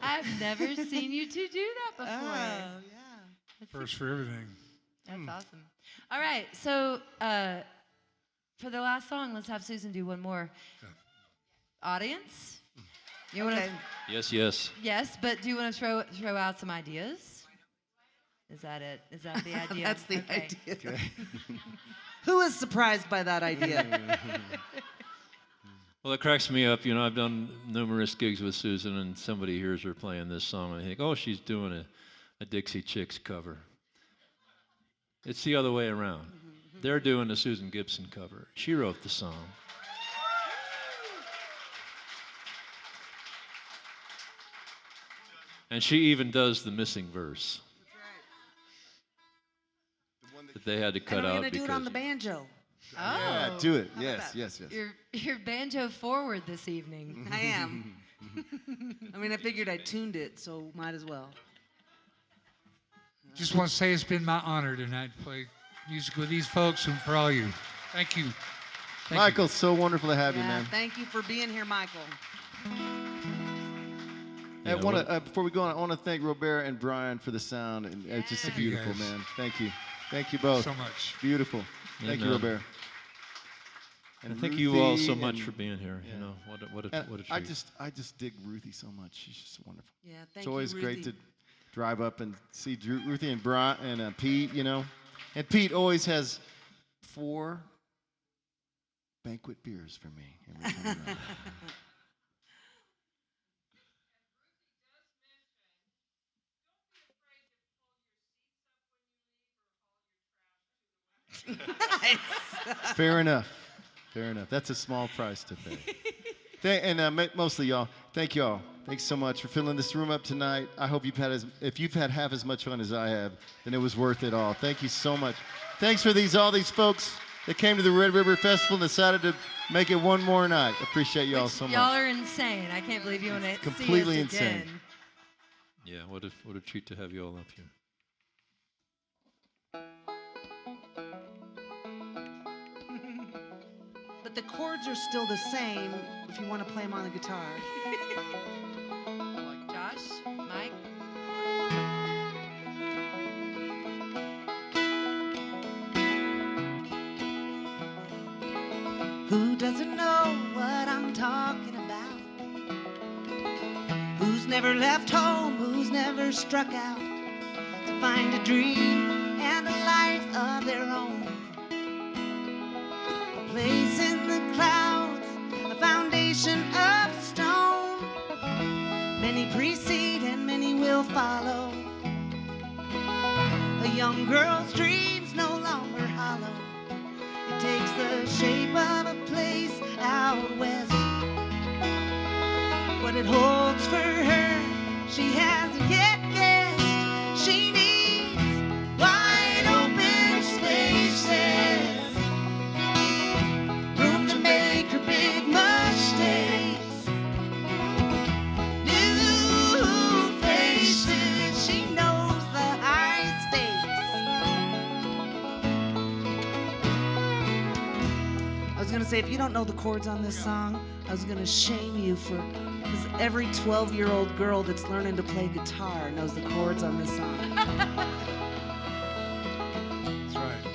S2: I've never seen you two do that before.
S6: yeah.
S3: First for everything.
S2: That's awesome. All right, so for the last song, let's have Susan do one more. Audience, you want to?
S6: Okay.
S1: Yes, yes.
S2: Yes, but do you want to throw out some ideas? Is that it? Is that the idea?
S6: That's the
S2: Okay.
S6: idea. Who is surprised by that idea?
S1: Well, it cracks me up. You know, I've done numerous gigs with Susan, and somebody hears her playing this song, and I think, oh, she's doing a Dixie Chicks cover. It's the other way around. They're doing a Susan Gibson cover. She wrote the song. And she even does the missing verse that they had to cut
S6: And I'm
S1: out
S6: gonna do
S1: because
S6: it on the banjo.
S2: Oh,
S4: Yeah, do it.
S6: How about
S4: Yes,
S6: that?
S4: yes, yes.
S2: You're banjo forward this evening.
S6: I am. I mean, I figured I tuned it, so might as well.
S3: Just want to say it's been my honor tonight to play music with these folks and for all you. Thank you. Thank
S4: Michael, so wonderful to have you,
S6: Yeah,
S4: man.
S6: thank you for being here, Michael.
S4: I
S1: Yeah,
S4: want
S1: what-
S4: to before we go on, I want to thank Robert and Brian for the sound. And it's just
S3: Thank you,
S4: beautiful,
S3: guys.
S4: man. Thank you. Thank you
S3: you
S4: both.
S3: so much.
S4: Beautiful. Thank you,
S1: Amen.
S4: Robert.
S1: And thank you all so
S4: Ruthie
S1: much
S4: and-
S1: for being here.
S4: yeah.
S1: You know, what a
S4: and
S1: treat.
S4: I just dig Ruthie so much. She's just wonderful.
S6: Yeah, thank
S4: It's
S6: you,
S4: always great
S6: Ruthie.
S4: to drive up and see Ruthie and Brian and Pete. You know, and Pete always has 4 banquet beers for me every time around.
S6: Nice.
S4: Fair enough. Fair enough. That's a small price to pay. Mostly y'all, thank y'all. Thanks so much for filling this room up tonight. I hope if you've had half as much fun as I have, then it was worth it all. Thank you so much. Thanks for all these folks that came to the Red River Festival and decided to make it one more night. Appreciate y'all so much.
S2: Y'all are insane. I can't believe you want to
S4: Completely
S2: see us
S4: insane.
S2: again.
S1: Yeah, what a treat to have you all up here.
S6: But the chords are still the same if you want to play them on the guitar.
S2: Josh, Mike.
S6: Who doesn't know what I'm talking about? Who's never left home? Who's never struck out to find a dream and a life of their own? A place in the clouds, a foundation of stone. Many precede and many will follow. A young girl's dreams no longer hollow. It takes the shape of a place out west. What it holds for her, she hasn't yet guessed. She needs wide open spaces, room to make her big mistakes. New faces, she knows the high stakes. I was gonna say, if you don't know the chords on this song, I was gonna shame you for Because every 12-year-old girl that's learning to play guitar knows the chords on this song.
S3: That's right.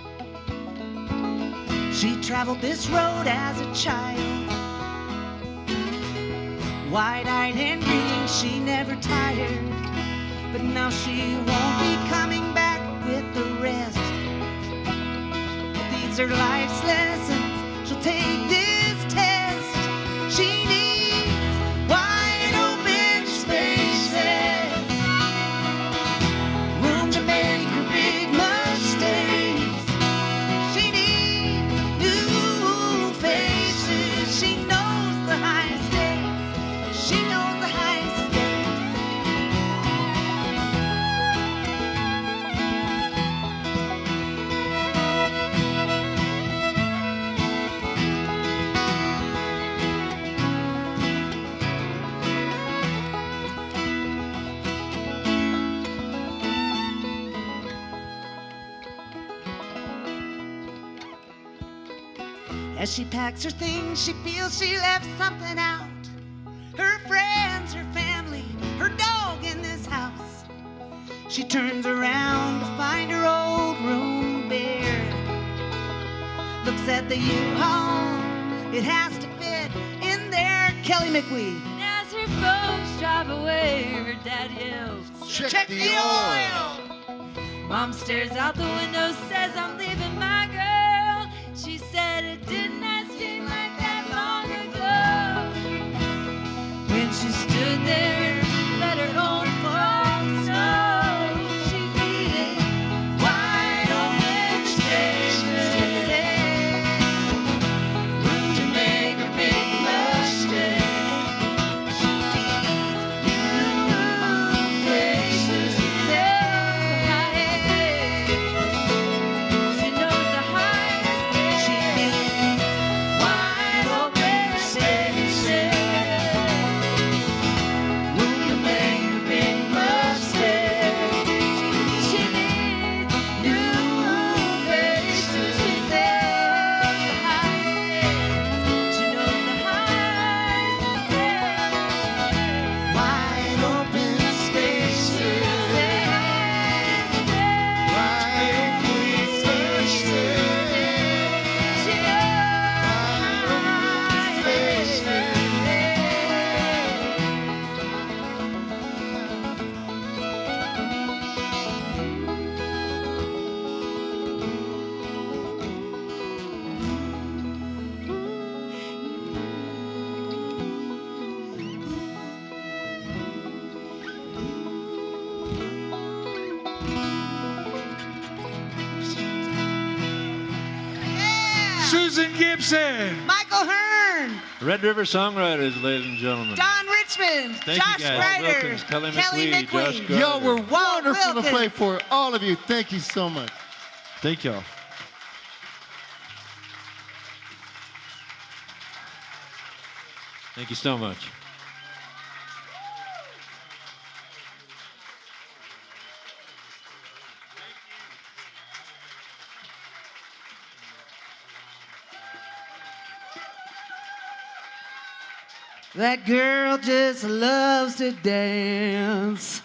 S6: She traveled this road as a child. Wide-eyed and green, she never tired. But now she won't be coming back with the rest. These are life's lessons. She'll take this test. She needs wide open spaces, room to make her big mistakes. She needs new faces. She knows the high stakes. She knows the high stakes. As she packs her things, she feels she left something out. Her friends, her family, her dog in this house. She turns around to find her old room bare. Looks at the U-Haul, it has to fit in there. Kelley Mickwee.
S2: And as her folks drive away, her dad yells,
S4: Check the oil.
S2: Mom stares out the window, says, I'm leaving my girl. She said it didn't seem like that long ago. When she stood there, let her own folks know she needed wide open spaces, room to make her big mistake. She needs new faces. She knows the highest.
S6: She needs
S2: Wide open spaces, room to make her big mistake. She needs new faces. She knows the highest. She knows the highest.
S6: wide open spaces.
S4: Wide open spaces.
S3: Susan Gibson.
S6: Michael Hearne,
S1: Red River Songwriters, ladies and gentlemen.
S6: Don Richmond,
S1: Thank you,
S6: Josh
S1: guys.
S6: Ryder,
S1: Wilkins, Kelley
S6: Kelley
S1: Mickwee, Josh
S6: Mickwee.
S1: Gardner.
S4: Y'all were wonderful to
S6: Wilkins.
S4: play for, all of you. Thank you so much.
S7: Thank y'all.
S1: Thank you so much.
S6: That girl just loves to dance.